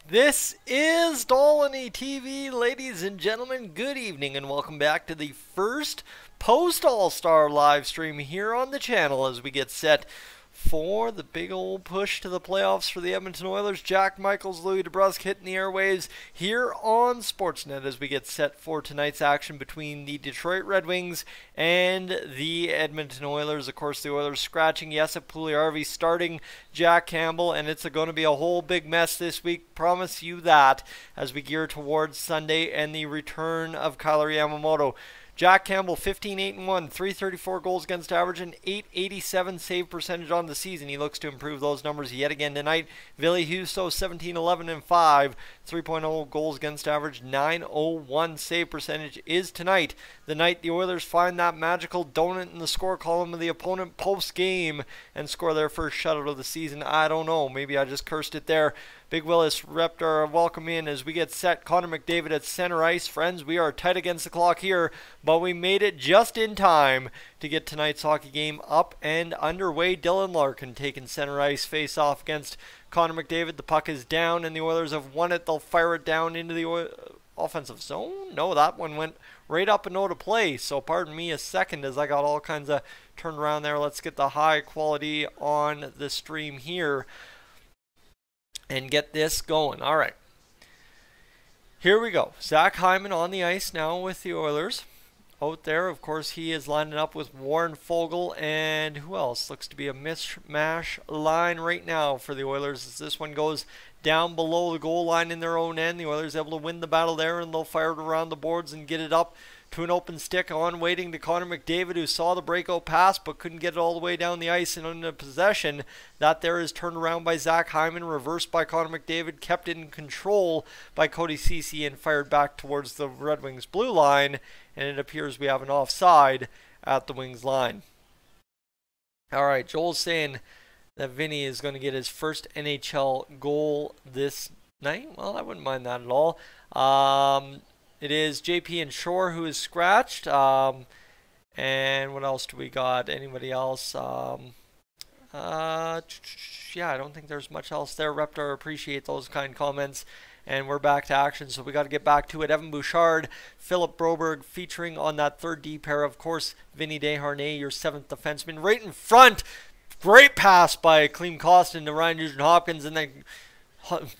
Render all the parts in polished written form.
This is Dolynny TV, ladies and gentlemen. Good evening and welcome back to the first post-All-Star live stream here on the channel as we get set for the big old push to the playoffs for the Edmonton Oilers. Jack Michaels, Louis DeBrusk hitting the airwaves here on Sportsnet as we get set for tonight's action between the Detroit Red Wings and the Edmonton Oilers. Of course, the Oilers scratching Jesse Puljujärvi, starting Jack Campbell, and it's going to be a whole big mess this week. Promise you that as we gear towards Sunday and the return of Kailer Yamamoto. Jack Campbell, 15-8-1, 334 goals against average, and 887 save percentage on the season. He looks to improve those numbers yet again tonight. Ville Husso, 17-11-5, 3.0 goals against average, 901 save percentage is tonight. The night the Oilers find that magical donut in the score column of the opponent post-game and score their first shutout of the season. I don't know. Maybe I just cursed it there. Big Willis Reptar, welcome in as we get set. Connor McDavid at center ice. Friends, we are tight against the clock here, but we made it just in time to get tonight's hockey game up and underway. Dylan Larkin taking center ice, face off against Connor McDavid. The puck is down and the Oilers have won it. They'll fire it down into the offensive zone. No, that one went right up and out of play. So pardon me a second as I got all kinds of turned around there. Let's get the high quality on the stream here and get this going. All right. Here we go. Zach Hyman on the ice now with the Oilers. Out there, of course, he is lining up with Warren Foegele and who else? Looks to be a mishmash line right now for the Oilers as this one goes down below the goal line in their own end. The Oilers able to win the battle there and they'll fire it around the boards and get it up to an open stick on waiting to Connor McDavid, who saw the breakout pass but couldn't get it all the way down the ice and into possession. That there is turned around by Zach Hyman, reversed by Connor McDavid, kept in control by Cody Ceci and fired back towards the Red Wings blue line, and it appears we have an offside at the Wings line. All right, Joel's saying that Vinny is going to get his first NHL goal this night. Well, I wouldn't mind that at all. It is JP and Shore who is scratched. And what else do we got? Anybody else? Yeah, I don't think there's much else there. Reptar, appreciate those kind comments. And we're back to action, so we got to get back to it. Evan Bouchard, Philip Broberg featuring on that third D pair. Of course, Vinny Desharnais, your seventh defenseman, right in front. Great pass by Klim Kostin to Ryan Nugent-Hopkins, and then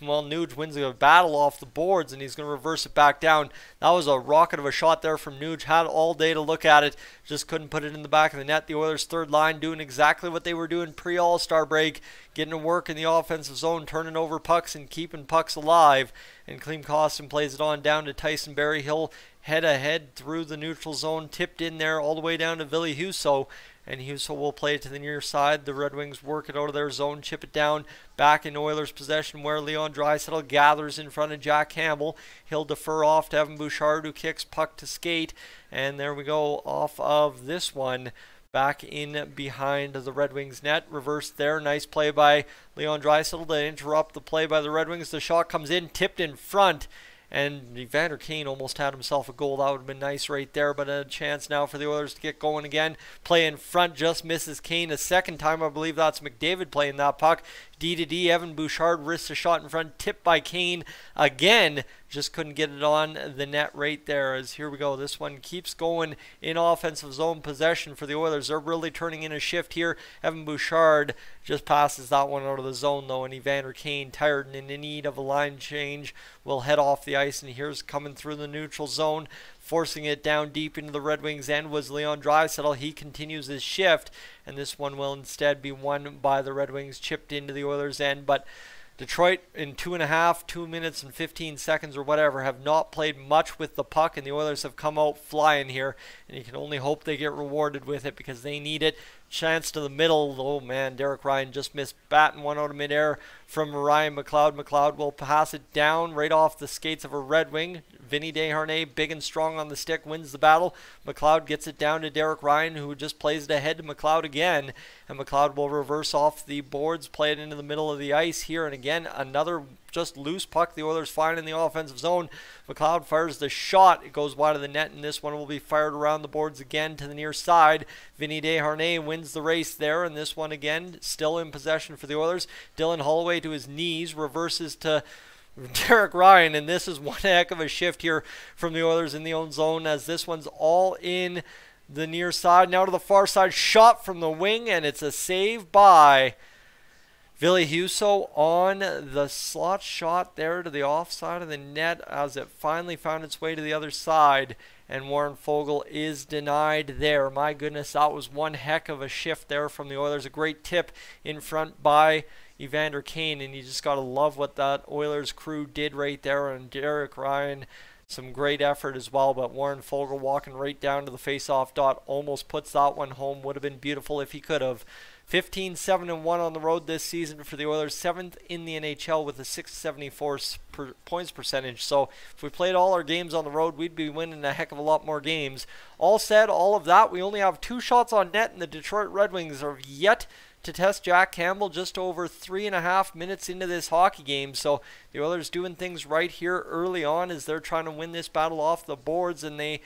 well, Nuge wins a battle off the boards, and he's going to reverse it back down. That was a rocket of a shot there from Nuge. Had all day to look at it. Just couldn't put it in the back of the net. The Oilers' third line doing exactly what they were doing pre-All-Star break. Getting to work in the offensive zone, turning over pucks and keeping pucks alive. And Klim Kostin plays it on down to Tyson Barrie. He'll head ahead through the neutral zone. Tipped in there all the way down to Ville Husso. And Husso will play it to the near side. The Red Wings work it out of their zone, chip it down back in Oilers' possession where Leon Draisaitl gathers in front of Jack Campbell. He'll defer off to Evan Bouchard, who kicks puck to skate. And there we go off of this one. Back in behind the Red Wings net. Reversed there. Nice play by Leon Draisaitl to interrupt the play by the Red Wings. The shot comes in, tipped in front. And Evander Kane almost had himself a goal. That would have been nice right there. But a chance now for the Oilers to get going again. Play in front, just misses Kane a second time. I believe that's McDavid playing that puck. D to D, Evan Bouchard risks a shot in front. Tipped by Kane again. Just couldn't get it on the net right there. As here we go. This one keeps going in offensive zone possession for the Oilers. They're really turning in a shift here. Evan Bouchard just passes that one out of the zone though. And Evander Kane, tired and in need of a line change, will head off the ice. And here's coming through the neutral zone, forcing it down deep into the Red Wings' end was Leon Draisaitl. He continues his shift, and this one will instead be won by the Red Wings, chipped into the Oilers' end. But Detroit in 2 minutes and 15 seconds or whatever have not played much with the puck, and the Oilers have come out flying here, and you can only hope they get rewarded with it because they need it. Chance to the middle. Oh man, Derek Ryan just missed batting one out of midair from Ryan McLeod. McLeod will pass it down right off the skates of a Red Wing. Vinny Desharnais, big and strong on the stick, wins the battle. McLeod gets it down to Derek Ryan, who just plays it ahead to McLeod again. And McLeod will reverse off the boards, play it into the middle of the ice here. And again, another just loose puck the Oilers find in the offensive zone. McLeod fires the shot. It goes wide of the net, and this one will be fired around the boards again to the near side. Vinny Desharnais wins the race there, and this one again still in possession for the Oilers. Dylan Holloway to his knees, reverses to Derek Ryan, and this is one heck of a shift here from the Oilers in the own zone, as this one's all in the near side. Now to the far side, shot from the wing, and it's a save by Ville Husso on the slot shot there to the offside of the net as it finally found its way to the other side, and Warren Foegele is denied there. My goodness, that was one heck of a shift there from the Oilers. A great tip in front by Evander Kane, and you just got to love what that Oilers crew did right there. And Derek Ryan, some great effort as well, but Warren Foegele walking right down to the face-off dot almost puts that one home. Would have been beautiful if he could have. 15-7-1 on the road this season for the Oilers, 7th in the NHL with a .674 points percentage. So if we played all our games on the road, we'd be winning a heck of a lot more games. All said, all of that, we only have 2 shots on net, and the Detroit Red Wings are yet to test Jack Campbell just over 3.5 minutes into this hockey game. So the Oilers doing things right here early on as they're trying to win this battle off the boards, and they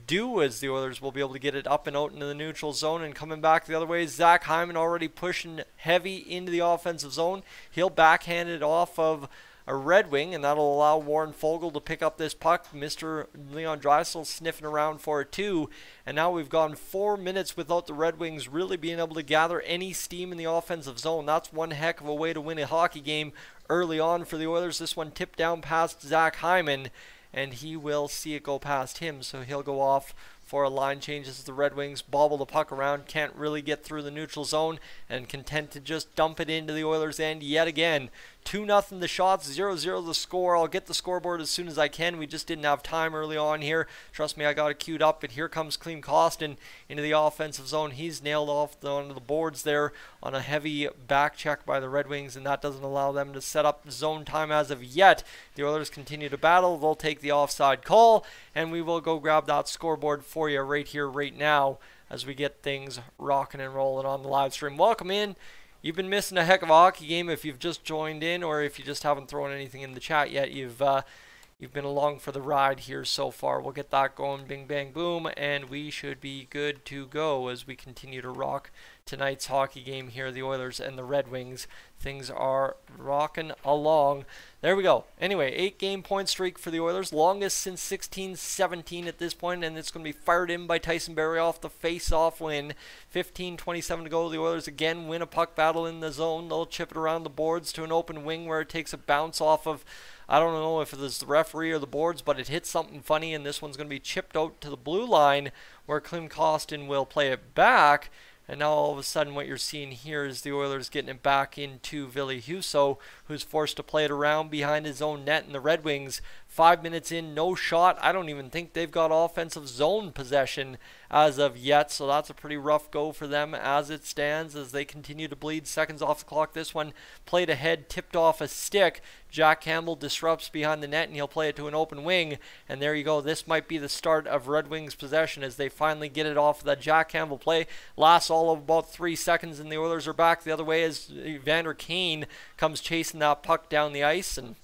do, as the Oilers will be able to get it up and out into the neutral zone. And coming back the other way, Zach Hyman already pushing heavy into the offensive zone. He'll backhand it off of a Red Wing, and that'll allow Warren Foegele to pick up this puck. Mr. Leon Draisaitl sniffing around for it too. And now we've gone 4 minutes without the Red Wings really being able to gather any steam in the offensive zone. That's one heck of a way to win a hockey game early on for the Oilers. This one tipped down past Zach Hyman, and he will see it go past him, so he'll go off for a line change as the Red Wings bobble the puck around, can't really get through the neutral zone, and content to just dump it into the Oilers' end yet again. 2-0 the shots, 0-0 the score. I'll get the scoreboard as soon as I can. We just didn't have time early on here. Trust me, I got it queued up, but here comes Klim Kostin into the offensive zone. He's nailed off onto the boards there on a heavy back check by the Red Wings, and that doesn't allow them to set up zone time as of yet. The Oilers continue to battle. They'll take the offside call, and we will go grab that scoreboard for you right here, right now, as we get things rocking and rolling on the live stream. Welcome in. You've been missing a heck of a hockey game if you've just joined in, or if you just haven't thrown anything in the chat yet. You've been along for the ride here so far. We'll get that going, bing, bang, boom, and we should be good to go as we continue to rock tonight's hockey game here, the Oilers and the Red Wings. Things are rocking along. There we go. Anyway, 8-game point streak for the Oilers, longest since 16-17 at this point, and it's going to be fired in by Tyson Barrie off the face-off win. 15:27 to go. The Oilers again win a puck battle in the zone. They'll chip it around the boards to an open wing where it takes a bounce off of, I don't know if it was the referee or the boards, but it hits something funny, and this one's going to be chipped out to the blue line where Klim Kostin will play it back. And now all of a sudden what you're seeing here is the Oilers getting it back into Ville Husso, who's forced to play it around behind his own net, and the Red Wings 5 minutes in, no shot. I don't even think they've got offensive zone possession as of yet, so that's a pretty rough go for them as it stands as they continue to bleed seconds off the clock. This one played ahead, tipped off a stick. Jack Campbell disrupts behind the net, and he'll play it to an open wing, and there you go. This might be the start of Red Wings possession as they finally get it off of that Jack Campbell play. Lasts all of about 3 seconds, and the Oilers are back the other way as Evander Kane comes chasing that puck down the ice, and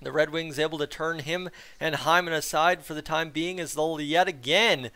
the Red Wings able to turn him and Hyman aside for the time being as they'll yet again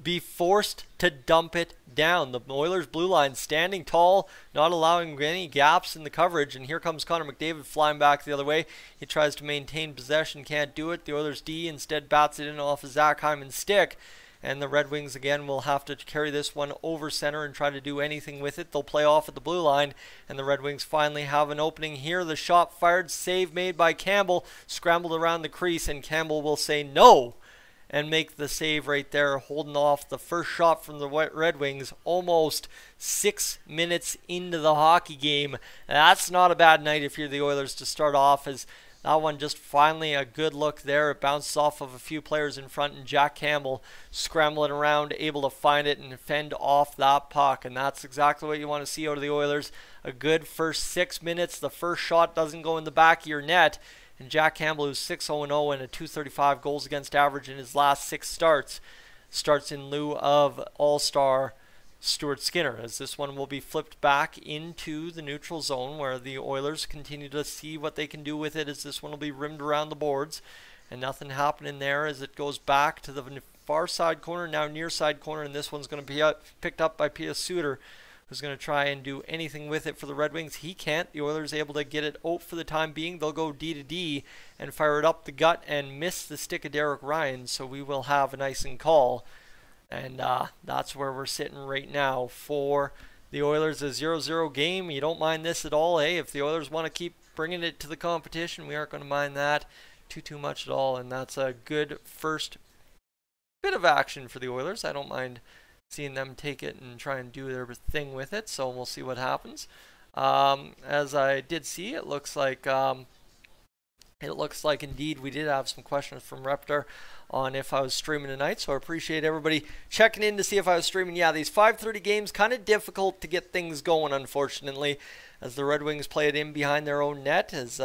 be forced to dump it down. The Oilers blue line standing tall, not allowing any gaps in the coverage, and here comes Connor McDavid flying back the other way. He tries to maintain possession, can't do it. The Oilers D instead bats it in off of Zach Hyman's stick, and the Red Wings again will have to carry this one over center and try to do anything with it. They'll play off at the blue line, and the Red Wings finally have an opening here. The shot fired, save made by Campbell, scrambled around the crease, and Campbell will say no and make the save right there, holding off the first shot from the Red Wings almost 6 minutes into the hockey game. That's not a bad night if you're the Oilers to start off, as that one just finally a good look there. It bounces off of a few players in front, and Jack Campbell scrambling around, able to find it and fend off that puck. And that's exactly what you want to see out of the Oilers. A good first 6 minutes. The first shot doesn't go in the back of your net. And Jack Campbell, who's 6-0-0 and a .235 goals against average in his last 6 starts, starts in lieu of All-Star Stuart Skinner, as this one will be flipped back into the neutral zone where the Oilers continue to see what they can do with it, as this one will be rimmed around the boards, and nothing happening there as it goes back to the far side corner, now near side corner, and this one's going to be picked up by Pia Suter, was going to try and do anything with it for the Red Wings. He can't. The Oilers able to get it out for the time being. They'll go D to D and fire it up the gut and miss the stick of Derek Ryan. So we will have an icing call. And that's where we're sitting right now for the Oilers. A 0-0 game. You don't mind this at all, eh? If the Oilers want to keep bringing it to the competition, we aren't going to mind that too much at all. And that's a good first bit of action for the Oilers. I don't mind seeing them take it and try and do their thing with it, so we'll see what happens. As I did see, it looks like indeed we did have some questions from Reptar on if I was streaming tonight, so I appreciate everybody checking in to see if I was streaming. Yeah, these 5:30 games, kind of difficult to get things going, unfortunately, as the Red Wings play it in behind their own net. As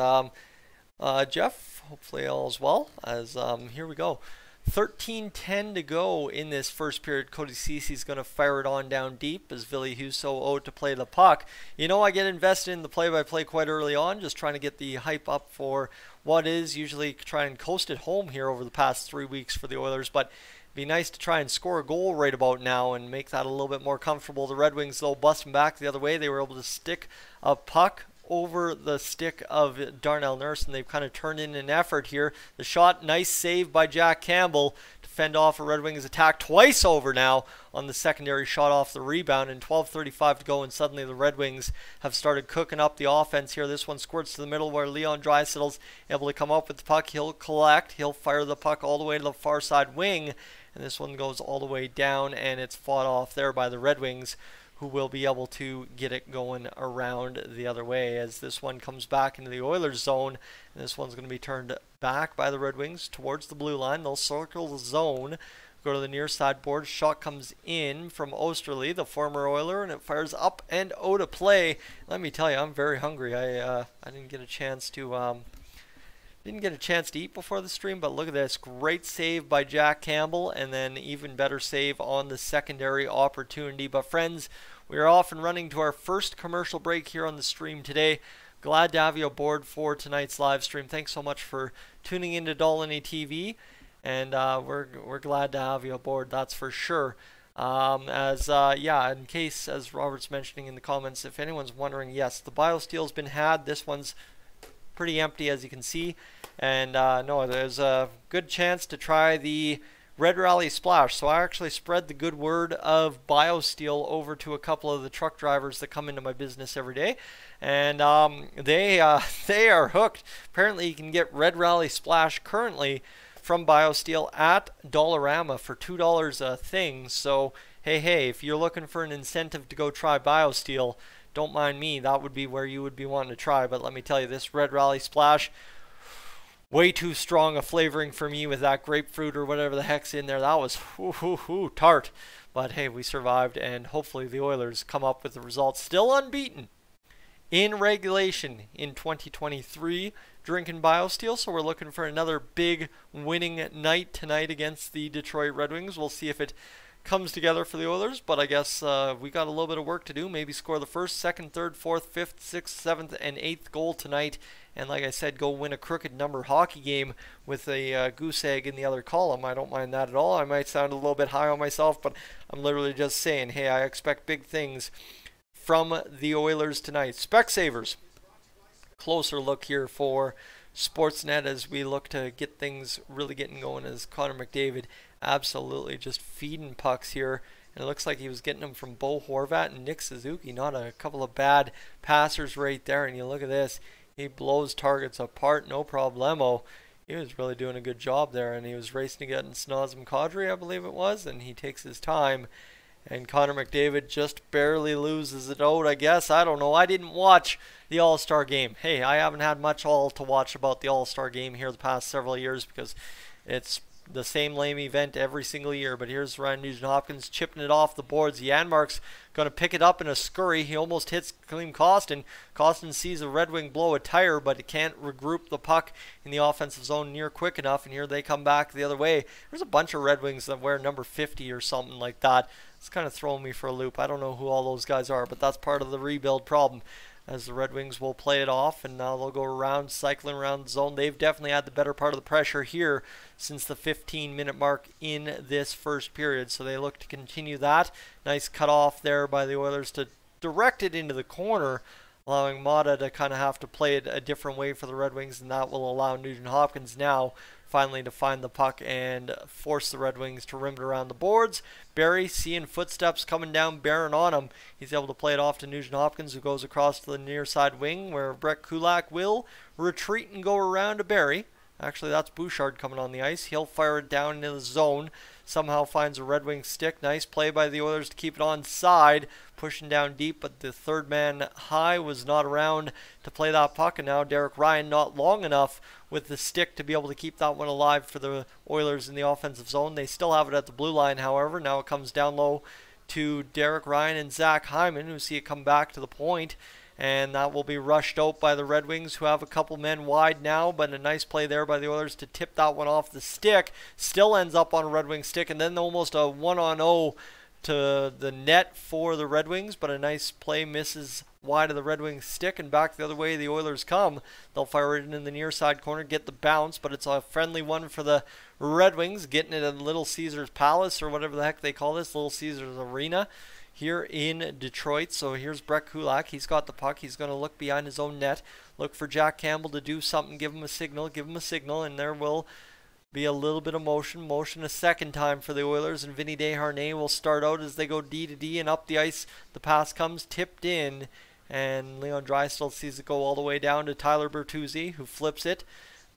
Jeff, hopefully all is well, as here we go. 13:10 to go in this first period. Cody Cece's going to fire it on down deep as Ville Husso out to play the puck. You know, I get invested in the play-by-play quite early on, just trying to get the hype up for what is usually try and coast it home here over the past 3 weeks for the Oilers, but it'd be nice to try and score a goal right about now and make that a little bit more comfortable. The Red Wings, though, busting back the other way. They were able to stick a puck over the stick of Darnell Nurse, and they've kind of turned in an effort here. The shot, nice save by Jack Campbell to fend off a Red Wings attack twice over now on the secondary shot off the rebound, and 12:35 to go, and suddenly the Red Wings have started cooking up the offense here. This one squirts to the middle where Leon Draisaitl's able to come up with the puck. He'll collect, he'll fire the puck all the way to the far side wing, and this one goes all the way down, and it's fought off there by the Red Wings, who will be able to get it going around the other way as this one comes back into the Oilers zone. And this one's going to be turned back by the Red Wings towards the blue line. They'll circle the zone, go to the near side board. Shot comes in from Osterley, the former Oiler, and it fires up and out of play. Let me tell you, I'm very hungry. I didn't get a chance to eat before the stream, but look at this. Great save by Jack Campbell, and then even better save on the secondary opportunity. But friends, we are off and running to our first commercial break here on the stream today. Glad to have you aboard for tonight's live stream. Thanks so much for tuning into Dolynny TV, and we're glad to have you aboard, that's for sure. In case, as Robert's mentioning in the comments, if anyone's wondering, yes, the BioSteel's been had. This one's pretty empty, as you can see, and no, there's a good chance to try the Red Rally Splash. So I actually spread the good word of BioSteel over to a couple of the truck drivers that come into my business every day, and they are hooked. Apparently you can get Red Rally Splash currently from BioSteel at Dollarama for $2 a thing. So hey, if you're looking for an incentive to go try BioSteel, don't mind me, that would be where you would be wanting to try. But let me tell you, this Red Rally Splash, way too strong a flavoring for me with that grapefruit or whatever the heck's in there. That was tart. But hey, we survived, and hopefully the Oilers come up with the results. Still unbeaten in regulation in 2023, drinking BioSteel. So we're looking for another big winning night tonight against the Detroit Red Wings. We'll see if it comes together for the Oilers, but I guess we got a little bit of work to do. Maybe score the first, second, third, fourth, fifth, sixth, seventh, and eighth goal tonight, and like I said, go win a crooked number hockey game with a goose egg in the other column. I don't mind that at all. I might sound a little bit high on myself, but I'm literally just saying, hey, I expect big things from the Oilers tonight. Specsavers, closer look here for Sportsnet as we look to get things really getting going, as Connor McDavid absolutely just feeding pucks here, and it looks like he was getting them from Bo Horvat and Nick Suzuki. Not a couple of bad passers right there, and you look at this, he blows targets apart, no problemo. He was really doing a good job there, and he was racing to get in Snozem Kadri, I believe it was, and he takes his time, and Connor McDavid just barely loses it out, I guess. I don't know. I didn't watch the All-Star game. Hey, I haven't had much all to watch about the All-Star game here the past several years because it's the same lame event every single year. But here's Ryan Nugent-Hopkins chipping it off the boards. Janmark's going to pick it up in a scurry. He almost hits Klim Kostin. Kostin sees a Red Wing blow a tire, but it can't regroup the puck in the offensive zone near quick enough, and here they come back the other way. There's a bunch of Red Wings that wear number 50 or something like that. It's kind of throwing me for a loop. I don't know who all those guys are, but that's part of the rebuild problem, as the Red Wings will play it off, and now they'll go around, cycling around the zone. They've definitely had the better part of the pressure here since the 15-minute mark in this first period, so they look to continue that. Nice cut off there by the Oilers to directed into the corner, allowing Mata to kind of have to play it a different way for the Red Wings, and that will allow Nugent Hopkins now finally to find the puck and force the Red Wings to rim it around the boards. Barrie, seeing footsteps coming down, bearing on him, he's able to play it off to Nugent Hopkins, who goes across to the near side wing, where Brett Kulak will retreat and go around to Barrie. Actually, that's Bouchard coming on the ice. He'll fire it down into the zone. Somehow finds a Red Wing stick. Nice play by the Oilers to keep it onside. Pushing down deep, but the third man high was not around to play that puck. And now Derek Ryan not long enough with the stick to be able to keep that one alive for the Oilers in the offensive zone. They still have it at the blue line, however. Now it comes down low to Derek Ryan and Zach Hyman, who see it come back to the point. And that will be rushed out by the Red Wings, who have a couple men wide now, but a nice play there by the Oilers to tip that one off the stick. Still ends up on a Red Wing stick, and then almost a 1-on-0 to the net for the Red Wings, but a nice play misses wide of the Red Wings stick, and back the other way the Oilers come. They'll fire it in the near side corner, get the bounce, but it's a friendly one for the Red Wings, getting it at Little Caesars Palace, or whatever the heck they call this, Little Caesars Arena here in Detroit. So here's Brett Kulak. He's got the puck. He's going to look behind his own net, look for Jack Campbell to do something, give him a signal, and there will be a little bit of motion a second time for the Oilers, and Vinny Desharnais will start out as they go D to D, and up the ice the pass comes tipped in, and Leon Draisaitl sees it go all the way down to Tyler Bertuzzi, who flips it.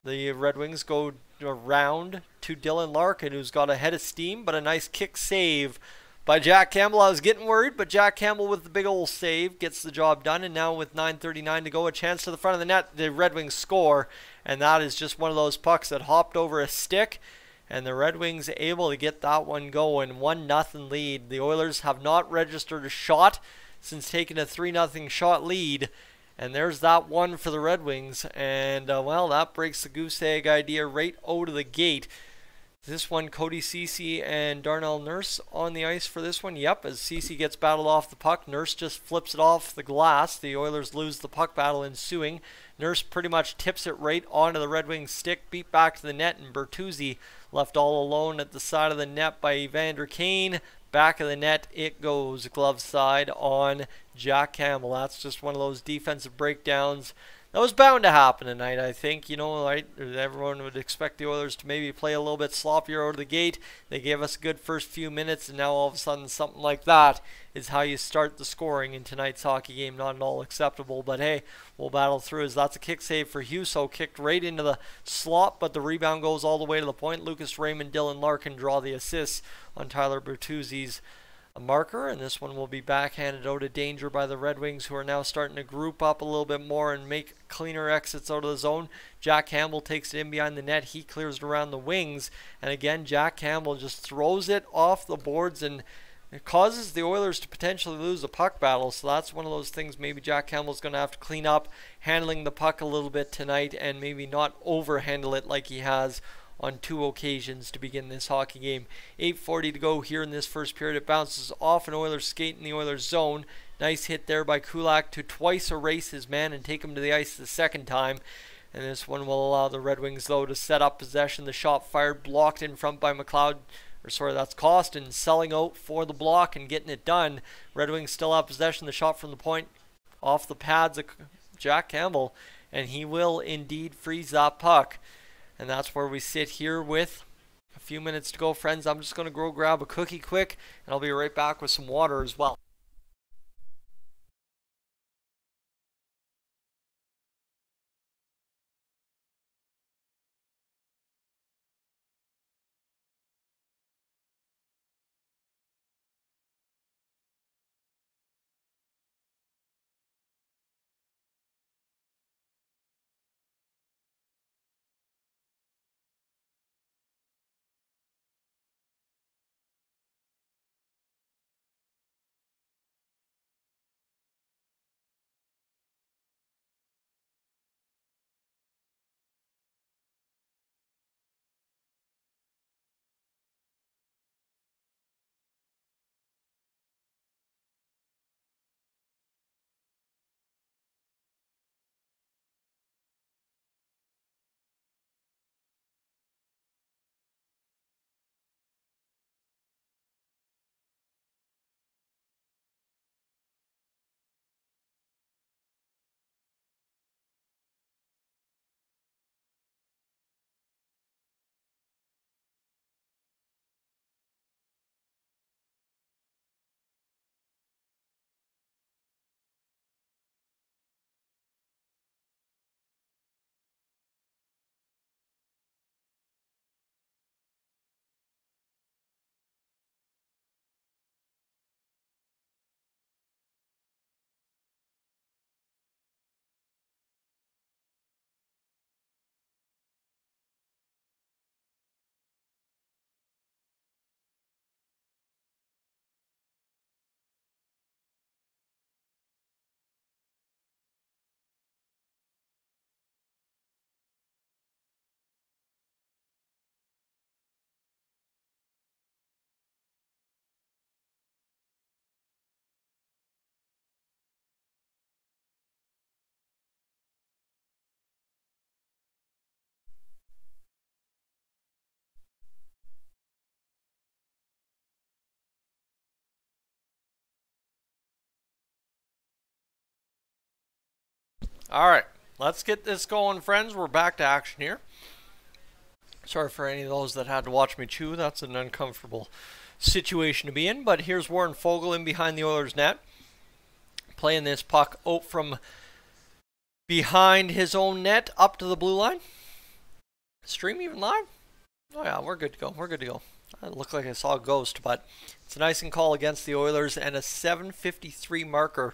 The Red Wings go around to Dylan Larkin, who's got a head of steam, but a nice kick save by Jack Campbell. I was getting worried, but Jack Campbell with the big old save gets the job done. And now with 9:39 to go, a chance to the front of the net. The Red Wings score, and that is just one of those pucks that hopped over a stick, and the Red Wings able to get that one going. 1-0 lead. The Oilers have not registered a shot since taking a 3-0 shot lead. And there's that one for the Red Wings. And, well, that breaks the goose egg idea right out of the gate. This one, Cody Ceci and Darnell Nurse on the ice for this one. Yep, as Ceci gets battled off the puck, Nurse just flips it off the glass. The Oilers lose the puck battle ensuing. Nurse pretty much tips it right onto the Red Wings stick, beat back to the net, and Bertuzzi left all alone at the side of the net by Evander Kane. Back of the net it goes, glove side on Jack Campbell. That's just one of those defensive breakdowns that was bound to happen tonight, I think. You know, right? Everyone would expect the Oilers to maybe play a little bit sloppier out of the gate. They gave us a good first few minutes, and now all of a sudden something like that is how you start the scoring in tonight's hockey game. Not at all acceptable, but hey, we'll battle through as that's a kick save for Huso. Kicked right into the slot, but the rebound goes all the way to the point. Lucas Raymond, Dylan Larkin draw the assists on Tyler Bertuzzi's a marker, and this one will be backhanded out of danger by the Red Wings, who are now starting to group up a little bit more and make cleaner exits out of the zone. Jack Campbell takes it in behind the net. He clears it around the wings, and again Jack Campbell just throws it off the boards, and it causes the Oilers to potentially lose the puck battle. So that's one of those things maybe Jack Campbell's going to have to clean up, handling the puck a little bit tonight, and maybe not overhandle it like he has on 2 occasions to begin this hockey game. 8:40 to go here in this first period. It bounces off an Oilers skate in the Oilers zone. Nice hit there by Kulak to twice erase his man and take him to the ice the second time. And this one will allow the Red Wings, though, to set up possession. The shot fired, blocked in front by McLeod. Or sorry, that's Costin selling out for the block and getting it done. Red Wings still have possession. The shot from the point off the pads of Jack Campbell. And he will indeed freeze that puck. And that's where we sit here with a few minutes to go, friends. I'm just going to go grab a cookie quick, and I'll be right back with some water as well. All right, let's get this going, friends. We're back to action here. Sorry for any of those that had to watch me chew. That's an uncomfortable situation to be in. But here's Warren Foegele in behind the Oilers' net, playing this puck out from behind his own net up to the blue line. Stream even live? Oh yeah, we're good to go. We're good to go. It looked like I saw a ghost, but it's an icing call against the Oilers and a 7:53 marker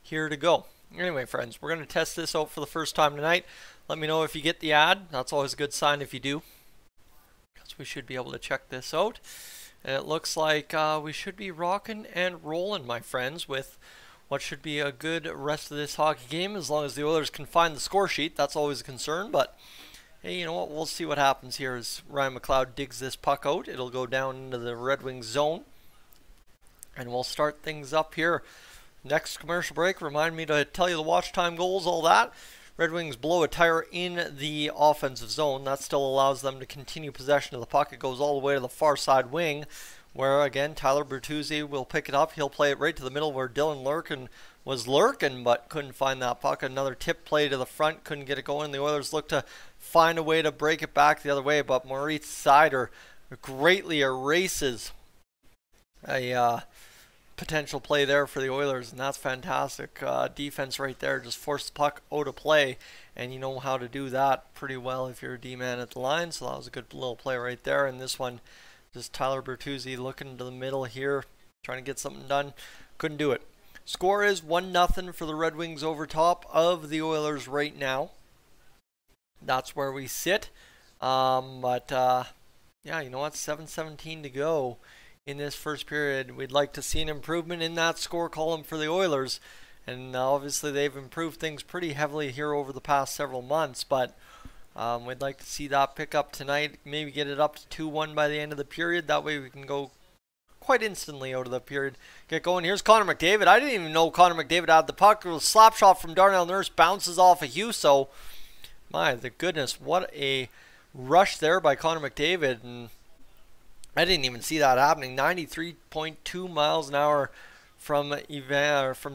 here to go. Anyway, friends, we're going to test this out for the first time tonight. Let me know if you get the ad. That's always a good sign if you do, because we should be able to check this out. And it looks like we should be rocking and rolling, my friends, with what should be a good rest of this hockey game, as long as the Oilers can find the score sheet. That's always a concern, but hey, you know what? We'll see what happens here as Ryan McLeod digs this puck out. It'll go down into the Red Wings zone, and we'll start things up here. Next commercial break, remind me to tell you the watch time goals, all that. Red Wings blow a tire in the offensive zone. That still allows them to continue possession of the puck. It goes all the way to the far side wing, where, again, Tyler Bertuzzi will pick it up. He'll play it right to the middle where Dylan Larkin was lurking, but couldn't find that puck. Another tip play to the front, couldn't get it going. The Oilers look to find a way to break it back the other way, but Maurice Sider greatly erases a potential play there for the Oilers, and that's fantastic. Defense right there, just force the puck out of play, and you know how to do that pretty well if you're a D-man at the line, so that was a good little play right there. And this one, just Tyler Bertuzzi looking to the middle here, trying to get something done. Couldn't do it. Score is 1-0 for the Red Wings over top of the Oilers right now. That's where we sit. Yeah, you know what? 7:17 to go in this first period. We'd like to see an improvement in that score column for the Oilers. And obviously they've improved things pretty heavily here over the past several months. But we'd like to see that pick up tonight. Maybe get it up to 2-1 by the end of the period. That way we can go quite instantly out of the period. Get going. Here's Connor McDavid. I didn't even know Connor McDavid had the puck. It was a slap shot from Darnell Nurse. Bounces off of Husso. My the goodness, what a rush there by Connor McDavid. And I didn't even see that happening. 93.2 miles an hour from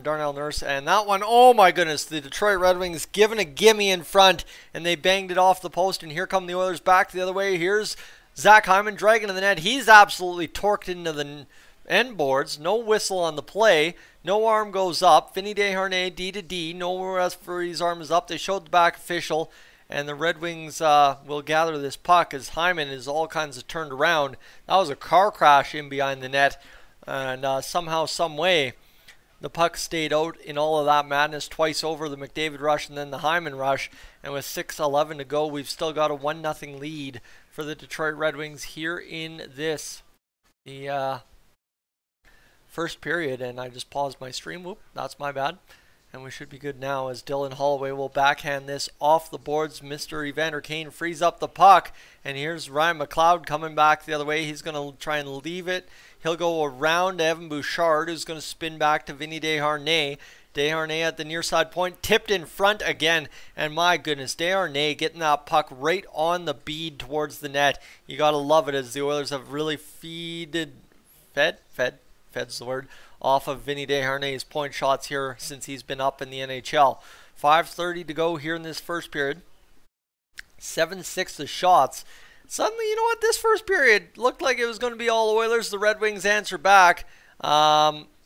Darnell Nurse. And that one, oh my goodness, the Detroit Red Wings given a gimme in front, and they banged it off the post. And here come the Oilers back the other way. Here's Zach Hyman dragging to the net. He's absolutely torqued into the end boards. No whistle on the play. No arm goes up. Vinny Desharnais, D to D. No referee's arm is up. They showed the back official. And the Red Wings will gather this puck as Hyman is all kinds of turned around. That was a car crash in behind the net. And somehow, some way, the puck stayed out in all of that madness twice over, the McDavid rush and then the Hyman rush. And with 6:11 to go, we've still got a 1-0 lead for the Detroit Red Wings here in the first period. And I just paused my stream. Whoop, that's my bad. And we should be good now as Dylan Holloway will backhand this off the boards. Mr. Evander Kane frees up the puck. And here's Ryan McLeod coming back the other way. He's going to try and leave it. He'll go around to Evan Bouchard, who's going to spin back to Vinny Desharnais. Desharnais at the near side point, tipped in front again. And my goodness, Desharnais getting that puck right on the bead towards the net. You got to love it as the Oilers have really fed's the word, off of Vinny Desharnais' point shots here since he's been up in the NHL. 5:30 to go here in this first period. 7-6 the shots. Suddenly, you know what? This first period looked like it was going to be all Oilers. The Red Wings answer back.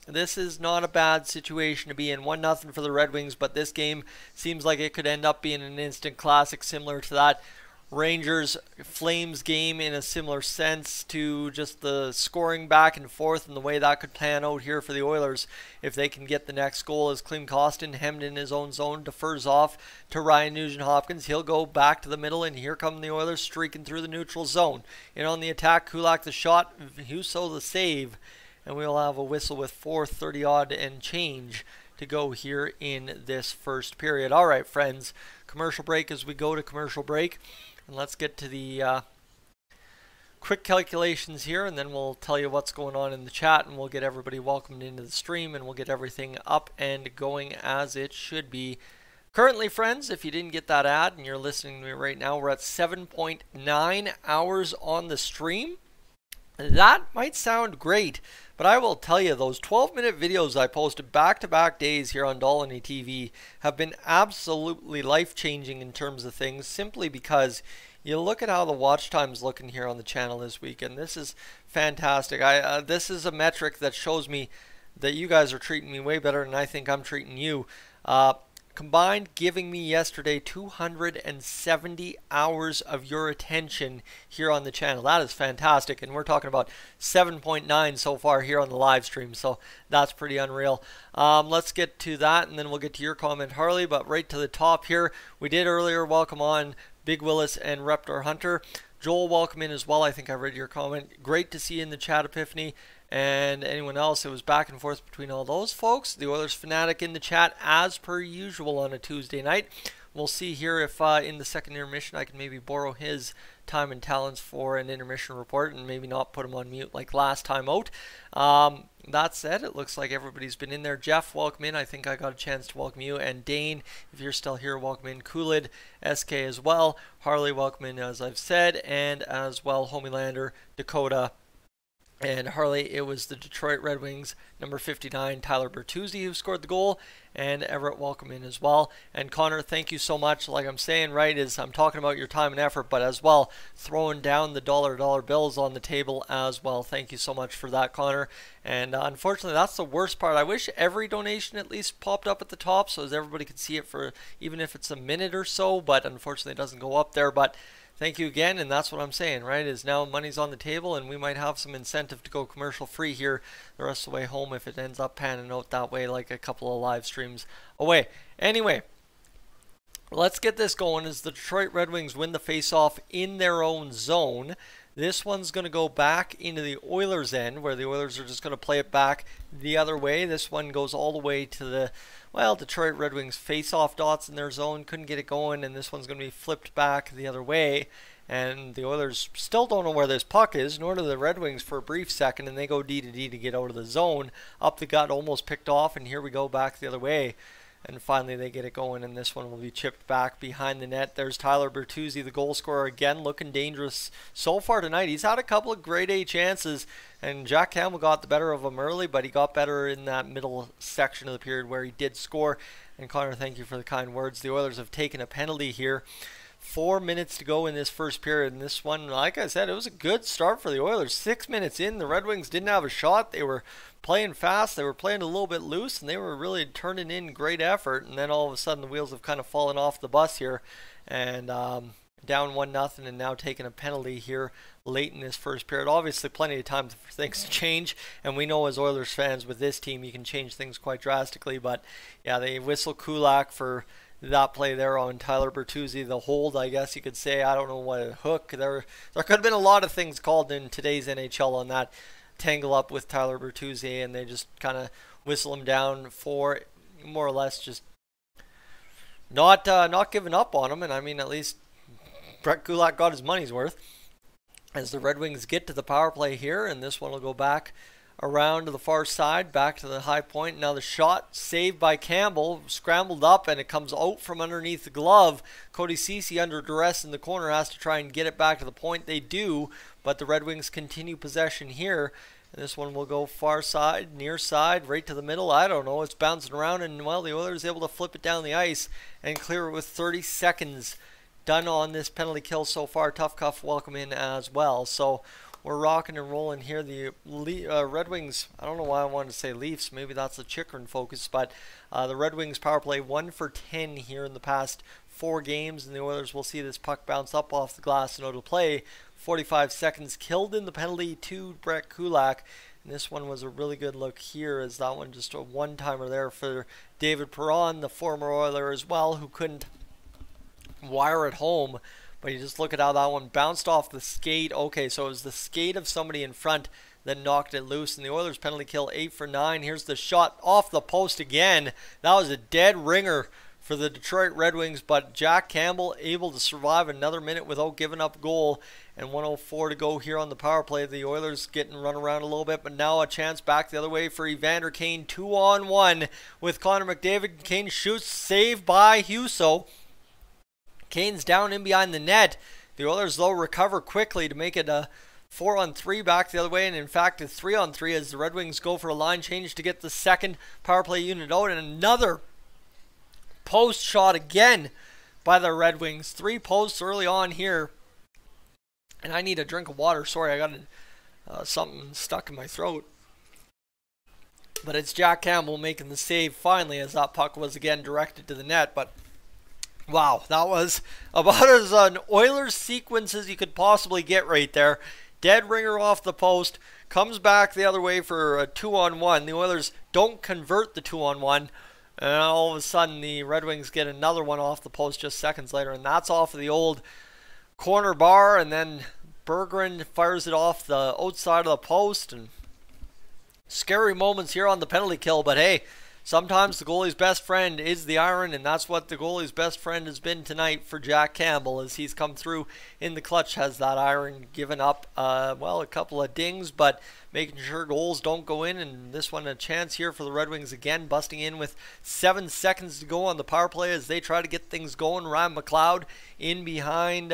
This is not a bad situation to be in. 1-0 for the Red Wings, but this game seems like it could end up being an instant classic similar to that Rangers Flames game, in a similar sense to just the scoring back and forth and the way that could pan out here for the Oilers if they can get the next goal. As Klim Kostin, hemmed in his own zone, defers off to Ryan Nugent-Hopkins. He'll go back to the middle, and here come the Oilers streaking through the neutral zone. In on the attack, Kulak the shot, Husso the save, and we'll have a whistle with 4:30 odd and change to go here in this first period. All right, friends, commercial break as we go to commercial break. And let's get to the quick calculations here, and then we'll tell you what's going on in the chat, and we'll get everybody welcomed into the stream, and we'll get everything up and going as it should be. Currently, friends, if you didn't get that ad and you're listening to me right now, we're at 7.9 hours on the stream. That might sound great, but I will tell you, those 12-minute videos I posted back-to-back days here on Dolynny TV have been absolutely life-changing in terms of things, simply because you look at how the watch time's looking here on the channel this week, and this is fantastic. This is a metric that shows me that you guys are treating me way better than I think I'm treating you. Combined giving me yesterday 270 hours of your attention here on the channel. That is fantastic, and we're talking about 7.9 so far here on the live stream, so that's pretty unreal. Let's get to that, and then we'll get to your comment, Harley. But right to the top here, we did earlier welcome on Big Willis and Reptar Hunter. Joel, welcome in as well. I think I read your comment. Great to see you in the chat, Epiphany. And anyone else, it was back and forth between all those folks. The Oilers fanatic in the chat as per usual on a Tuesday night. We'll see here if in the second intermission I can maybe borrow his time and talents for an intermission report and maybe not put him on mute like last time out. That said, it looks like everybody's been in there. Jeff, welcome in. I think I got a chance to welcome you. And Dane, if you're still here, welcome in. Coolid, SK as well. Harley, welcome in as I've said. And as well, Homielander, Dakota, and Harley. It was the Detroit Red Wings, number 59, Tyler Bertuzzi, who scored the goal. And Everett, welcome in as well. And Connor, thank you so much. Like I'm saying, right, is I'm talking about your time and effort, but as well, throwing down the dollar bills on the table as well. Thank you so much for that, Connor. And unfortunately, that's the worst part. I wish every donation at least popped up at the top so as everybody could see it for even if it's a minute or so, but unfortunately it doesn't go up there. But thank you again, and that's what I'm saying, right, is now money's on the table, and we might have some incentive to go commercial-free here the rest of the way home if it ends up panning out that way, like a couple of live streams away. Anyway, let's get this going as the Detroit Red Wings win the face-off in their own zone. This one's going to go back into the Oilers' end, where the Oilers are just going to play it back the other way. This one goes all the way to the, well, Detroit Red Wings face-off dots in their zone. Couldn't get it going, and this one's going to be flipped back the other way. And the Oilers still don't know where this puck is, nor do the Red Wings for a brief second, and they go D to D to get out of the zone. Up the gut, almost picked off, and here we go back the other way. And finally they get it going, and this one will be chipped back behind the net. There's Tyler Bertuzzi, the goal scorer, again looking dangerous so far tonight. He's had a couple of grade A chances, and Jack Campbell got the better of him early, but he got better in that middle section of the period where he did score. And Connor, thank you for the kind words. The Oilers have taken a penalty here. 4 minutes to go in this first period, and this one, like I said, it was a good start for the Oilers. 6 minutes in, the Red Wings didn't have a shot. They were playing fast, they were playing a little bit loose, and they were really turning in great effort. And then all of a sudden the wheels have kind of fallen off the bus here, and down 1-0, and now taking a penalty here late in this first period. Obviously plenty of time for things to change, and we know as Oilers fans with this team you can change things quite drastically. But yeah, they whistle Kulak for that play there on Tyler Bertuzzi, the hold, I guess you could say. I don't know what, a hook. There could have been a lot of things called in today's NHL on that tangle up with Tyler Bertuzzi, and they just kind of whistle him down for more or less just not giving up on him. And I mean, at least Brett Kulak got his money's worth as the Red Wings get to the power play here, and this one will go back around to the far side, back to the high point. Now the shot saved by Campbell, scrambled up, and it comes out from underneath the glove. Cody Ceci under duress in the corner has to try and get it back to the point. They do, but the Red Wings continue possession here. And this one will go far side, near side, right to the middle. I don't know. It's bouncing around, and well, the Oilers able to flip it down the ice and clear it with 30 seconds done on this penalty kill so far. Tough Cuff, welcome in as well. So we're rocking and rolling here. The Red Wings, I don't know why I wanted to say Leafs. Maybe that's the Chikrin focus, but the Red Wings power play 1 for 10 here in the past 4 games, and the Oilers will see this puck bounce up off the glass and out of play. 45 seconds killed in the penalty to Brett Kulak. And this one was a really good look here, as that one just a one-timer there for David Perron, the former Oiler as well, who couldn't wire it home. But you just look at how that one bounced off the skate. Okay, so it was the skate of somebody in front that knocked it loose. And the Oilers penalty kill 8 for 9. Here's the shot off the post again. That was a dead ringer for the Detroit Red Wings. But Jack Campbell able to survive another minute without giving up goal. And 1:04 to go here on the power play. The Oilers getting run around a little bit. But now a chance back the other way for Evander Kane. 2-on-1 with Connor McDavid. Kane shoots, saved by Husso. Kane's down in behind the net. The Oilers, though, recover quickly to make it a 4-on-3 back the other way, and in fact it's 3-on-3 as the Red Wings go for a line change to get the second power play unit out, and another post shot again by the Red Wings. 3 posts early on here, and I need a drink of water. Sorry, I got something stuck in my throat. But it's Jack Campbell making the save finally as that puck was again directed to the net. But wow, that was about as an Oilers sequence as you could possibly get right there. Dead ringer off the post, comes back the other way for a 2-on-1. The Oilers don't convert the 2-on-1. And all of a sudden the Red Wings get another one off the post just seconds later. And that's off of the old corner bar. And then Berggren fires it off the outside of the post. And scary moments here on the penalty kill, but hey, sometimes the goalie's best friend is the iron, and that's what the goalie's best friend has been tonight for Jack Campbell as he's come through in the clutch, has that iron, given up, well, a couple of dings, but making sure goals don't go in, and this one a chance here for the Red Wings again, busting in with 7 seconds to go on the power play as they try to get things going. Ryan McLeod in behind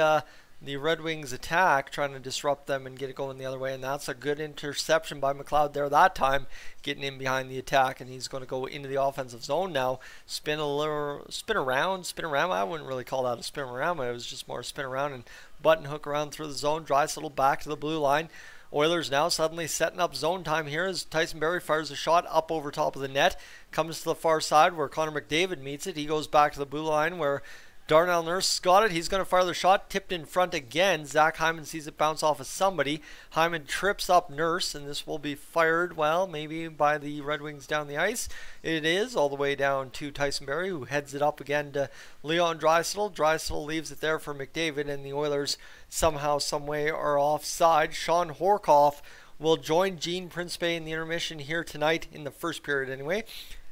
the Red Wings attack, trying to disrupt them and get it going the other way, and that's a good interception by McLeod there that time, getting in behind the attack, and he's going to go into the offensive zone now, spin around. I wouldn't really call that a spin around, but it was just more a spin around and button hook around through the zone. Draisaitl back to the blue line. Oilers now suddenly setting up zone time here as Tyson Barrie fires a shot up over top of the net, comes to the far side where Connor McDavid meets it. He goes back to the blue line where Darnell Nurse got it. He's going to fire the shot. Tipped in front again. Zach Hyman sees it bounce off of somebody. Hyman trips up Nurse, and this will be fired, well, maybe by the Red Wings down the ice. It is all the way down to Tyson Barrie, who heads it up again to Leon Draisaitl. Draisaitl leaves it there for McDavid, and the Oilers somehow, someway are offside. Sean Horkoff will join Gene Principe in the intermission here tonight, in the first period anyway,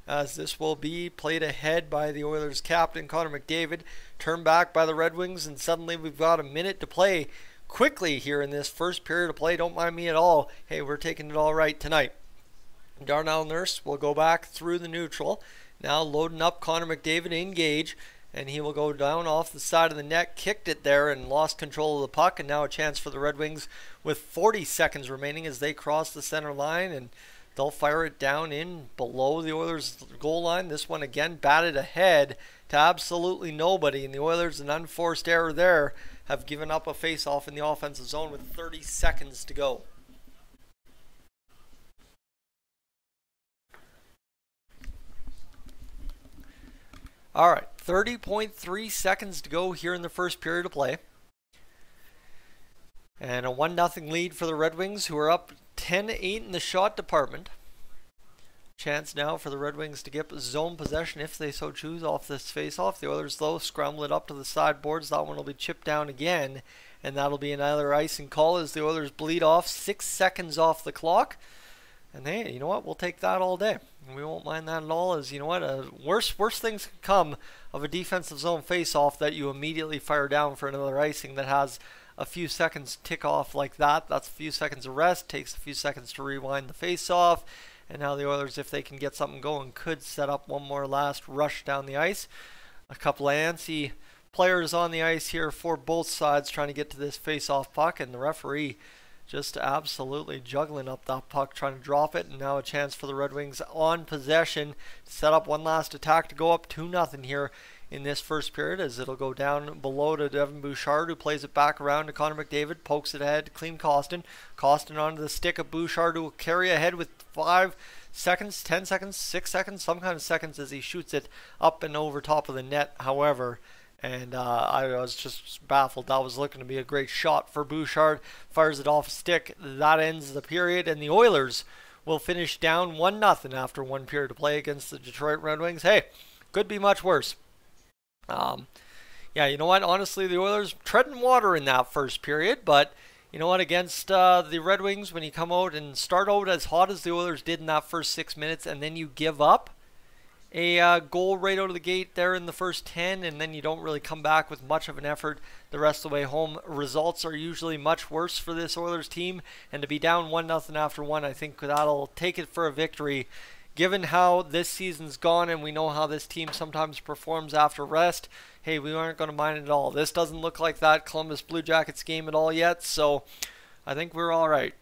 as this will be played ahead by the Oilers captain Connor McDavid, turned back by the Red Wings, and suddenly we've got a minute to play quickly here in this first period of play. Don't mind me at all. Hey, we're taking it all right tonight. Darnell Nurse will go back through the neutral, now loading up Connor McDavid to engage, and he will go down off the side of the net, kicked it there and lost control of the puck, and now a chance for the Red Wings with 40 seconds remaining as they cross the center line, and they'll fire it down in below the Oilers' goal line. This one again batted ahead to absolutely nobody. And the Oilers, an unforced error there, have given up a face-off in the offensive zone with 30 seconds to go. All right, 30.3 seconds to go here in the first period of play. And a 1-0 lead for the Red Wings, who are up 10-8 in the shot department. Chance now for the Red Wings to get zone possession if they so choose off this face-off. The Oilers, though, scramble it up to the sideboards. That one will be chipped down again, and that'll be another icing call as the Oilers bleed off 6 seconds off the clock. And hey, you know what? We'll take that all day. We won't mind that at all, as you know what? Worse things can come of a defensive zone face-off that you immediately fire down for another icing that has a few seconds tick off like that. That's a few seconds of rest, takes a few seconds to rewind the face-off. And now the Oilers, if they can get something going, could set up one more last rush down the ice. A couple of antsy players on the ice here for both sides trying to get to this face-off puck, and the referee just absolutely juggling up that puck, trying to drop it. And now a chance for the Red Wings on possession to set up one last attack to go up 2-0 here in this first period, as it'll go down below to Devin Bouchard, who plays it back around to Connor McDavid, pokes it ahead to Clean Costin. Costin onto the stick of Bouchard, who will carry ahead with 5 seconds, 10 seconds, 6 seconds, some kind of seconds as he shoots it up and over top of the net, however. And I was just baffled. That was looking to be a great shot for Bouchard. Fires it off a stick. That ends the period, and the Oilers will finish down 1-0 after one period of play against the Detroit Red Wings. Hey, could be much worse. Yeah, you know what? Honestly, the Oilers treading water in that first period, but you know what? Against the Red Wings, when you come out and start out as hot as the Oilers did in that first 6 minutes, and then you give up a goal right out of the gate there in the first 10, and then you don't really come back with much of an effort the rest of the way home, results are usually much worse for this Oilers team, and to be down 1-0 after one, I think that'll take it for a victory. Given how this season's gone, and we know how this team sometimes performs after rest, hey, we aren't going to mind it at all. This doesn't look like that Columbus Blue Jackets game at all yet, so I think we're all right.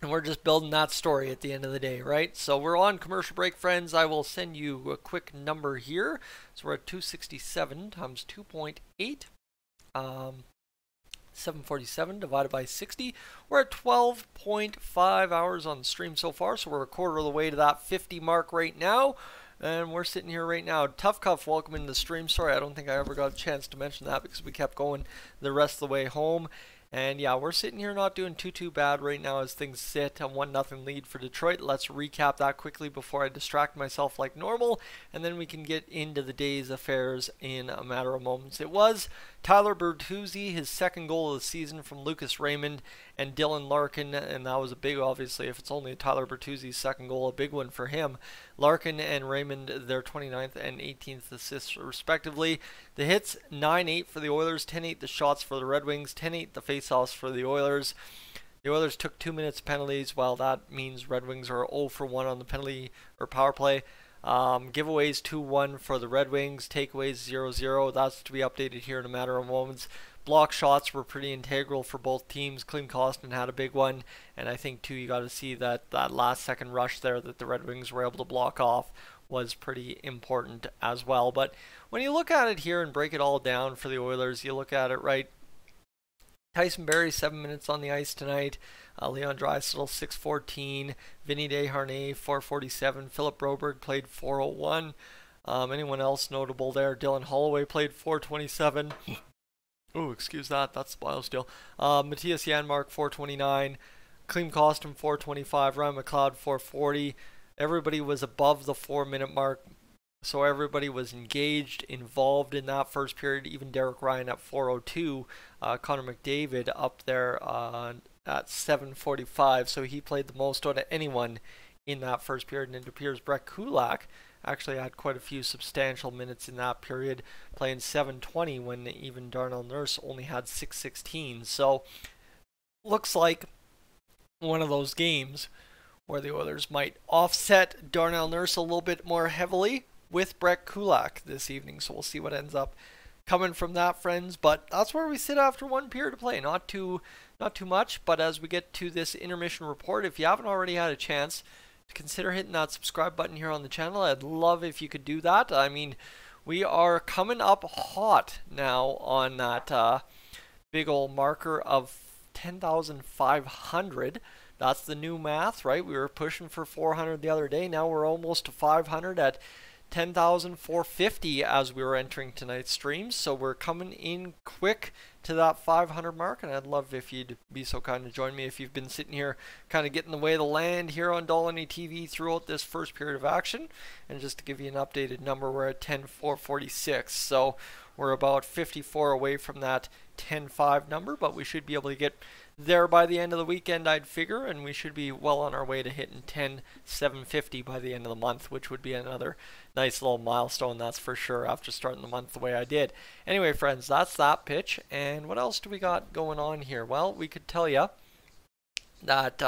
And we're just building that story at the end of the day, right? So we're on commercial break, friends. I will send you a quick number here. So we're at 267 times 2.8. 747 divided by 60. We're at 12.5 hours on the stream so far. So we're a quarter of the way to that 50 mark right now. And we're sitting here right now. Tough Cuff, welcome into the stream. Sorry, I don't think I ever got a chance to mention that because we kept going the rest of the way home. And yeah, we're sitting here not doing too bad right now as things sit. A 1-0 lead for Detroit. Let's recap that quickly before I distract myself like normal. And then we can get into the day's affairs in a matter of moments. It was Tyler Bertuzzi, his second goal of the season from Lucas Raymond and Dylan Larkin. And that was a big, obviously, if it's only Tyler Bertuzzi's second goal, a big one for him. Larkin and Raymond, their 29th and 18th assists respectively. The hits, 9-8 for the Oilers, 10-8 the shots for the Red Wings, 10-8 the faceoffs for the Oilers. The Oilers took 2 minutes penalties, while that means Red Wings are 0 for 1 on the penalty or power play. Giveaways 2-1 for the Red Wings, takeaways 0-0. That's to be updated here in a matter of moments. Block shots were pretty integral for both teams. Klim Kostin had a big one, and I think too you got to see that last second rush there that the Red Wings were able to block off was pretty important as well. But when you look at it here and break it all down for the Oilers, you look at it right. Tyson Barrie 7 minutes on the ice tonight. Leon Draisaitl 6:14. Vinny Desharnais 4:47. Philip Broberg played 4:01. Anyone else notable there? Dylan Holloway played 4:27. Oh, excuse that. That's the still. Matthias Janmark 4:29. Klim Kostin 4:25. Ryan McLeod 4:40. Everybody was above the 4-minute mark. So everybody was engaged, involved in that first period. Even Derek Ryan at 4:02. Connor McDavid up there at 7:45. So he played the most out of anyone in that first period. And it appears Brett Kulak actually had quite a few substantial minutes in that period, playing 7:20 when even Darnell Nurse only had 6:16. So looks like one of those games where the Oilers might offset Darnell Nurse a little bit more heavily with Brett Kulak this evening. So we'll see what ends up coming from that, friends. But that's where we sit after one period of play. Not too much, but as we get to this intermission report, if you haven't already had a chance, consider hitting that subscribe button here on the channel. I'd love if you could do that. I mean, we are coming up hot now on that big old marker of 10,500. That's the new math, right? We were pushing for 400 the other day. Now we're almost to 500 at 10,450 as we were entering tonight's stream. So we're coming in quick to that 500 mark, and I'd love if you'd be so kind to join me if you've been sitting here kind of getting the way of the land here on Dolynny TV throughout this first period of action. And just to give you an updated number, we're at 10,446. So we're about 54 away from that 10.5 number, but we should be able to get there by the end of the weekend, I'd figure, and we should be well on our way to hitting 10,750 by the end of the month, which would be another nice little milestone, that's for sure, after starting the month the way I did. Anyway, friends, that's that pitch, and what else do we got going on here? Well, we could tell you that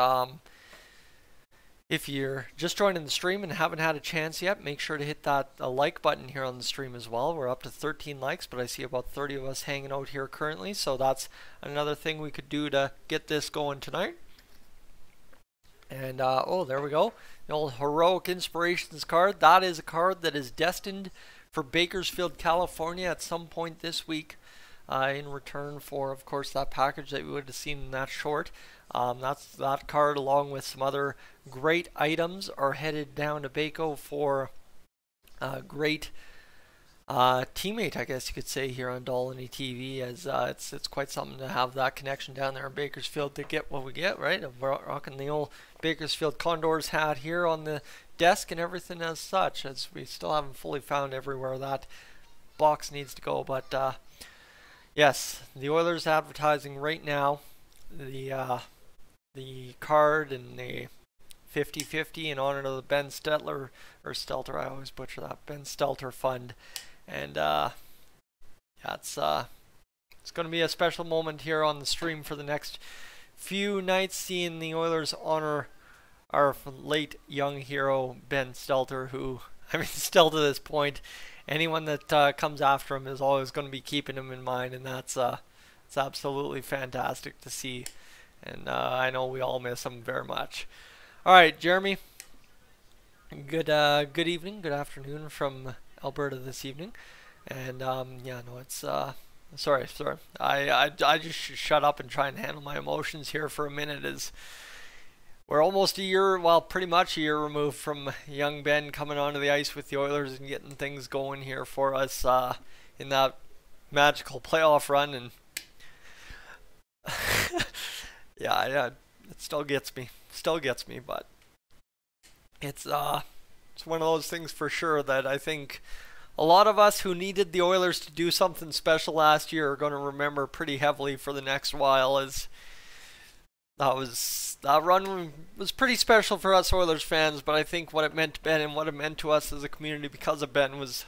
if you're just joining the stream and haven't had a chance yet, make sure to hit that like button here on the stream as well. We're up to 13 likes, but I see about 30 of us hanging out here currently, so that's another thing we could do to get this going tonight. And, oh, there we go. The old Heroic Inspirations card. That is a card that is destined for Bakersfield, California at some point this week in return for, of course, that package that we would have seen in that short. That's that card, along with some other great items, are headed down to Baco for a great teammate, I guess you could say, here on Dolynny TV, as it's quite something to have that connection down there in Bakersfield to get what we get, right? I'm rocking the old Bakersfield Condors hat here on the desk and everything as such, as we still haven't fully found everywhere that box needs to go. But yes, the Oilers advertising right now the card and the 50-50 in honor of the Ben Stelter, or Stelter, I always butcher that, Ben Stelter Fund. And yeah, it's going to be a special moment here on the stream for the next few nights, seeing the Oilers honor our late young hero Ben Stelter, who, I mean, still to this point, anyone that comes after him is always going to be keeping him in mind, and that's it's absolutely fantastic to see, and I know we all miss him very much. All right, Jeremy. Good evening, good afternoon from Alberta this evening, and yeah, no, it's sorry. I just should shut up and try and handle my emotions here for a minute. As we're almost a year, well, pretty much a year removed from young Ben coming onto the ice with the Oilers and getting things going here for us in that magical playoff run, and yeah, it still gets me, but it's one of those things for sure that I think a lot of us who needed the Oilers to do something special last year are going to remember pretty heavily for the next while, as that run was pretty special for us Oilers fans, but I think what it meant to Ben and what it meant to us as a community because of Ben was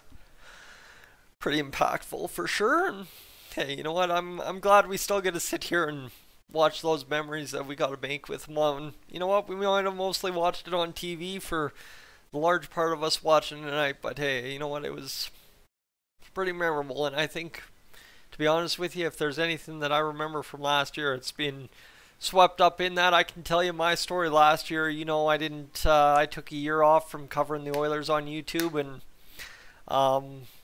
pretty impactful for sure. And hey, you know what? I'm glad we still get to sit here and watch those memories that we got to make with Mom. You know what? We might have mostly watched it on TV for the large part of us watching tonight, but hey, you know what? It was pretty memorable, and I think, to be honest with you, if there's anything that I remember from last year, it's been swept up in that. I can tell you my story last year. You know, I took a year off from covering the Oilers on YouTube, and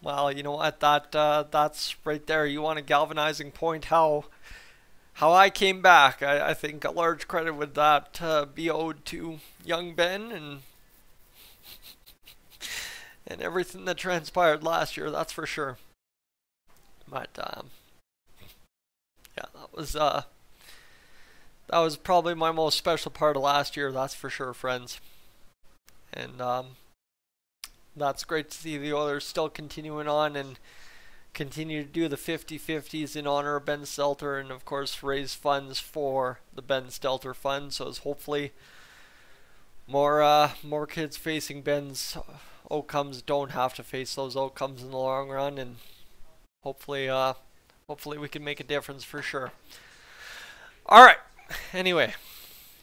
well, you know what? That's right there. You want a galvanizing point? How I came back. I think a large credit would that be owed to young Ben and everything that transpired last year. That's for sure. But yeah, that was probably my most special part of last year. That's for sure, friends. And that's great to see the Oilers still continuing on and continue to do the 50-50s in honor of Ben Stelter, and of course raise funds for the Ben Stelter Fund, so as hopefully more kids facing Ben's outcomes don't have to face those outcomes in the long run, and hopefully we can make a difference for sure. Alright, anyway,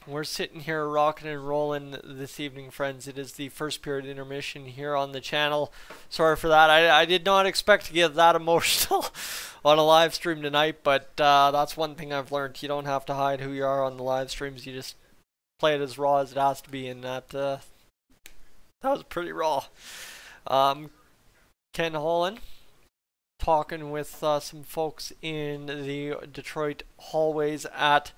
we're sitting here rocking and rolling this evening, friends. It is the first period intermission here on the channel. Sorry for that. I did not expect to get that emotional on a live stream tonight, but that's one thing I've learned. You don't have to hide who you are on the live streams. You just play it as raw as it has to be, and that was pretty raw. Ken Holland talking with some folks in the Detroit hallways at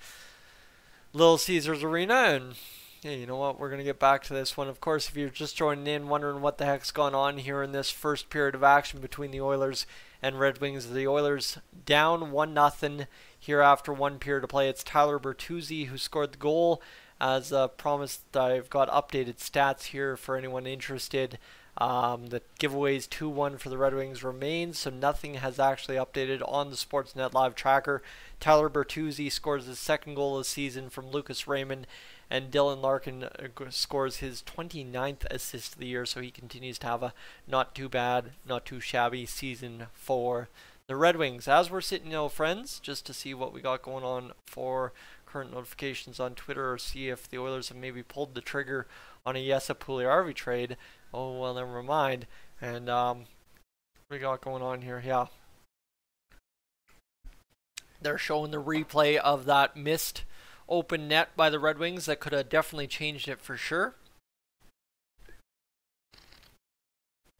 Little Caesars Arena, and yeah, you know what, we're going to get back to this one. Of course, if you're just joining in wondering what the heck's gone on here in this first period of action between the Oilers and Red Wings, the Oilers down 1-0 here after one period to play. It's Tyler Bertuzzi who scored the goal. As promised, I've got updated stats here for anyone interested. The giveaways 2-1 for the Red Wings remains, so nothing has actually updated on the Sportsnet Live tracker. Tyler Bertuzzi scores his second goal of the season from Lucas Raymond, and Dylan Larkin scores his 29th assist of the year, so he continues to have a not too bad, not too shabby season for the Red Wings. As we're sitting now, friends, just to see what we got going on for current notifications on Twitter, or see if the Oilers have maybe pulled the trigger on a Jesse Puljujärvi trade. Oh, well, never mind. And what we got going on here? Yeah, they're showing the replay of that missed open net by the Red Wings that could have definitely changed it for sure.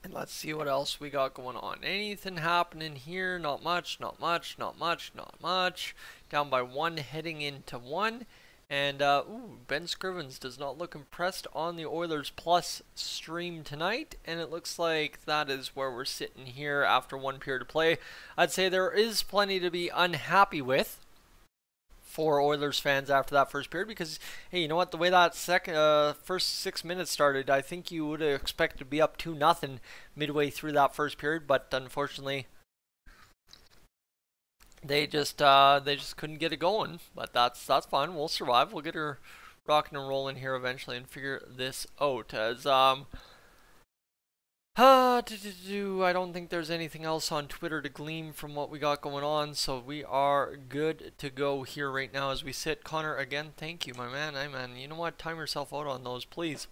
And let's see what else we got going on. Anything happening here? Not much, not much, not much, not much. Down by one, heading into one. And, ooh, Ben Scrivens does not look impressed on the Oilers Plus stream tonight. And it looks like that is where we're sitting here after one period of play. I'd say there is plenty to be unhappy with for Oilers fans after that first period, because, hey, you know what? The way that first 6 minutes started, I think you would have expected to be up 2-0 midway through that first period, but unfortunately, they just couldn't get it going. But that's fine. We'll survive. We'll get her rocking and rolling here eventually and figure this out. As I don't think there's anything else on Twitter to glean from what we got going on, so we are good to go here right now as we sit. Connor, again, thank you, my man. Hey, man, you know what? Time yourself out on those, please.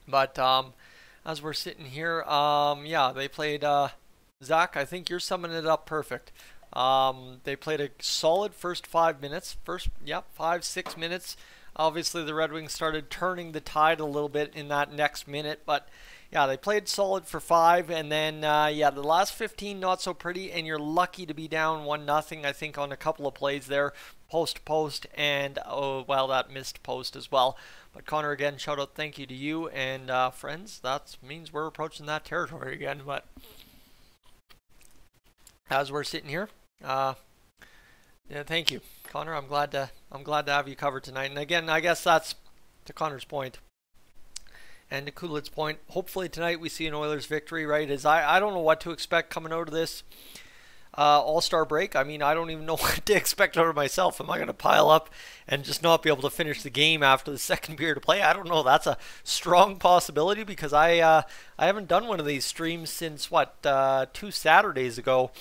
But as we're sitting here, yeah, they played Zach. I think you're summing it up perfect. They played a solid first 5 minutes. First, 5, 6 minutes. Obviously, the Red Wings started turning the tide a little bit in that next minute, but yeah, they played solid for 5, and then the last 15 not so pretty, and you're lucky to be down 1-0. I think on a couple of plays there, post to post, and that missed post as well. But Connor, again, shout out, thank you to you and friends. That means we're approaching that territory again. But as we're sitting here, thank you, Connor. I'm glad to have you covered tonight. And again, I guess that's to Connor's point. And to Kulit's point, hopefully tonight we see an Oilers victory, right? I don't know what to expect coming out of this All-Star break. I mean, I don't even know what to expect out of myself. Am I going to pile up and just not be able to finish the game after the second period of play? I don't know. That's a strong possibility because I haven't done one of these streams since, 2 Saturdays ago.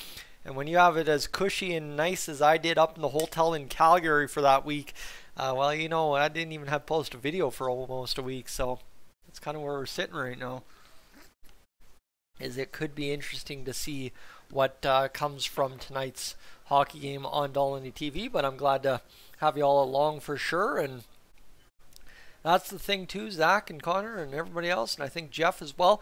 And when you have it as cushy and nice as I did up in the hotel in Calgary for that week, I didn't even have post a video for almost a week, so that's kind of where we're sitting right now. It could be interesting to see what comes from tonight's hockey game on Dolynny TV, but I'm glad to have you all along for sure. And that's the thing too, Zach and Connor and everybody else, and I think Jeff as well.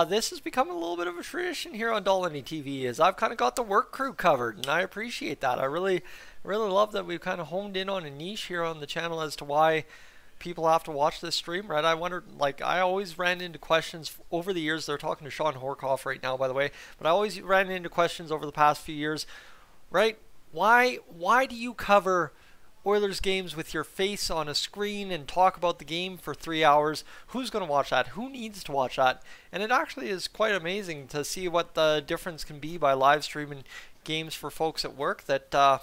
This has become a little bit of a tradition here on Dolynny TV, as I've kind of got the work crew covered, and I appreciate that. I really love that we've kind of honed in on a niche here on the channel as to why people have to watch this stream, right? I wondered, I always ran into questions over the years. They're talking to Sean Horkoff right now, by the way, but I always ran into questions over the past few years, right? Why do you cover Oilers games with your face on a screen and talk about the game for 3 hours? Who's going to watch that? Who needs to watch that? And it actually is quite amazing to see what the difference can be by live streaming games for folks at work that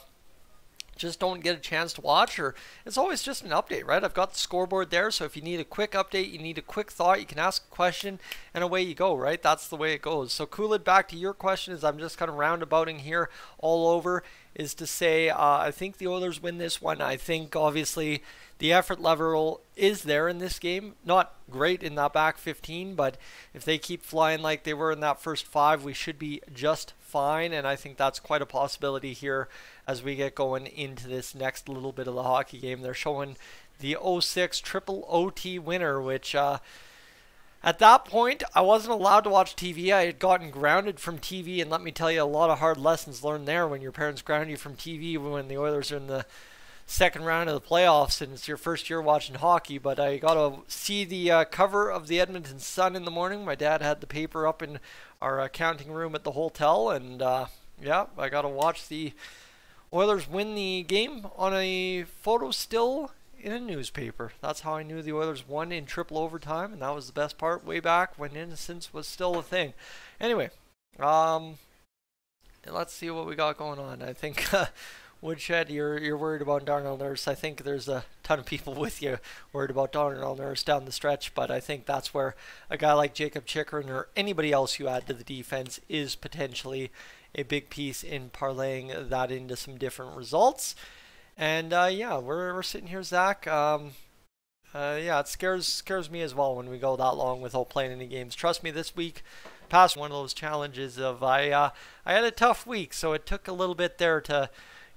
just don't get a chance to watch, or it's always just an update, right? I've got the scoreboard there, so if you need a quick update, you need a quick thought, you can ask a question, and away you go, right? That's the way it goes. So Kulid, back to your question, as I'm just kind of roundabouting here all over, is to say I think the Oilers win this one. I think obviously the effort level is there in this game. Not great in that back 15, but if they keep flying like they were in that first 5, we should be just fine, and I think that's quite a possibility here as we get going into this next little bit of the hockey game. They're showing the 06 triple OT winner, which at that point I wasn't allowed to watch TV. I had gotten grounded from TV, and let me tell you, a lot of hard lessons learned there when your parents ground you from TV when the Oilers are in the second round of the playoffs and it's your first year watching hockey. But I got to see the cover of the Edmonton Sun in the morning. My dad had the paper up in our counting room at the hotel, and I got to watch the Oilers win the game on a photo still in a newspaper. That's how I knew the Oilers won in triple overtime, and that was the best part way back when innocence was still a thing. Anyway, let's see what we got going on. I think Woodshed, you're worried about Darnell Nurse. I think there's a ton of people with you worried about Darnell Nurse down the stretch, but I think that's where a guy like Jacob Chychrun or anybody else you add to the defense is potentially a big piece in parlaying that into some different results. And we're sitting here, Zach. It scares me as well when we go that long without playing any games. Trust me, this week past one of those challenges of I had a tough week, so it took a little bit there to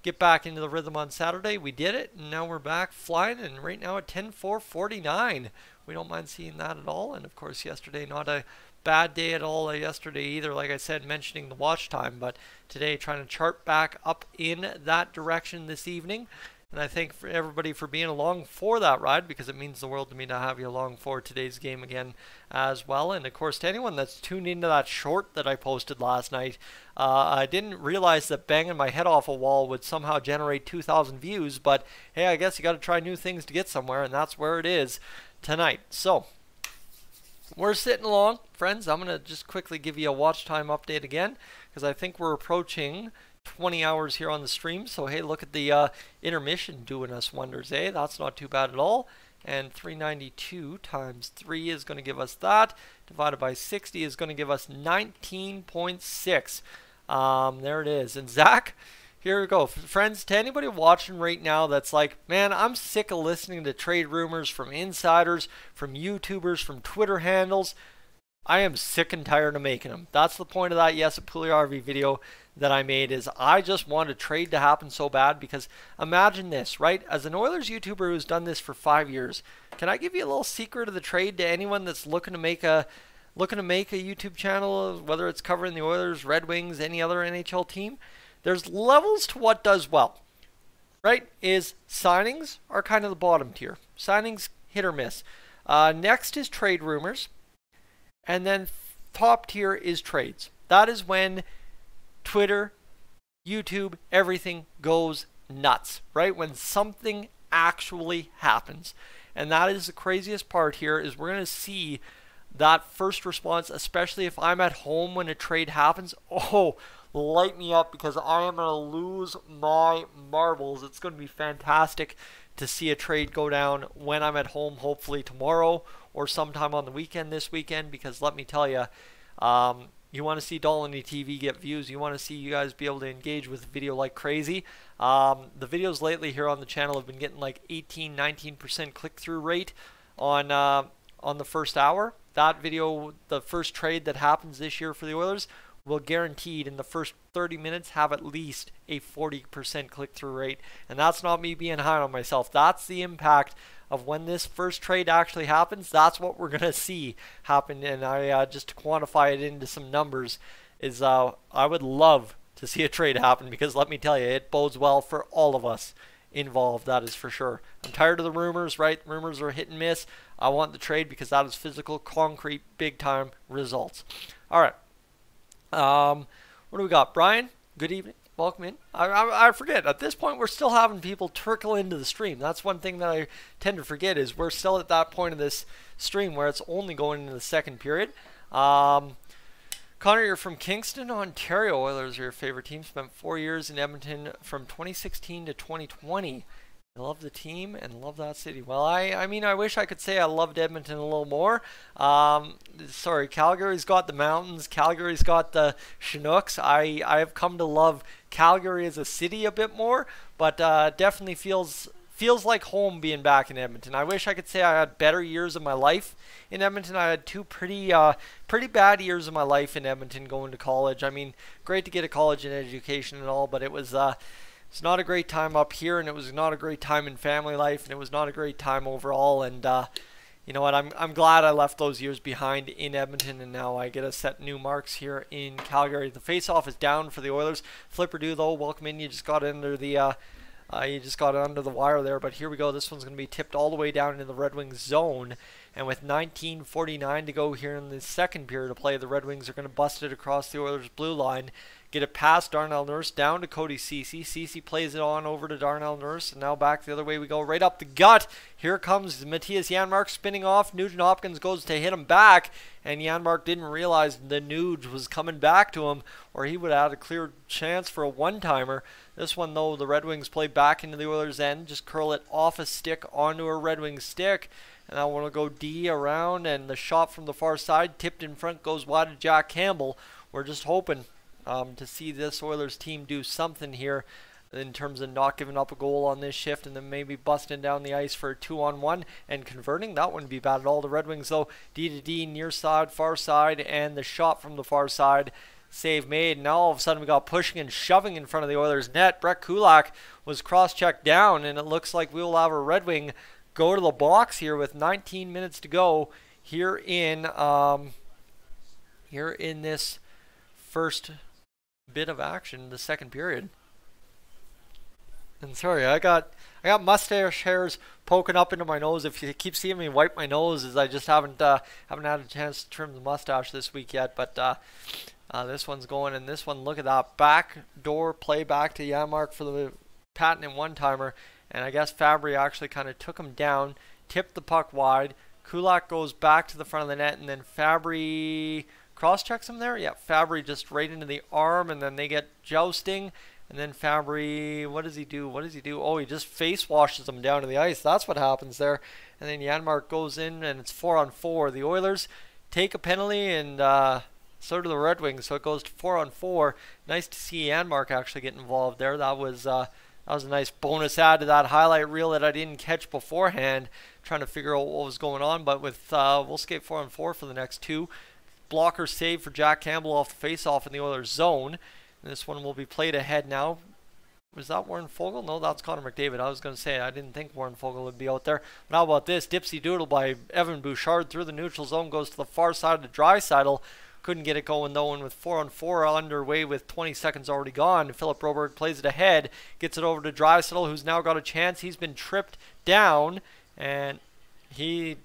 get back into the rhythm on Saturday. We did it, and now we're back flying, and right now at 10:49. We don't mind seeing that at all. And of course, yesterday, not a bad day at all yesterday either, like I said, mentioning the watch time, but today trying to chart back up in that direction this evening. And I thank for everybody for being along for that ride, because it means the world to me to have you along for today's game again as well. And of course, to anyone that's tuned into that short that I posted last night, I didn't realize that banging my head off a wall would somehow generate 2,000 views, but hey, I guess you got to try new things to get somewhere, and that's where it is tonight. So we're sitting along, friends. I'm going to just quickly give you a watch time update again, because I think we're approaching 20 hours here on the stream. So hey, look at the intermission doing us wonders, eh? That's not too bad at all. And 392 times 3 is going to give us that. Divided by 60 is going to give us 19.6. There it is. And Zach, here we go. Friends, to anybody watching right now that's like, man, I'm sick of listening to trade rumors from insiders, from YouTubers, from Twitter handles. I am sick and tired of making them. That's the point of that Yes at Pulley video that I made, is I just want a trade to happen so bad, because imagine this, right? As an Oilers YouTuber who's done this for 5 years, can I give you a little secret of the trade to anyone that's looking to make a YouTube channel, whether it's covering the Oilers, Red Wings, any other NHL team? There's levels to what does well, right? Is signings are kind of the bottom tier. Signings, hit or miss. Next is trade rumors. And then top tier is trades. That is when Twitter, YouTube, everything goes nuts, right? When something actually happens. And that is the craziest part here, is we're going to see that first response, especially if I'm at home when a trade happens. Oh, light me up, because I am going to lose my marbles. It's going to be fantastic to see a trade go down when I'm at home, hopefully tomorrow or sometime on the weekend this weekend, because let me tell you, you want to see Dolynny TV get views. You want to see you guys be able to engage with the video like crazy. The videos lately here on the channel have been getting like 18-19% click-through rate on the first hour. That video, the first trade that happens this year for the Oilers, will guaranteed in the first 30 minutes have at least a 40% click-through rate. And that's not me being high on myself. That's the impact of when this first trade actually happens. That's what we're going to see happen. And I just to quantify it into some numbers is I would love to see a trade happen, because let me tell you, it bodes well for all of us involved, that is for sure. I'm tired of the rumors, right? Rumors are hit and miss. I want the trade, because that is physical, concrete, big time results. All right. What do we got? Brian, good evening. Welcome in. I forget. At this point, we're still having people trickle into the stream. That's one thing that I tend to forget, is we're still at that point of this stream where it's only going into the second period. Connor, you're from Kingston, Ontario. Oilers are your favorite team. Spent 4 years in Edmonton from 2016 to 2020. I love the team and love that city. Well, I mean, I wish I could say I loved Edmonton a little more. Sorry, Calgary's got the mountains. Calgary's got the Chinooks. I have come to love Calgary as a city a bit more, but definitely feels like home being back in Edmonton. I wish I could say I had better years of my life in Edmonton. I had two pretty bad years of my life in Edmonton going to college. I mean, great to get a college and education and all, but it was it's not a great time up here, and it was not a great time in family life, and it was not a great time overall. And you know what? I'm glad I left those years behind in Edmonton, and now I get to set new marks here in Calgary. The face-off is down for the Oilers. Flipper do though. Welcome in. You just got under the wire there, but here we go. This one's going to be tipped all the way down into the Red Wings zone. And with 19:49 to go here in the second period of play, the Red Wings are going to bust it across the Oilers' blue line. Get it past Darnell Nurse, down to Cody Ceci. Ceci plays it on over to Darnell Nurse, and now back the other way we go, right up the gut. Here comes Matthias Janmark spinning off. Nugent Hopkins goes to hit him back, and Janmark didn't realize the Nuge was coming back to him, or he would have had a clear chance for a one-timer. This one, though, the Red Wings play back into the Oilers' end, just curl it off a stick onto a Red Wings stick. And now we'll go D around, and the shot from the far side, tipped in front, goes wide to Jack Campbell. We're just hoping to see this Oilers team do something here in terms of not giving up a goal on this shift, and then maybe busting down the ice for a 2-on-1 and converting. That wouldn't be bad at all. The Red Wings, though, D to D, near side, far side, and the shot from the far side. Save made. Now all of a sudden we got pushing and shoving in front of the Oilers net. Brett Kulak was cross-checked down, and it looks like we will have a Red Wing go to the box here with 19 minutes to go here in this first bit of action, the second period. And sorry, I got mustache hairs poking up into my nose. If you keep seeing me wipe my nose, as I just haven't had a chance to trim the mustache this week yet. But this one's going, and this one, look at that back door play back to Janmark for the patent one-timer. And I guess Fabry actually kind of took him down, tipped the puck wide. Kulak goes back to the front of the net, and then Fabry cross-checks him there. Yeah, Fabry just right into the arm, and then they get jousting. And then Fabry, what does he do? Oh, he just face washes him down to the ice. That's what happens there. And then Janmark goes in, and it's 4-on-4. The Oilers take a penalty, and so do the Red Wings. So it goes to 4-on-4. Nice to see Janmark actually get involved there. That was a nice bonus add to that highlight reel that I didn't catch beforehand, trying to figure out what was going on. But with we'll skate 4-on-4 for the next two. blocker save for Jack Campbell off the face-off in the Oilers zone. And this one will be played ahead now. Was that Warren Foegele? No, that's Connor McDavid. I was going to say, I didn't think Warren Foegele would be out there. But how about this? Dipsy Doodle by Evan Bouchard through the neutral zone. Goes to the far side of the Draisaitl. Couldn't get it going though, and with 4-on-4 underway with 20 seconds already gone, Philip Broberg plays it ahead, gets it over to Draisaitl, who's now got a chance. He's been tripped down, and he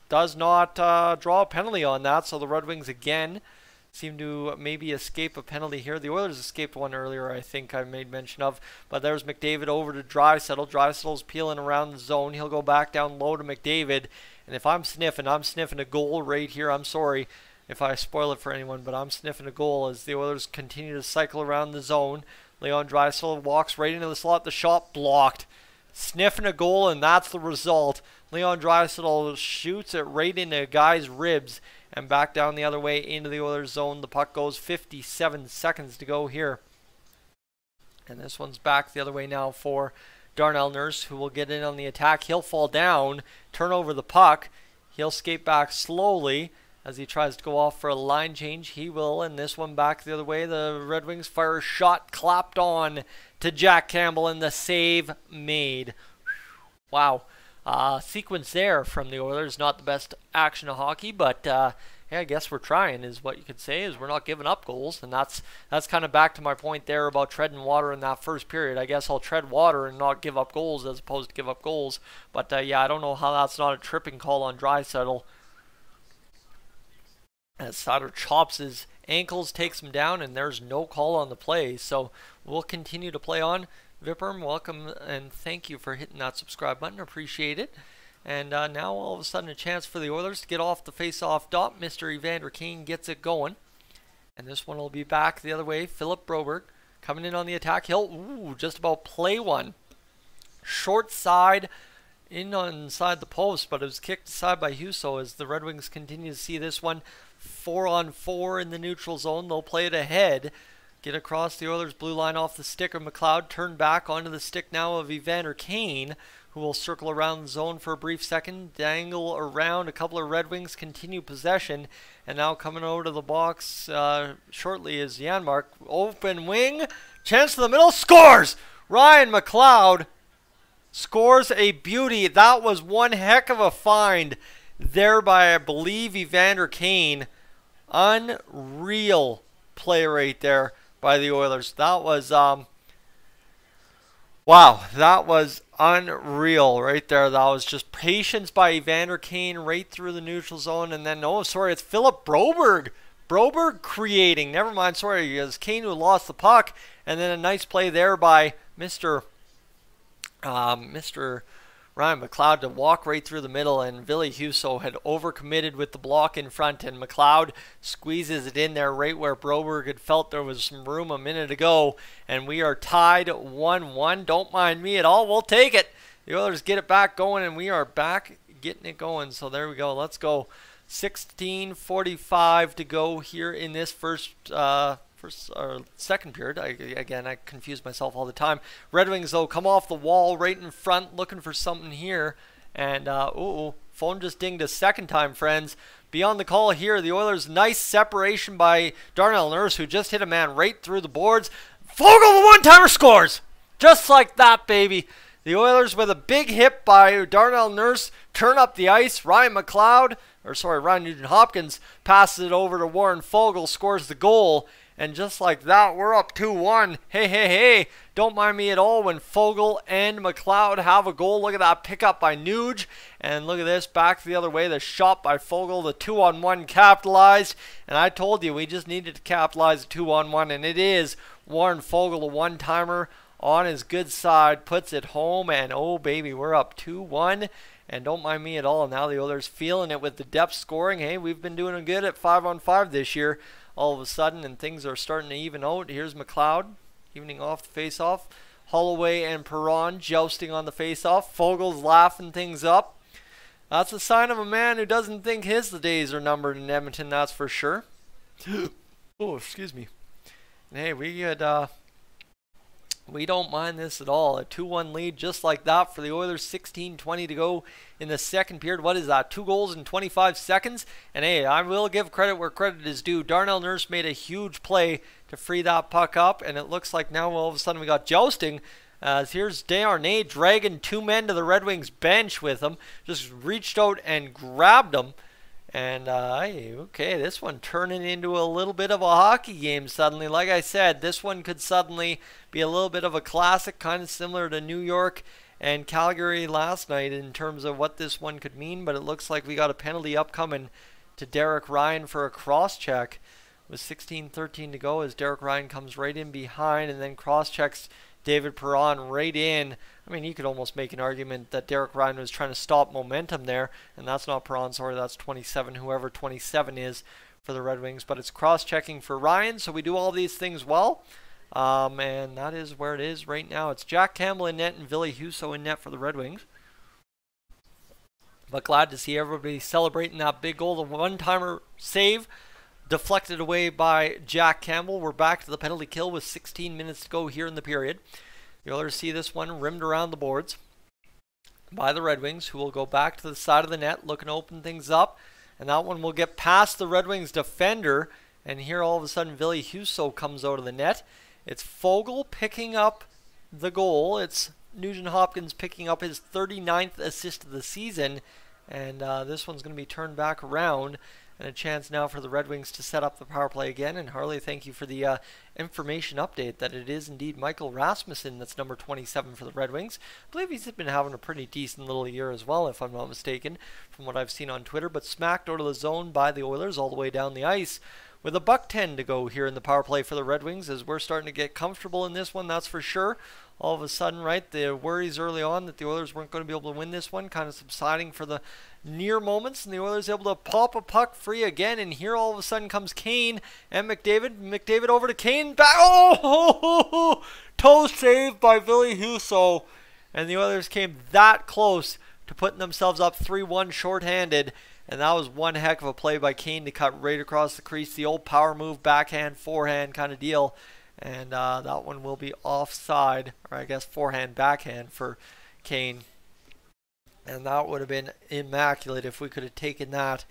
does not draw a penalty on that, so the Red Wings again seem to maybe escape a penalty here. The Oilers escaped one earlier, I think I made mention of, but there's McDavid over to Draisaitl. Draisaitl's peeling around the zone. He'll go back down low to McDavid, and if I'm sniffing a goal right here. I'm sorry if I spoil it for anyone, but I'm sniffing a goal as the Oilers continue to cycle around the zone. Leon Draisaitl walks right into the slot. The shot blocked. Sniffing a goal, and that's the result. Leon Draisaitl shoots it right into a guy's ribs and back down the other way into the Oilers zone. The puck goes 57 seconds to go here. And this one's back the other way now for Darnell Nurse, who will get in on the attack. He'll fall down, turn over the puck. He'll skate back slowly as he tries to go off for a line change. He will, and this one back the other way. The Red Wings fire a shot, clapped on to Jack Campbell, and the save made. Wow. Sequence there from the Oilers. Not the best action of hockey, but yeah, I guess we're trying is what you could say, is we're not giving up goals. And that's kind of back to my point there about treading water in that first period. I guess I'll tread water and not give up goals as opposed to give up goals. But yeah, I don't know how that's not a tripping call on Draisaitl, as Sutter chops his ankles, takes him down, and there's no call on the play. So we'll continue to play on. Vipperm, welcome and thank you for hitting that subscribe button. Appreciate it. And now all of a sudden a chance for the Oilers to get off the face-off dot. Mr. Evander Kane gets it going. And this one will be back the other way. Philip Broberg coming in on the attack. He'll just about play one. Short side in inside the post, but it was kicked aside by Husso as the Red Wings continue to see this one 4-on-4 in the neutral zone. They'll play it ahead. Get across the Oilers' blue line off the stick of McLeod. Turn back onto the stick now of Evander Kane, who will circle around the zone for a brief second. Dangle around. A couple of Red Wings continue possession. And now coming over to the box shortly is Janmark. Open wing. Chance to the middle. Scores! Ryan McLeod scores a beauty. That was one heck of a find there by, I believe, Evander Kane. Unreal play right there by the Oilers. That was wow, that was unreal right there. That was just patience by Evander Kane right through the neutral zone. And then, oh, sorry, it's Philip Broberg. Broberg creating. Never mind, sorry, it was Kane who lost the puck. And then a nice play there by Mr. Ryan McLeod to walk right through the middle, and Ville Husso had overcommitted with the block in front, and McLeod squeezes it in there right where Broberg had felt there was some room a minute ago, and we are tied 1-1. Don't mind me at all. We'll take it. The Oilers get it back going, and we are back getting it going. So there we go. Let's go. 16:45 to go here in this second period. I confuse myself all the time. Red Wings, though, come off the wall right in front, looking for something here. And, phone just dinged a second time, friends. Beyond the call here, the Oilers, nice separation by Darnell Nurse, who just hit a man right through the boards. Foegele, the one-timer, scores! Just like that, baby. The Oilers with a big hit by Darnell Nurse turn up the ice. Ryan Nugent-Hopkins passes it over to Warren Foegele, scores the goal. And just like that, we're up 2-1. Hey, don't mind me at all when Foegele and McLeod have a goal. Look at that pickup by Nuge. And look at this, back the other way, the shot by Foegele, the 2-on-1 capitalized. And I told you, we just needed to capitalize the 2-on-1, and it is. Warren Foegele, a one-timer on his good side, puts it home, and oh baby, we're up 2-1. And don't mind me at all. Now the Oilers feeling it with the depth scoring. Hey, we've been doing good at 5-on-5 this year. All of a sudden, and things are starting to even out. Here's McLeod, evening off the face-off. Holloway and Perron jousting on the face-off. Fogel's laughing things up. That's a sign of a man who doesn't think his days are numbered in Edmonton, that's for sure. Oh, excuse me. And hey, we had We don't mind this at all. A 2-1 lead just like that for the Oilers. 16:20 to go in the second period. What is that? 2 goals in 25 seconds. And hey, I will give credit where credit is due. Darnell Nurse made a huge play to free that puck up. And it looks like now all of a sudden we got jousting. As here's Desharnais dragging 2 men to the Red Wings bench with him. Just reached out and grabbed them. And, okay, this one turning into a little bit of a hockey game suddenly. Like I said, this one could suddenly be a little bit of a classic, kind of similar to New York and Calgary last night in terms of what this one could mean. But it looks like we got a penalty upcoming to Derek Ryan for a cross-check with 16:13 to go as Derek Ryan comes right in behind and then cross-checks David Perron right in. I mean, you could almost make an argument that Derek Ryan was trying to stop momentum there, and that's not Perron, sorry, that's 27, whoever 27 is for the Red Wings, but it's cross-checking for Ryan, so we do all these things well, and that is where it is right now. It's Jack Campbell in net and Ville Husso in net for the Red Wings. But glad to see everybody celebrating that big goal, the one-timer save, deflected away by Jack Campbell. We're back to the penalty kill with 16 minutes to go here in the period. The Oilers see this one rimmed around the boards by the Red Wings, who will go back to the side of the net, looking to open things up. And that one will get past the Red Wings defender. And here all of a sudden Ville Husso comes out of the net. It's Foegele picking up the goal. It's Nugent Hopkins picking up his 39th assist of the season. And this one's going to be turned back around. And a chance now for the Red Wings to set up the power play again. And Harley, thank you for the information update that it is indeed Michael Rasmussen that's number 27 for the Red Wings. I believe he's been having a pretty decent little year as well, if I'm not mistaken, from what I've seen on Twitter. But smacked out of the zone by the Oilers all the way down the ice with a $1.10 to go here in the power play for the Red Wings as we're starting to get comfortable in this one, that's for sure. All of a sudden, right, the worries early on that the Oilers weren't going to be able to win this one kind of subsiding for the near moments, and the Oilers able to pop a puck free again, and here all of a sudden comes Kane and McDavid. McDavid over to Kane, back, oh, toe saved by Ville Husso, and the Oilers came that close to putting themselves up 3-1 shorthanded, and that was one heck of a play by Kane to cut right across the crease, the old power move, backhand, forehand kind of deal. And that one will be offside, or I guess forehand, backhand for Kane. And that would have been immaculate if we could have taken that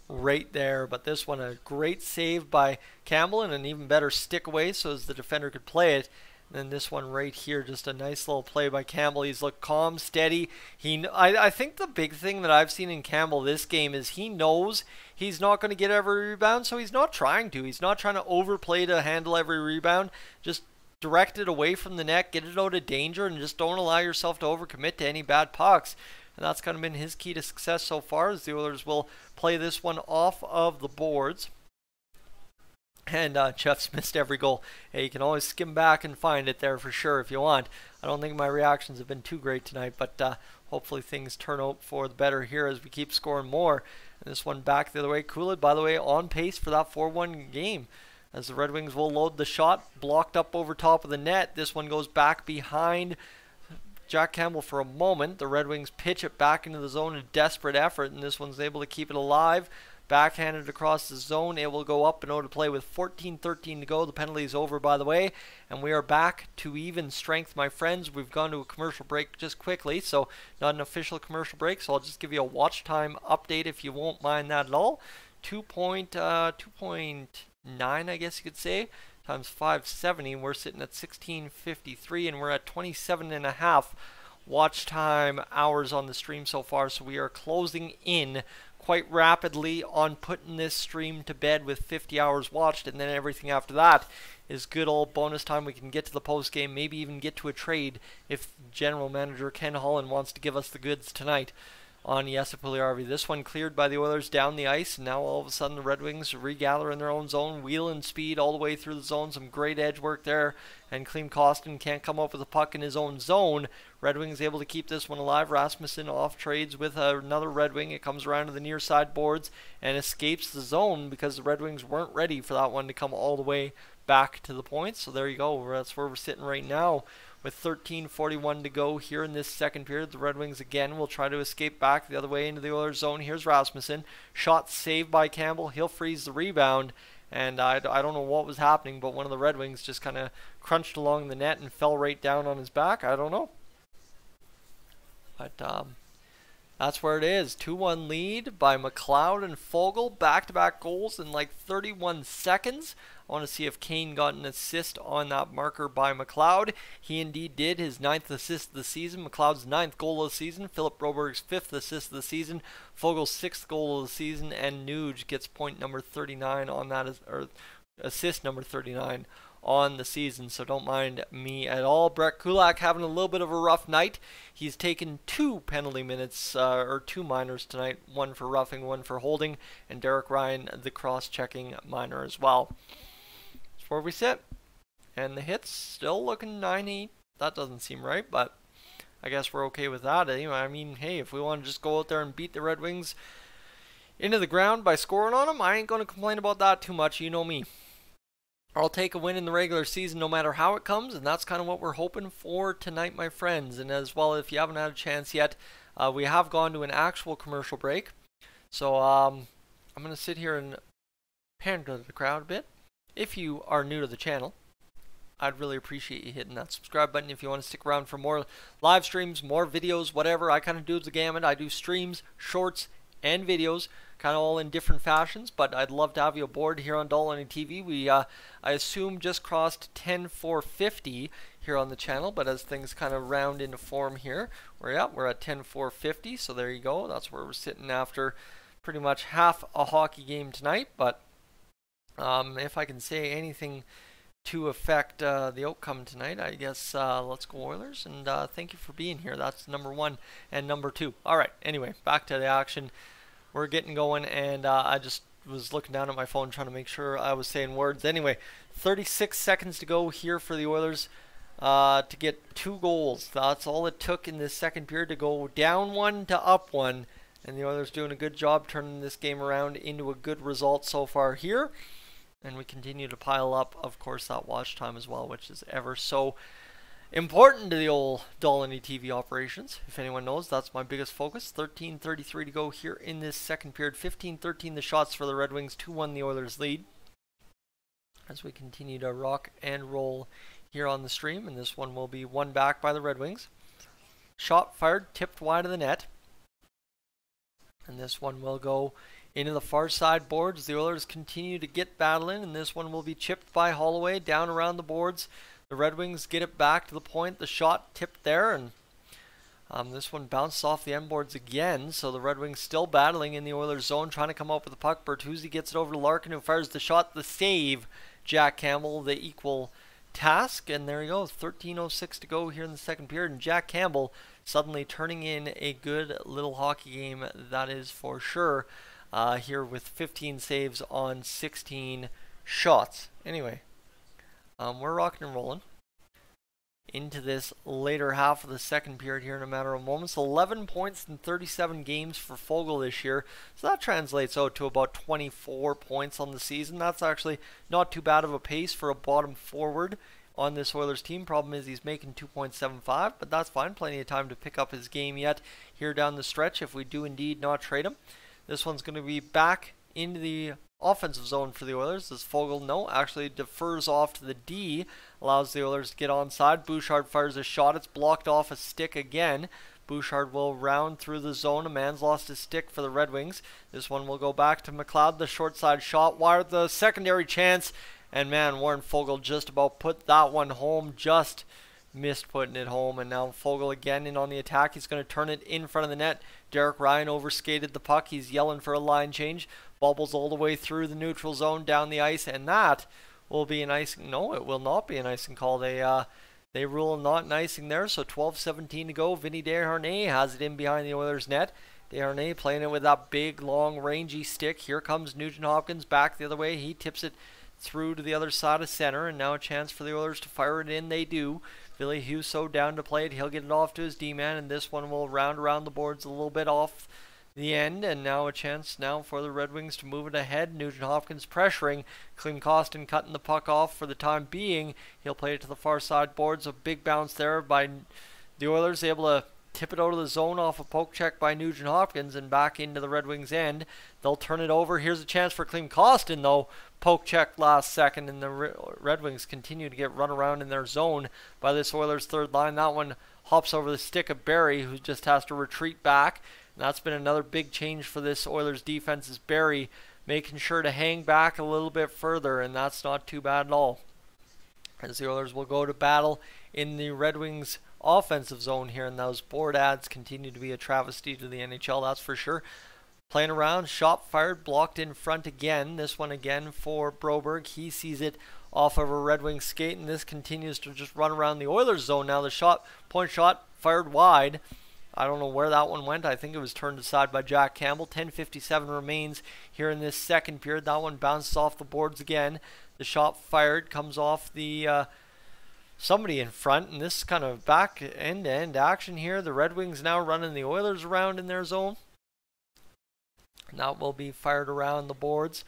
right there. But this one, a great save by Campbell and an even better stick away so as the defender could play it. And then this one right here, just a nice little play by Campbell. He's looked calm, steady. I think the big thing that I've seen in Campbell this game is he knows he's not going to get every rebound, so he's not trying to. He's not trying to overplay to handle every rebound. Just direct it away from the net, get it out of danger, and just don't allow yourself to overcommit to any bad pucks. And that's kind of been his key to success so far, as the Oilers will play this one off of the boards. And Jeff's missed every goal. Hey, you can always skim back and find it there for sure if you want. I don't think my reactions have been too great tonight, but hopefully things turn out for the better here as we keep scoring more. And this one back the other way. Coolid, by the way, on pace for that 4-1 game. As the Red Wings will load the shot, blocked up over top of the net. This one goes back behind Jack Campbell for a moment. The Red Wings pitch it back into the zone in a desperate effort, and this one's able to keep it alive. Backhanded across the zone. It will go up and out of play with 14:13 to go. The penalty is over, by the way. And we are back to even strength, my friends. We've gone to a commercial break just quickly, so not an official commercial break. So I'll just give you a watch time update if you won't mind that at all. 2.9, I guess you could say, times 570. We're sitting at 16:53, and we're at 27.5 watch time hours on the stream so far. So we are closing in quite rapidly on putting this stream to bed with 50 hours watched, and then everything after that is good old bonus time. We can get to the post game, maybe even get to a trade if general manager Ken Holland wants to give us the goods tonight on Jesse Puljujarvi. This one cleared by the Oilers down the ice, and now all of a sudden the Red Wings regather in their own zone, wheeling speed all the way through the zone. Some great edge work there, and Klim Kostin can't come up with a puck in his own zone. Red Wings able to keep this one alive. Rasmussen off trades with another Red Wing. It comes around to the near side boards and escapes the zone because the Red Wings weren't ready for that one to come all the way back to the point. So there you go. That's where we're sitting right now with 13:41 to go here in this second period. The Red Wings again will try to escape back the other way into the Oilers zone. Here's Rasmussen. Shot saved by Campbell. He'll freeze the rebound. and I don't know what was happening, but one of the Red Wings just kind of crunched along the net and fell right down on his back. I don't know. But that's where it is. 2-1 lead by McLeod and Foegele. Back-to-back goals in like 31 seconds. I want to see if Kane got an assist on that marker by McLeod. He indeed did. His 9th assist of the season. McLeod's 9th goal of the season. Philip Broberg's 5th assist of the season. Foegele's 6th goal of the season. And Nuge gets point number 39 on that, or assist number 39 on the season, so don't mind me at all. Brett Kulak having a little bit of a rough night. He's taken 2 penalty minutes, or 2 minors tonight, 1 for roughing, 1 for holding, and Derek Ryan, the cross-checking minor as well. That's where we sit. And the hits still looking 9-8. That doesn't seem right, but I guess we're okay with that. Anyway, I mean, hey, if we want to just go out there and beat the Red Wings into the ground by scoring on them, I ain't going to complain about that too much. You know me. I'll take a win in the regular season no matter how it comes, and that's kind of what we're hoping for tonight, my friends. And as well, if you haven't had a chance yet, we have gone to an actual commercial break. So I'm going to sit here and pander to the crowd a bit. If you are new to the channel, I'd really appreciate you hitting that subscribe button if you want to stick around for more live streams, more videos, whatever. I kind of do the gamut. I do streams, shorts, and videos, kind of all in different fashions, but I'd love to have you aboard here on Dolynny TV. We, I assume, just crossed 10,450 here on the channel, but as things kind of round into form here, we're at 10,450, so there you go. That's where we're sitting after pretty much half a hockey game tonight, but if I can say anything to affect the outcome tonight, I guess let's go Oilers, and thank you for being here. That's number 1 and number 2. All right, anyway, back to the action. We're getting going, and I just was looking down at my phone trying to make sure I was saying words. Anyway, 36 seconds to go here for the Oilers to get 2 goals. That's all it took in this second period to go down 1 to up 1, and the Oilers doing a good job turning this game around into a good result so far here. And we continue to pile up, of course, that watch time as well, which is ever so important to the old Dolynny TV operations. If anyone knows, that's my biggest focus. 13:33 to go here in this second period. 15-13 the shots for the Red Wings. 2-1 the Oilers lead. As we continue to rock and roll here on the stream. And this one will be won back by the Red Wings. Shot fired, tipped wide of the net. And this one will go into the far side boards. The Oilers continue to get battling, and this one will be chipped by Holloway down around the boards. The Red Wings get it back to the point. The shot tipped there, and this one bounced off the end boards again. So the Red Wings still battling in the Oilers zone, trying to come up with the puck. Bertuzzi gets it over to Larkin, who fires the shot. The save, Jack Campbell, the equal task. And there you go, 13:06 to go here in the second period. And Jack Campbell suddenly turning in a good little hockey game, that is for sure. Here with 15 saves on 16 shots. Anyway, we're rocking and rolling into this later half of the second period here in a matter of moments. 11 points in 37 games for Foegele this year. So that translates out to about 24 points on the season. That's actually not too bad of a pace for a bottom forward on this Oilers team. Problem is he's making 2.75, but that's fine. Plenty of time to pick up his game yet here down the stretch if we do indeed not trade him. This one's going to be back into the offensive zone for the Oilers. As Foegele, actually defers off to the D, allows the Oilers to get onside. Bouchard fires a shot. It's blocked off a stick again. Bouchard will round through the zone. A man's lost his stick for the Red Wings. This one will go back to McLeod. The short side shot wired the secondary chance. And man, Warren Foegele just about put that one home. Just missed putting it home, and now Foegele again in on the attack. He's going to turn it in front of the net. Derek Ryan overskated the puck. He's yelling for a line change. Bobbles all the way through the neutral zone down the ice, and that will be an icing. No, it will not be an icing call. They rule not an icing there, so 12:17 to go. Vinny Desharnais has it in behind the Oilers net. Desharnais playing it with that big, long, rangy stick. Here comes Nugent Hopkins back the other way. He tips it through to the other side of center, and now a chance for the Oilers to fire it in. They do. Billy Husso down to play it. He'll get it off to his D-man, and this one will round around the boards a little bit off the end, and now a chance now for the Red Wings to move it ahead. Nugent Hopkins pressuring. Clint Costin cutting the puck off for the time being. He'll play it to the far side boards. A big bounce there by the Oilers, able to tip it out of the zone off a poke check by Nugent Hopkins and back into the Red Wings end. They'll turn it over. Here's a chance for Klim Kostin, though. Poke check last second, and the Red Wings continue to get run around in their zone by this Oilers third line. That one hops over the stick of Barry, who just has to retreat back. And that's been another big change for this Oilers defense, is Barry making sure to hang back a little bit further, and that's not too bad at all. As the Oilers will go to battle in the Red Wings offensive zone here, and those board ads continue to be a travesty to the NHL, that's for sure. Playing around, shot fired, blocked in front again. This one again for Broberg. He sees it off of a Red Wing skate, and this continues to just run around the Oilers zone. Now the point shot fired wide. I don't know where that one went. I think it was turned aside by Jack Campbell. 10:57 remains here in this second period. That one bounces off the boards again. The shot fired comes off the somebody in front, and this is kind of back end-to-end action here. The Red Wings now running the Oilers around in their zone. And that will be fired around the boards.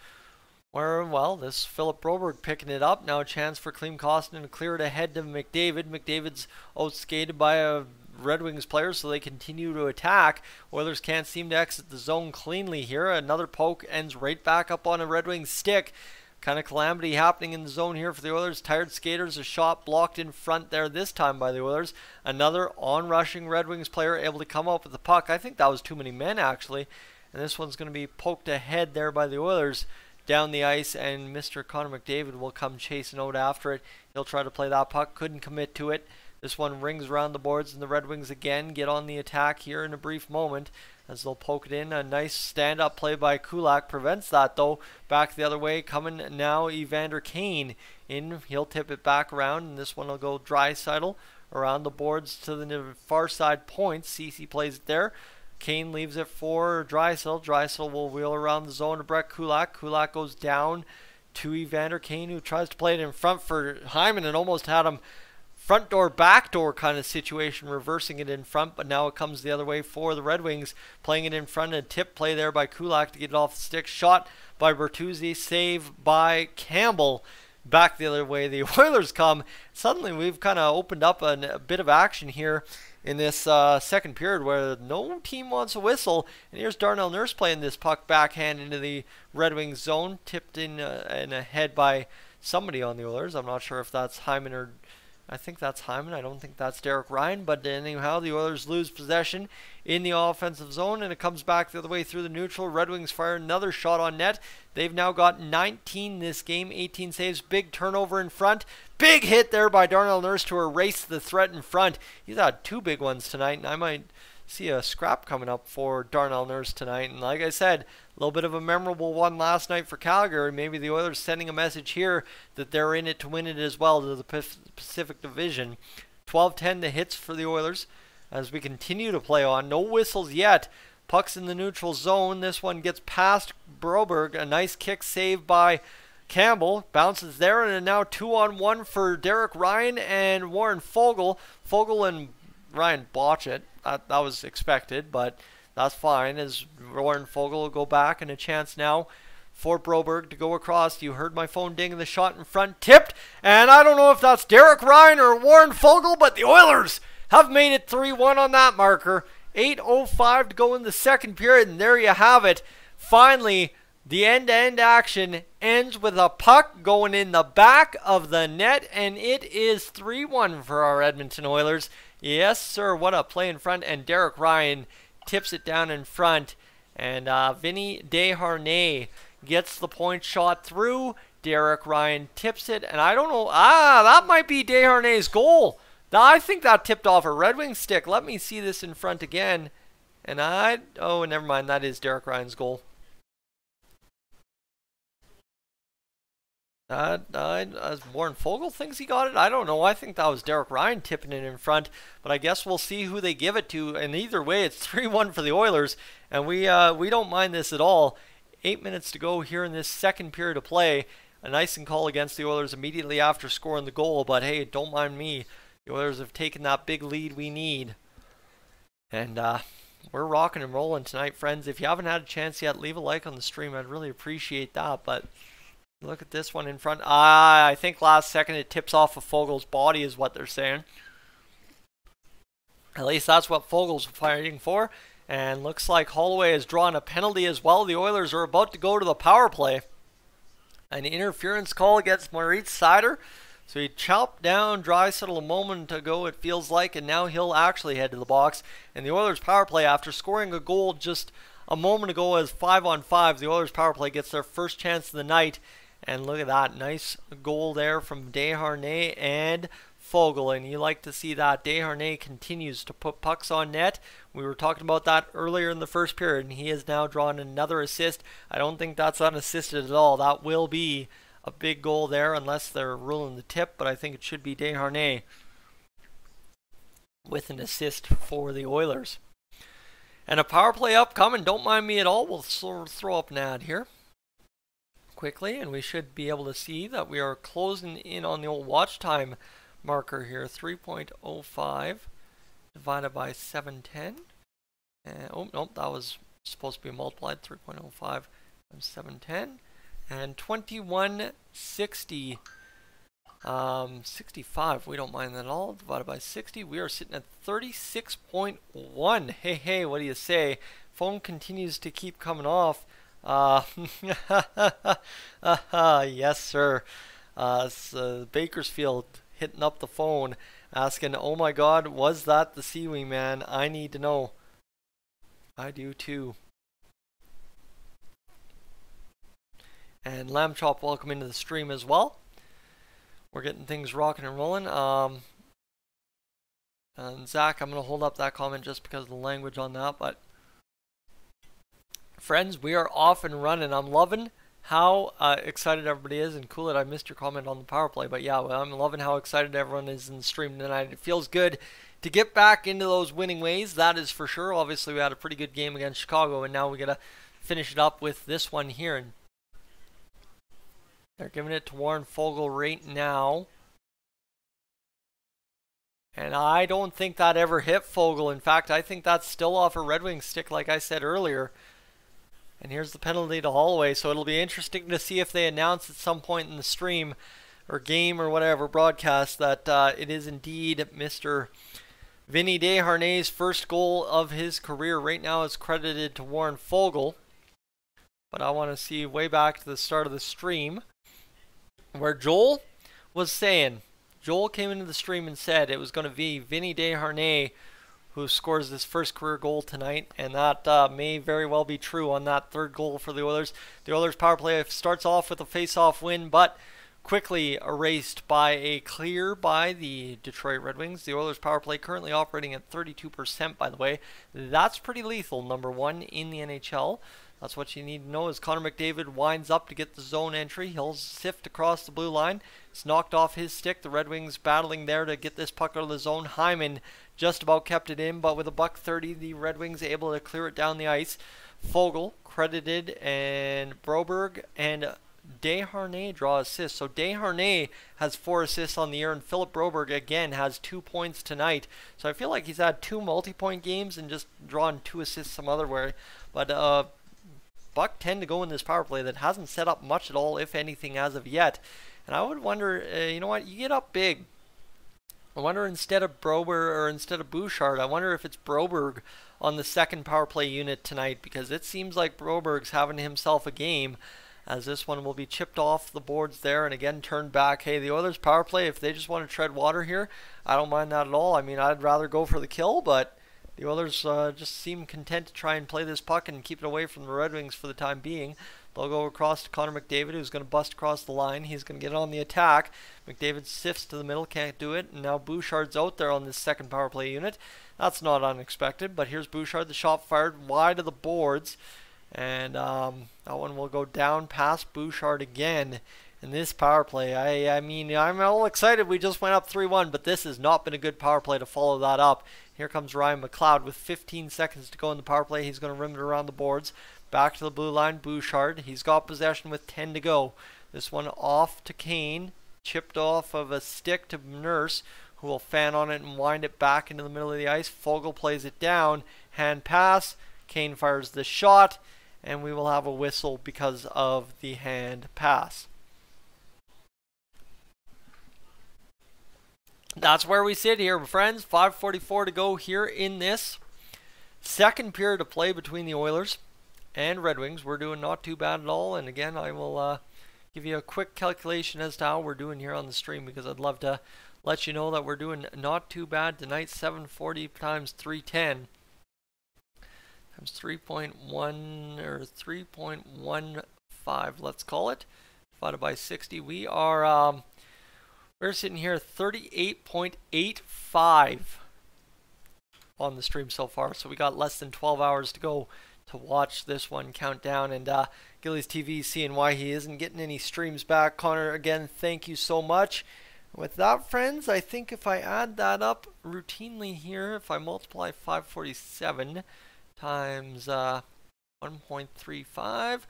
Where, well, this Philip Broberg picking it up. Now a chance for Klim Kostin to clear it ahead to McDavid. McDavid's outskated by a Red Wings player, so they continue to attack. Oilers can't seem to exit the zone cleanly here. Another poke ends right back up on a Red Wings stick. Kind of calamity happening in the zone here for the Oilers. Tired skaters, a shot blocked in front there this time by the Oilers. Another on-rushing Red Wings player able to come up with the puck. I think that was too many men, actually. And this one's going to be poked ahead there by the Oilers down the ice, and Mr. Connor McDavid will come chasing out after it. He'll try to play that puck, couldn't commit to it. This one rings around the boards, and the Red Wings again get on the attack here in a brief moment as they'll poke it in. A nice stand-up play by Kulak prevents that, though. Back the other way, coming now Evander Kane in. He'll tip it back around, and this one will go Draisaitl around the boards to the far side point. CC plays it there. Kane leaves it for Draisaitl. Draisaitl will wheel around the zone to Brett Kulak. Kulak goes down to Evander Kane, who tries to play it in front for Hyman and almost had him front door, back door kind of situation, reversing it in front, but now it comes the other way for the Red Wings, playing it in front. A tip play there by Kulak to get it off the stick. Shot by Bertuzzi, save by Campbell. Back the other way, the Oilers come. Suddenly we've kind of opened up a bit of action here in this second period where no team wants a whistle. And here's Darnell Nurse playing this puck backhand into the Red Wings zone, tipped in and ahead by somebody on the Oilers. I'm not sure if that's Hyman or I think that's Hyman. I don't think that's Derek Ryan. But anyhow, the Oilers lose possession in the offensive zone, and it comes back the other way through the neutral. Red Wings fire another shot on net. They've now got 19 this game, 18 saves. Big turnover in front. Big hit there by Darnell Nurse to erase the threat in front. He's had two big ones tonight, and I might see a scrap coming up for Darnell Nurse tonight. And like I said, a little bit of a memorable one last night for Calgary. Maybe the Oilers sending a message here that they're in it to win it as well, to the Pacific Division. 12-10 the hits for the Oilers as we continue to play on. No whistles yet. Puck's in the neutral zone. This one gets past Broberg. A nice kick save by Campbell. Bounces there, and now 2-on-1 for Derek Ryan and Warren Foegele. Foegele and Ryan botch it. That was expected, but that's fine, as Warren Foegele will go back, and a chance now for Broberg to go across. You heard my phone ding, and the shot in front tipped, and I don't know if that's Derek Ryan or Warren Foegele, but the Oilers have made it 3-1 on that marker. 8:05 to go in the second period, and there you have it. Finally, the end-to-end action ends with a puck going in the back of the net, and it is 3-1 for our Edmonton Oilers. Yes, sir, what a play in front, and Derek Ryan tips it down in front, and Vinny Desharnais gets the point shot through. Derek Ryan tips it, and I don't know, that might be Desharnais' goal. I think that tipped off a Red Wing stick. Let me see this in front again, and oh, never mind, that is Derek Ryan's goal. As Warren Foegele thinks he got it, I don't know. I think that was Derek Ryan tipping it in front, but I guess we'll see who they give it to. And either way, it's 3-1 for the Oilers, and we don't mind this at all. 8 minutes to go here in this second period of play. A nice call against the Oilers immediately after scoring the goal, but hey, don't mind me. The Oilers have taken that big lead we need, and we're rocking and rolling tonight, friends. If you haven't had a chance yet, leave a like on the stream. I'd really appreciate that. But look at this one in front. I think last second it tips off of Fogel's body is what they're saying. At least that's what Fogel's fighting for. And looks like Holloway has drawn a penalty as well. The Oilers are about to go to the power play. An interference call against Moritz Seider. So he chopped down Draisaitl a moment ago, it feels like, and now he'll actually head to the box. And the Oilers power play, after scoring a goal just a moment ago as 5-on-5, the Oilers power play gets their first chance of the night. And look at that, nice goal there from Desharnais and Fogel, and you like to see that. Desharnais continues to put pucks on net. We were talking about that earlier in the first period, and he has now drawn another assist. I don't think that's unassisted at all. That will be a big goal there, unless they're ruling the tip, but I think it should be Desharnais with an assist for the Oilers. And a power play upcoming. Don't mind me at all. We'll throw up an ad here quickly, and we should be able to see that we are closing in on the old watch time marker here. 3.05 divided by 710. Oh, nope, that was supposed to be multiplied. 3.05 times 710. And 2160. 65, we don't mind that at all. Divided by 60, we are sitting at 36.1. Hey, what do you say? Phone continues to keep coming off. Yes, sir. It's Bakersfield hitting up the phone, asking, "Oh my God, was that the Seawing man? I need to know." I do too. And Lamb Chop, welcome into the stream as well. We're getting things rocking and rolling. And Zach, I'm going to hold up that comment just because of the language on that. But friends, we are off and running. I'm loving how excited everybody is. And cool that I missed your comment on the power play. But yeah, I'm loving how excited everyone is in the stream tonight. It feels good to get back into those winning ways. That is for sure. Obviously, we had a pretty good game against Chicago. And now we got to finish it up with this one here. And they're giving it to Warren Foegele right now. And I don't think that ever hit Foegele. In fact, I think that's still off a Red Wings stick, like I said earlier. And here's the penalty to Holloway. So it'll be interesting to see if they announce at some point in the stream or game or whatever broadcast that it is indeed Mr. Vinny Desharnais' first goal of his career. Right now is credited to Warren Foegele. But I want to see way back to the start of the stream, where Joel was saying, Joel came into the stream and said it was going to be Vinny Desharnais who scores his first career goal tonight, and that may very well be true on that third goal for the Oilers. The Oilers power play starts off with a face-off win, but quickly erased by a clear by the Detroit Red Wings. The Oilers power play currently operating at 32%, by the way. That's pretty lethal, number one in the NHL. That's what you need to know as Connor McDavid winds up to get the zone entry. He'll sift across the blue line. It's knocked off his stick. The Red Wings battling there to get this puck out of the zone. Hyman just about kept it in, but with a $1.30, the Red Wings able to clear it down the ice. Foegele credited, and Broberg and Desharnais draw assists. So Desharnais has 4 assists on the year, and Philip Broberg again has 2 points tonight. So I feel like he's had 2 multi-point games and just drawn 2 assists some other way. But $1.10 to go in this power play that hasn't set up much at all, if anything, as of yet. And I would wonder, you know what, you get up big. I wonder instead of Broberg or instead of Bouchard, I wonder if it's Broberg on the second power play unit tonight, because it seems like Broberg's having himself a game, as this one will be chipped off the boards there and again turned back. Hey, the Oilers power play, if they just want to tread water here, I don't mind that at all. I mean, I'd rather go for the kill, but the Oilers just seem content to try and play this puck and keep it away from the Red Wings for the time being. They'll go across to Connor McDavid, who's going to bust across the line. He's going to get on the attack. McDavid sifts to the middle, can't do it. And now Bouchard's out there on this second power play unit. That's not unexpected, but here's Bouchard. The shot fired wide of the boards. And that one will go down past Bouchard again in this power play. I mean, I'm all excited. We just went up 3-1, but this has not been a good power play to follow that up. Here comes Ryan McLeod with 15 seconds to go in the power play. He's going to rim it around the boards. Back to the blue line, Bouchard. He's got possession with 10 to go. This one off to Kane. Chipped off of a stick to Nurse, who will fan on it and wind it back into the middle of the ice. Foegele plays it down. Hand pass. Kane fires the shot. And we will have a whistle because of the hand pass. That's where we sit here, friends. 5:44 to go here in this second period of play between the Oilers and Red Wings. We're doing not too bad at all. And again, I will give you a quick calculation as to how we're doing here on the stream, because I'd love to let you know that we're doing not too bad tonight. 740 times 310 times 3.1 or 3.15, let's call it, divided by 60. We're sitting here 38.85 on the stream so far. So we got less than 12 hours to go to watch this one count down. And Gillies TV seeing why he isn't getting any streams back. Connor, again, thank you so much. With that, friends, I think if I add that up routinely here, if I multiply 547 times 1.35,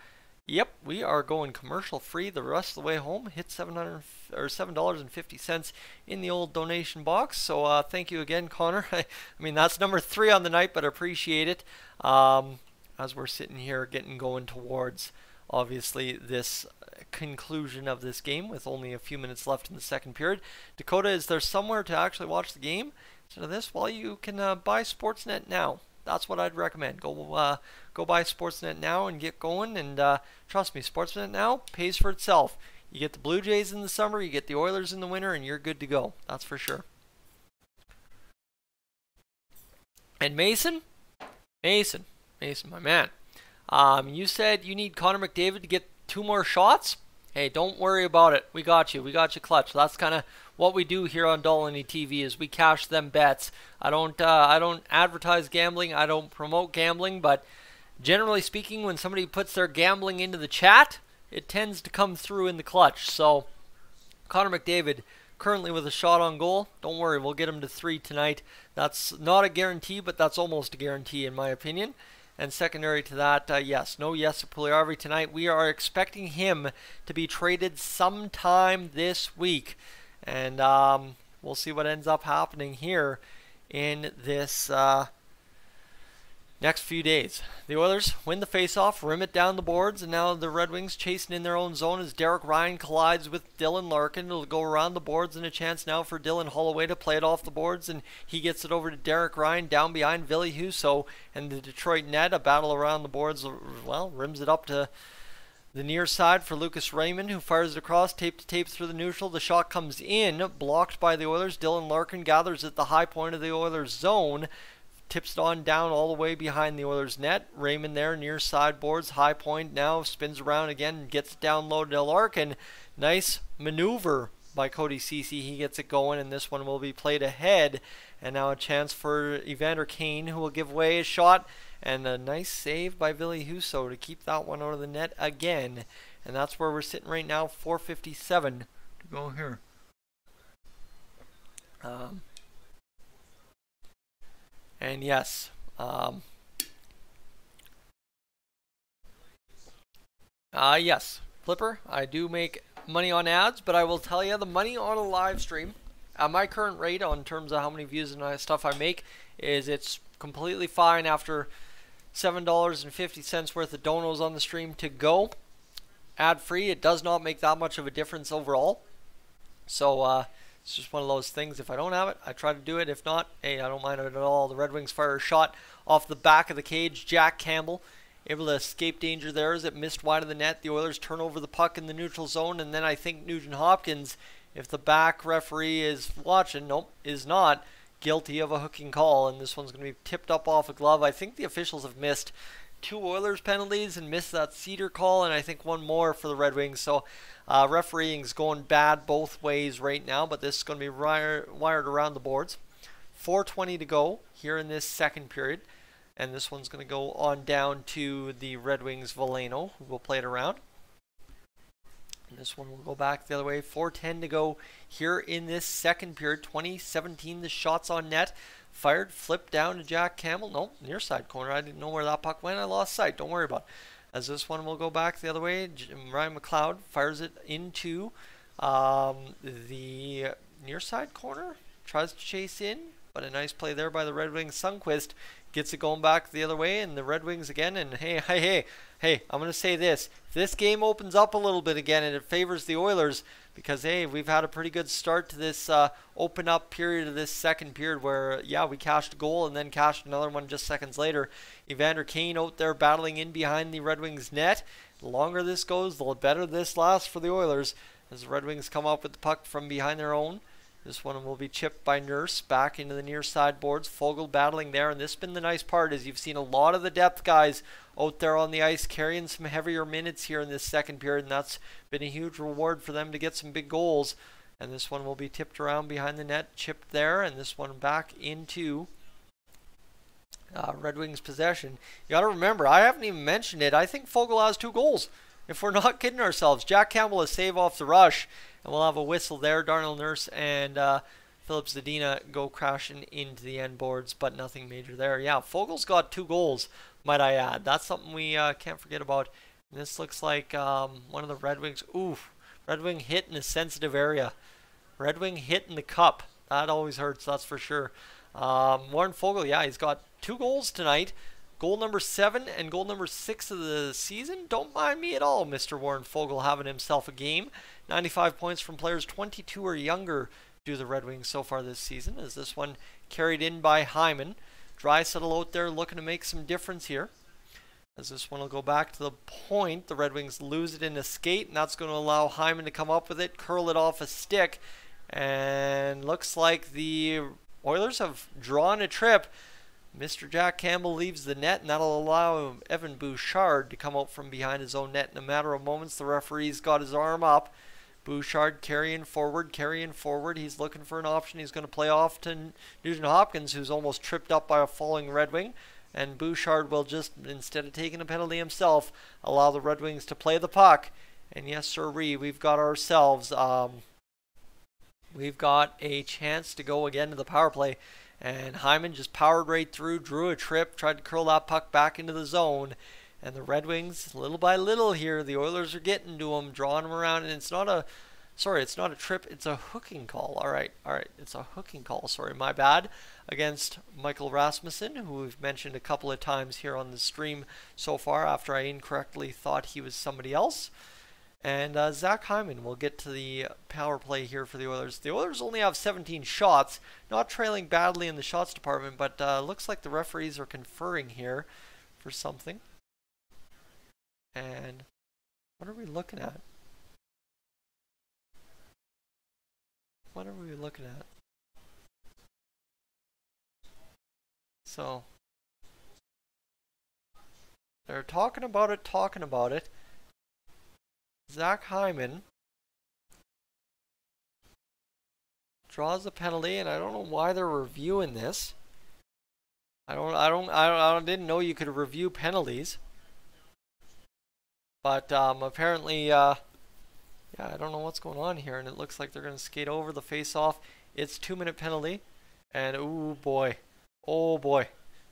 yep, we are going commercial free the rest of the way home. Hit $7.50 in the old donation box. So thank you again, Connor. I mean, that's number 3 on the night, but appreciate it. As we're sitting here getting going towards, obviously, this conclusion of this game with only a few minutes left in the second period. Dakota, is there somewhere to actually watch the game instead of this? Well, you can buy Sportsnet now. That's what I'd recommend. Go buy Sportsnet now and get going. And trust me, Sportsnet now pays for itself. You get the Blue Jays in the summer, you get the Oilers in the winter, and you're good to go. That's for sure. And Mason, my man. You said you need Connor McDavid to get 2 more shots. Hey, don't worry about it. We got you. We got you clutch. That's kind of what we do here on Dolynny TV, is we cash them bets. I don't advertise gambling. I don't promote gambling, but generally speaking, when somebody puts their gambling into the chat, it tends to come through in the clutch. So Connor McDavid currently with a shot on goal. Don't worry, we'll get him to 3 tonight. That's not a guarantee, but that's almost a guarantee in my opinion. And secondary to that, yes, no Jesse Puljujarvi tonight. We are expecting him to be traded sometime this week. And we'll see what ends up happening here in this next few days. The Oilers win the faceoff, rim it down the boards, and now the Red Wings chasing in their own zone as Derek Ryan collides with Dylan Larkin. It'll go around the boards, and a chance now for Dylan Holloway to play it off the boards, and he gets it over to Derek Ryan down behind Ville Husso and the Detroit net. A battle around the boards, well, rims it up to the near side for Lucas Raymond, who fires it across, tape to tape through the neutral. The shot comes in, blocked by the Oilers. Dylan Larkin gathers at the high point of the Oilers zone, tips it on down all the way behind the Oilers net. Raymond there near sideboards, high point now, spins around again and gets it down low to Larkin. Nice maneuver by Cody Ceci. He gets it going, and this one will be played ahead. And now a chance for Evander Kane, who will give away a shot. And a nice save by Ville Husso to keep that one out of the net again. And that's where we're sitting right now, 4:57 to go here. And yes, yes, Flipper, I do make money on ads, but I will tell you, the money on a live stream, at my current rate on terms of how many views and stuff I make, is it's completely fine after $7.50 worth of donos on the stream to go. Ad free, it does not make that much of a difference overall. So, it's just one of those things. If I don't have it, I try to do it. If not, hey, I don't mind it at all. The Red Wings fire a shot off the back of the cage. Jack Campbell able to escape danger there as it missed wide of the net. The Oilers turn over the puck in the neutral zone, and then I think Nugent Hopkins, if the back referee is watching, nope, is not, guilty of a hooking call, and this one's going to be tipped up off a glove. I think the officials have missed 2 Oilers penalties and missed that Cedar call, and I think 1 more for the Red Wings. So refereeing's going bad both ways right now, but this is going to be wired around the boards. 4:20 to go here in this second period, and this one's going to go on down to the Red Wings Veleno, who will play it around. And this one will go back the other way. 4:10 to go here in this second period. 2017, the shots on net. Fired, flipped down to Jack Campbell. Nope, near side corner. I didn't know where that puck went. I lost sight. Don't worry about it. As this one will go back the other way. Ryan McLeod fires it into the near side corner. Tries to chase in, but a nice play there by the Red Wings. Sundqvist gets it going back the other way, and the Red Wings again. And hey, I'm going to say this. If this game opens up a little bit again and it favors the Oilers, because, hey, we've had a pretty good start to this open up period of this second period where, yeah, we cashed a goal and then cashed another one just seconds later. Evander Kane out there battling in behind the Red Wings net. The longer this goes, the better this lasts for the Oilers as the Red Wings come up with the puck from behind their own. This one will be chipped by Nurse back into the near side boards. Fogle battling there, and this has been the nice part is you've seen a lot of the depth guys out there on the ice carrying some heavier minutes here in this second period, and that's been a huge reward for them to get some big goals. And this one will be tipped around behind the net, chipped there, and this one back into Red Wings possession. You got to remember, I haven't even mentioned it. I think Fogle has 2 goals. If we're not kidding ourselves, Jack Campbell is save off the rush, and we'll have a whistle there. Darnell Nurse and Philip Zadina go crashing into the end boards, but nothing major there. Yeah, Fogle's got 2 goals, might I add. That's something we can't forget about. And this looks like one of the Red Wings. Oof, Red Wing hit in a sensitive area. Red Wing hit in the cup. That always hurts, that's for sure. Warren Fogle, yeah, he's got 2 goals tonight. Goal number 7 and goal number 6 of the season. Don't mind me at all, Mr. Warren Fogle having himself a game. 95 points from players 22 or younger do the Red Wings so far this season, as this one carried in by Hyman. Draisaitl out there looking to make some difference here. As this one will go back to the point, the Red Wings lose it in a skate, and that's going to allow Hyman to come up with it, curl it off a stick, and looks like the Oilers have drawn a trip. Mr. Jack Campbell leaves the net, and that'll allow Evan Bouchard to come out from behind his own net in a matter of moments. The referee's got his arm up. Bouchard carrying forward. He's looking for an option. He's going to play off to Nugent Hopkins, who's almost tripped up by a falling Red Wing. And Bouchard will just, instead of taking a penalty himself, allow the Red Wings to play the puck. And yes, sirree, we've got ourselves, we've got a chance to go again to the power play. And Hyman just powered right through, drew a trip, tried to curl that puck back into the zone. And the Red Wings, little by little here, the Oilers are getting to him, drawing him around. And it's not a trip, it's a hooking call. All right, it's a hooking call. Sorry, my bad. Against Michael Rasmussen, who we've mentioned a couple of times here on the stream so far after I incorrectly thought he was somebody else. And Zach Hyman will get to the power play here for the Oilers. The Oilers only have 17 shots, not trailing badly in the shots department, but looks like the referees are conferring here for something. And what are we looking at? What are we looking at? So, they're talking about it. Zach Hyman draws a penalty, and I don't know why they're reviewing this. I didn't know you could review penalties, but apparently, yeah, I don't know what's going on here, and it looks like they're going to skate over the face-off. It's 2-minute penalty, and oh boy,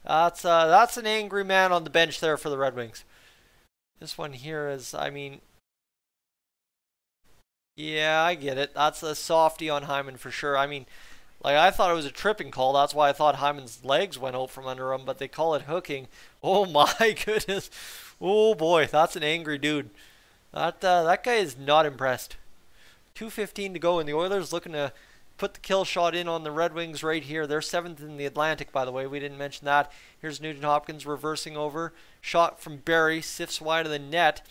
that's an angry man on the bench there for the Red Wings. This one here is, I mean. Yeah, I get it. That's a softie on Hyman for sure. I mean, like, I thought it was a tripping call. That's why I thought Hyman's legs went out from under him, but they call it hooking. Oh my goodness. Oh boy, that's an angry dude. That guy is not impressed. 2:15 to go, and the Oilers looking to put the kill shot in on the Red Wings right here. They're 7th in the Atlantic, by the way. We didn't mention that. Here's Nugent Hopkins reversing over. Shot from Barry, sifts wide of the net.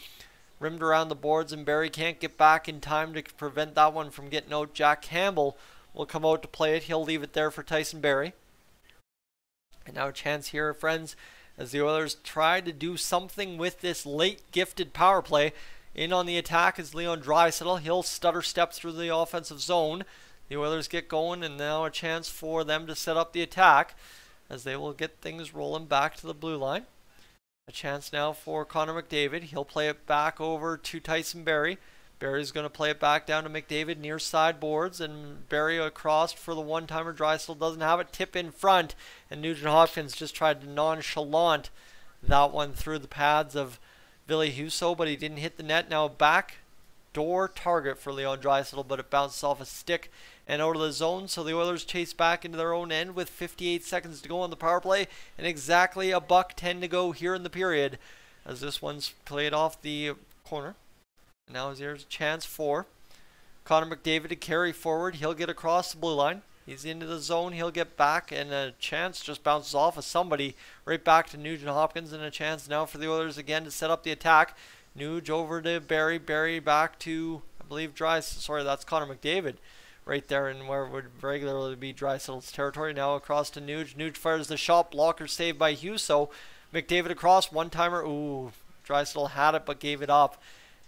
Rimmed around the boards, and Barry can't get back in time to prevent that one from getting out. Jack Campbell will come out to play it. He'll leave it there for Tyson Barrie. And now a chance here, friends, as the Oilers try to do something with this late gifted power play. In on the attack is Leon Draisaitl. He'll stutter step through the offensive zone. The Oilers get going, and now a chance for them to set up the attack as they will get things rolling back to the blue line. A chance now for Connor McDavid. He'll play it back over to Tyson Barrie. Barry's going to play it back down to McDavid near side boards, and Barrie across for the one-timer. Draisaitl doesn't have it. Tip in front, and Nugent Hopkins just tried to nonchalant that one through the pads of Ville Husso, but he didn't hit the net. Now back door target for Leon Draisaitl, but it bounced off a stick and out of the zone, so the Oilers chase back into their own end with 58 seconds to go on the power play, and exactly $1:10 to go here in the period, as this one's played off the corner. And now here's a chance for Connor McDavid to carry forward. He'll get across the blue line. He's into the zone. He'll get back, and a chance just bounces off of somebody right back to Nugent Hopkins, and a chance now for the Oilers again to set up the attack. Nuge over to Barry. Barry back to, I believe, that's Connor McDavid right there in where would regularly be Draisaitl's territory. Now across to Nuge. Nuge fires the shot. Blocker saved by Husso. McDavid across. One-timer. Ooh, Draisaitl had it but gave it up.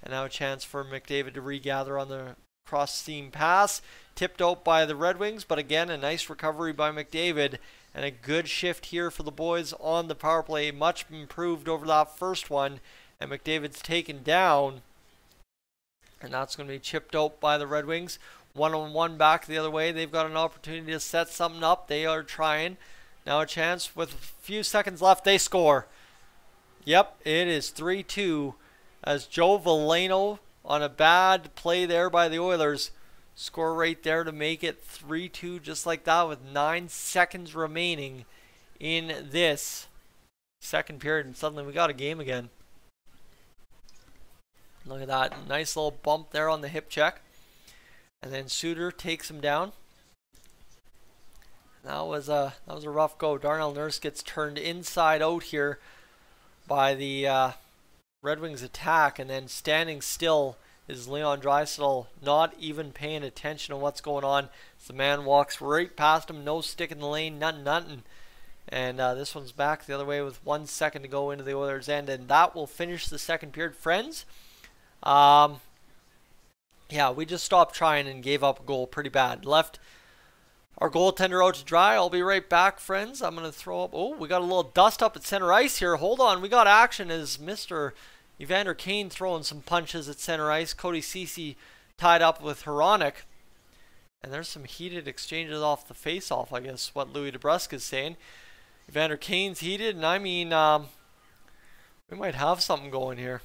And now a chance for McDavid to regather on the cross-seam pass. Tipped out by the Red Wings, but again, a nice recovery by McDavid. And a good shift here for the boys on the power play. Much improved over that first one. And McDavid's taken down. And that's going to be chipped out by the Red Wings. 1-on-1 back the other way. They've got an opportunity to set something up. They are trying. Now a chance with a few seconds left. They score. Yep, it is 3-2 as Joe Veleno on a bad play there by the Oilers score right there to make it 3-2 just like that with 9 seconds remaining in this second period. And suddenly we got a game again. Look at that. Nice little bump there on the hip check. And then Suter takes him down. That was a rough go. Darnell Nurse gets turned inside out here by the Red Wings attack, and then standing still is Leon Draisaitl, not even paying attention to what's going on. The man walks right past him, no stick in the lane, nothing. And this one's back the other way with 1 second to go into the Oilers' end, and that will finish the second period. Friends, yeah, we just stopped trying and gave up a goal pretty bad. Left our goaltender out to dry. I'll be right back, friends. I'm going to throw up. Oh, we got a little dust up at center ice here. Hold on. We got action as Mr. Evander Kane throwing some punches at center ice. Cody Ceci tied up with Hronek. And there's some heated exchanges off the face-off, I guess, what Louis DeBrusque is saying. Evander Kane's heated, and I mean, we might have something going here.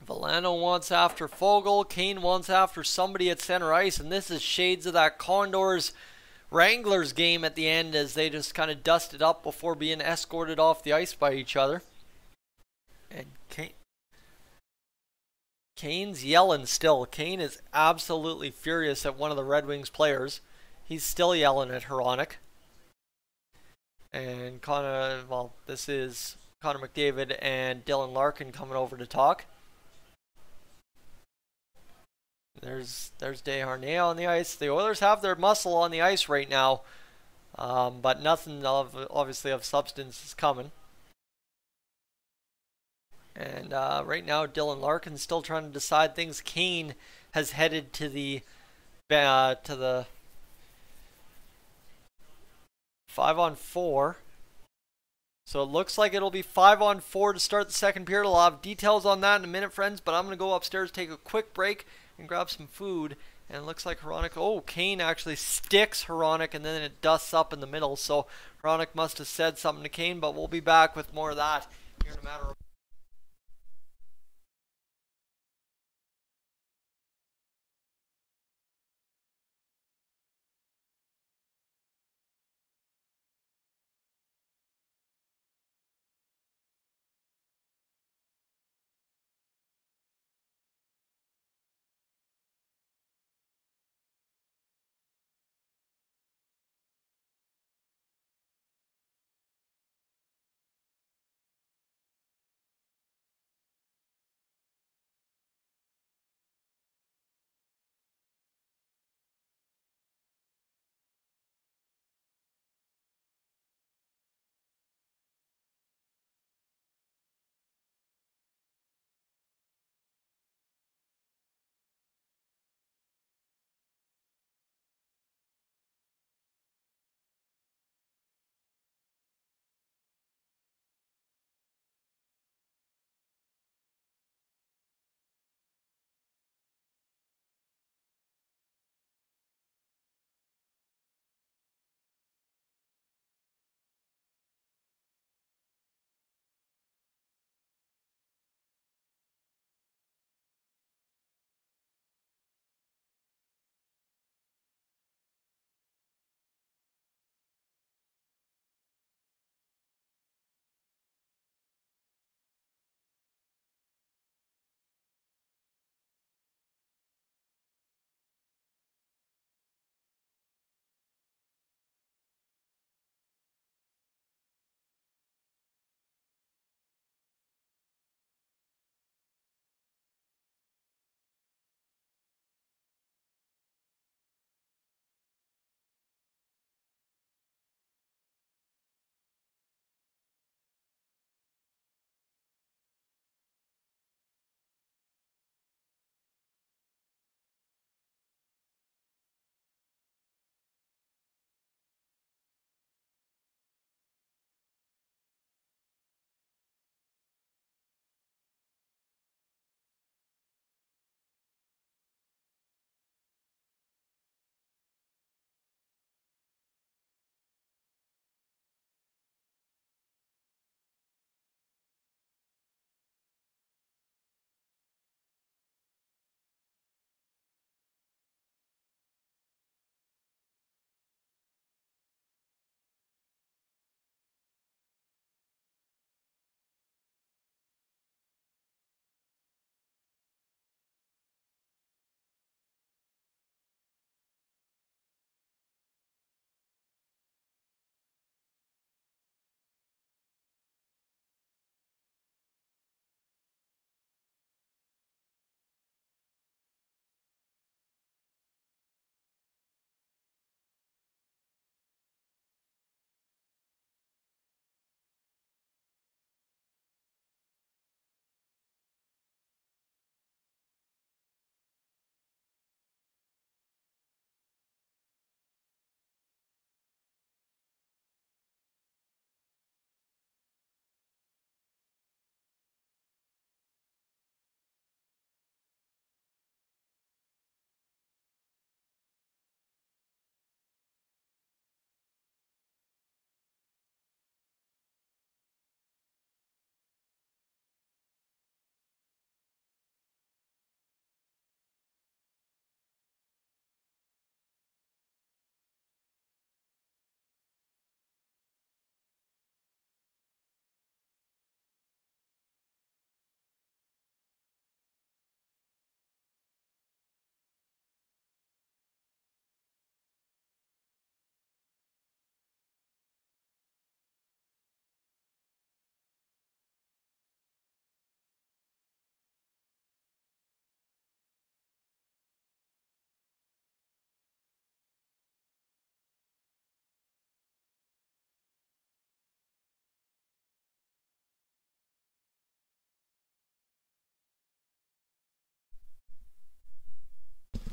Veleno wants after Fogle. Kane wants after somebody at center ice. And this is shades of that Condors Wranglers game at the end as they just kind of dusted up before being escorted off the ice by each other. And Kane's yelling still. Kane is absolutely furious at one of the Red Wings players. He's still yelling at Hronek. And this is Connor McDavid and Dylan Larkin coming over to talk. There's Desharnais on the ice. The Oilers have their muscle on the ice right now, but nothing obviously of substance is coming. And right now, Dylan Larkin's still trying to decide things. Kane has headed to the 5-on-4. So it looks like it'll be 5-on-4 to start the second period. I'll have details on that in a minute, friends. But I'm going to go upstairs, take a quick break, and grab some food. And it looks like Hronek, Kane actually sticks Hronek, and then it dusts up in the middle. So Hronek must have said something to Kane, but we'll be back with more of that here in a matter of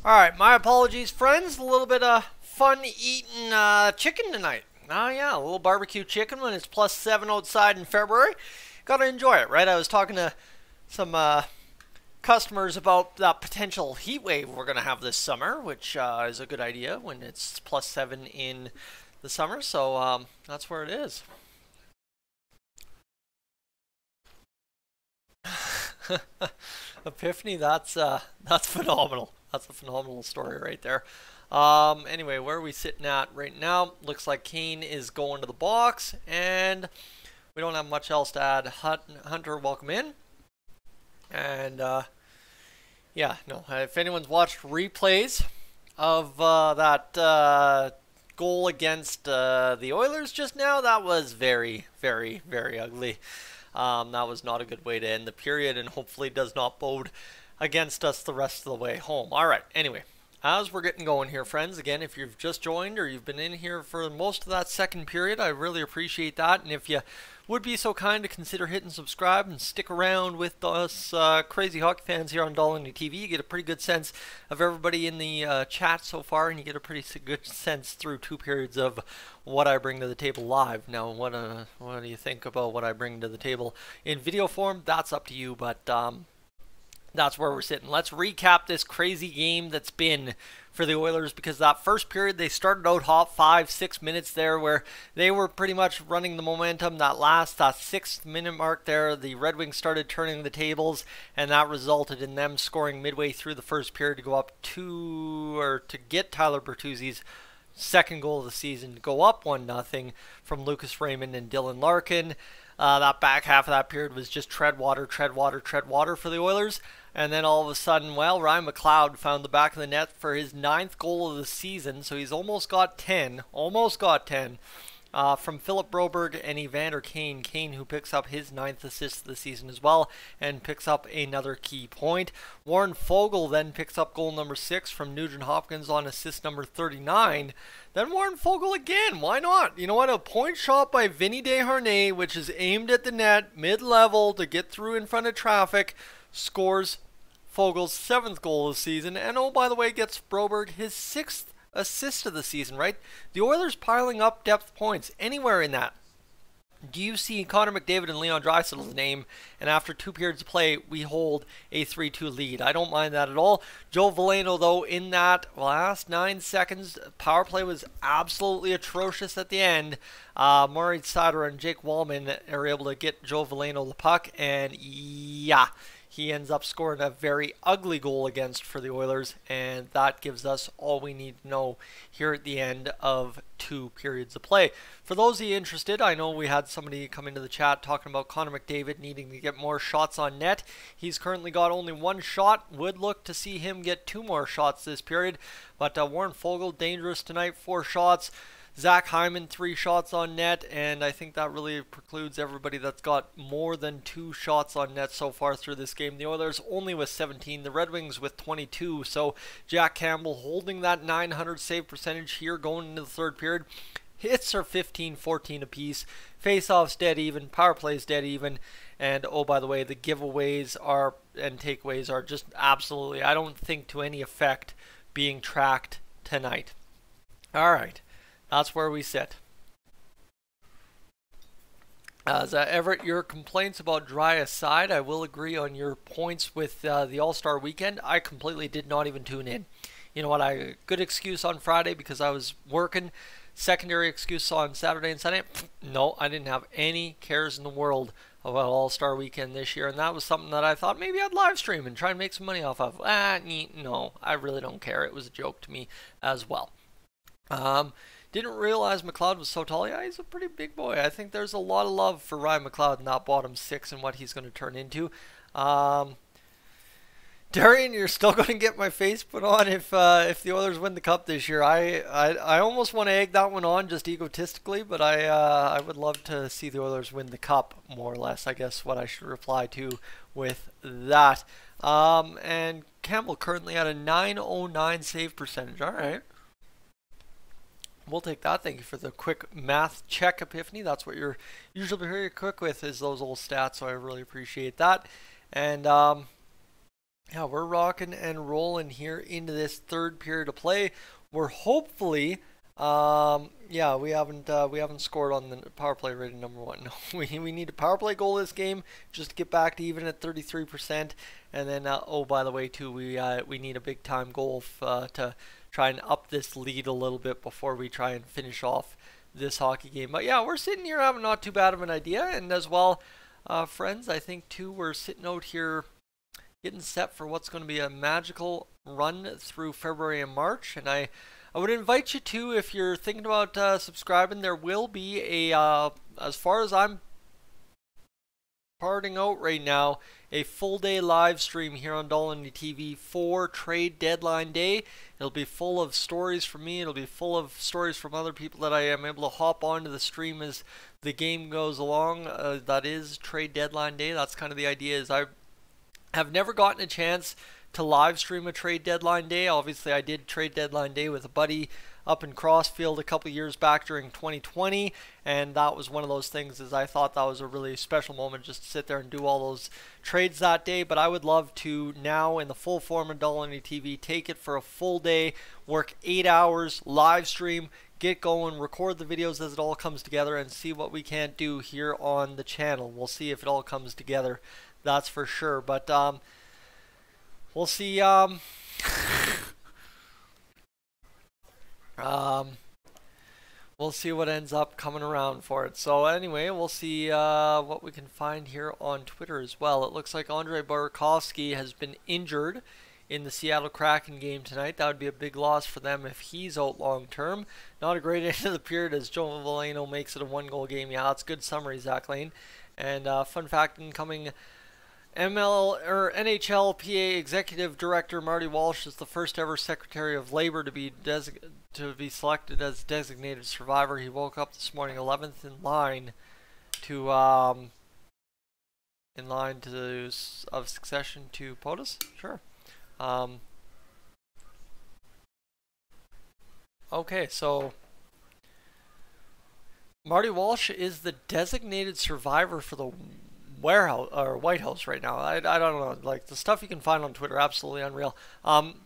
Alright, my apologies, friends. A little bit of fun eating chicken tonight. Oh, yeah, a little barbecue chicken when it's +7 outside in February. Gotta enjoy it, right? I was talking to some customers about that potential heat wave we're gonna have this summer, which is a good idea when it's +7 in the summer. So that's where it is. Epiphany, that's phenomenal. That's a phenomenal story right there. Anyway, where are we sitting at right now? Looks like Kane is going to the box, and we don't have much else to add. Hunter, welcome in. And yeah, no, if anyone's watched replays of that goal against the Oilers just now, that was very, very, very ugly. That was not a good way to end the period, and hopefully does not bode against us the rest of the way home. All right, anyway, as we're getting going here, friends, again, if you've just joined or you've been in here for most of that second period, I really appreciate that. And if you would be so kind to consider hitting subscribe and stick around with us crazy hockey fans here on Dolynny TV, you get a pretty good sense of everybody in the chat so far, and you get a pretty good sense through 2 periods of what I bring to the table live. Now, what do you think about what I bring to the table in video form? That's up to you, but that's where we're sitting. Let's recap this crazy game that's been for the Oilers, because that first period they started out hot, 5-6 minutes there where they were pretty much running the momentum. That 6th minute mark there, the Red Wings started turning the tables, and that resulted in them scoring midway through the first period to go up to get Tyler Bertuzzi's second goal of the season, to go up 1-0 from Lucas Raymond and Dylan Larkin. That back half of that period was just tread water for the Oilers. And then all of a sudden, well, Ryan McLeod found the back of the net for his 9th goal of the season. So he's almost got 10 from Philip Broberg and Evander Kane. Kane, who picks up his 9th assist of the season as well, and picks up another key point. Warren Foegele then picks up goal number 6 from Nugent Hopkins on assist number 39. Then Warren Foegele again. Why not? You know what? A point shot by Vinny Desharnais, which is aimed at the net, mid-level to get through in front of traffic, scores Foegele's 7th goal of the season. And oh, by the way, gets Broberg his 6th assist of the season, right? The Oilers piling up depth points anywhere in that. Do you see Connor McDavid and Leon Draisaitl's name, and after 2 periods of play, we hold a 3-2 lead? I don't mind that at all. Joe Veleno, though, in that last 9 seconds, power play was absolutely atrocious at the end. Murray Sider and Jake Wallman are able to get Joe Veleno the puck, and yeah, he ends up scoring a very ugly goal against for the Oilers, and that gives us all we need to know here at the end of 2 periods of play. For those of you interested, I know we had somebody come into the chat talking about Connor McDavid needing to get more shots on net. He's currently got only 1 shot. Would look to see him get 2 more shots this period. But Warren Foegele, dangerous tonight, 4 shots. Zach Hyman, 3 shots on net, and I think that really precludes everybody that's got more than 2 shots on net so far through this game. The Oilers only with 17, the Red Wings with 22, so Jack Campbell holding that .900 save percentage here going into the 3rd period. Hits are 15-14 apiece, face-offs dead even, power plays dead even, and oh, by the way, the giveaways and takeaways are just absolutely, I don't think, to any effect being tracked tonight. All right. That's where we sit. As Everett, your complaints about dry aside, I will agree on your points with the All-Star weekend. I completely did not even tune in. You know what? I had a good excuse on Friday because I was working. Secondary excuse on Saturday and Sunday. No, I didn't have any cares in the world about All-Star weekend this year, and that was something that I thought maybe I'd live stream and try and make some money off of. No, I really don't care. It was a joke to me as well. Didn't realize McLeod was so tall. Yeah, he's a pretty big boy. I think there's a lot of love for Ryan McLeod in that bottom 6 and what he's going to turn into. Darian, you're still going to get my face put on if the Oilers win the Cup this year. I almost want to egg that one on just egotistically, but I would love to see the Oilers win the Cup, more or less, I guess what I should reply to with that. And Campbell currently at a .909 save percentage. All right. We'll take that. Thank you for the quick math check, Epiphany. That's what you're usually very quick with, is those old stats, so I really appreciate that. And Yeah, we're rocking and rolling here into this third period of play. We're hopefully, yeah, we haven't scored on the power play rating number one. No, we need a power play goal this game just to get back to even at 33%. And then, oh, by the way, too, we need a big time goal to try and up this lead a little bit before we try and finish off this hockey game. But yeah, we're sitting here having not too bad of an idea, and as well, friends, I think too, we're sitting out here getting set for what's going to be a magical run through February and March. And I would invite you to, if you're thinking about subscribing, there will be a, as far as I'm parting out right now, a full day live stream here on Dolynny TV for trade deadline day. It'll be full of stories from me. It'll be full of stories from other people that I am able to hop onto the stream as the game goes along. That is trade deadline day. That's kind of the idea. Is I have never gotten a chance to live stream a trade deadline day. Obviously, I did trade deadline day with a buddy up in Crossfield a couple years back during 2020, and that was one of those things is I thought that was a really special moment just to sit there and do all those trades that day. But I would love to now, in the full form of Dolynny TV, take it for a full day, work 8 hours, live stream, get going, record the videos as it all comes together, and see what we can't do here on the channel. We'll see if it all comes together. That's for sure. But we'll see. We'll see what ends up coming around for it. So anyway, we'll see what we can find here on Twitter as well. It looks like Andrei Burakovsky has been injured in the Seattle Kraken game tonight. That would be a big loss for them if he's out long term. Not a great end of the period as Joe Valeno makes it a 1-goal game. Yeah, that's good summary, Zach Lane. And fun fact, incoming NHL PA Executive Director Marty Walsh is the first ever Secretary of Labor to be selected as designated survivor. He woke up this morning 11th in line to of succession to POTUS. Sure. Okay, so Marty Walsh is the designated survivor for the warehouse or White House right now. I don't know, like the stuff you can find on Twitter, absolutely unreal.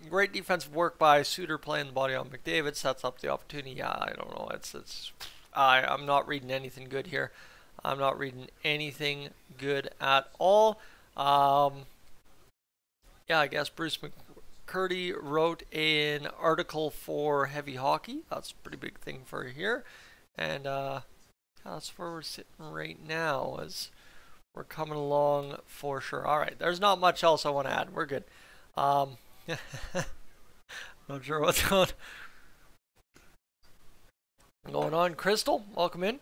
Great defensive work by Suter playing the body on McDavid, sets up the opportunity. Yeah, I don't know. I'm not reading anything good here. I'm not reading anything good at all. Yeah, I guess Bruce McCurdy wrote an article for Heavy Hockey. That's a pretty big thing for here, and that's where we're sitting right now. As we're coming along for sure. All right, there's not much else I want to add. We're good. Not sure what's going on. Crystal, welcome in.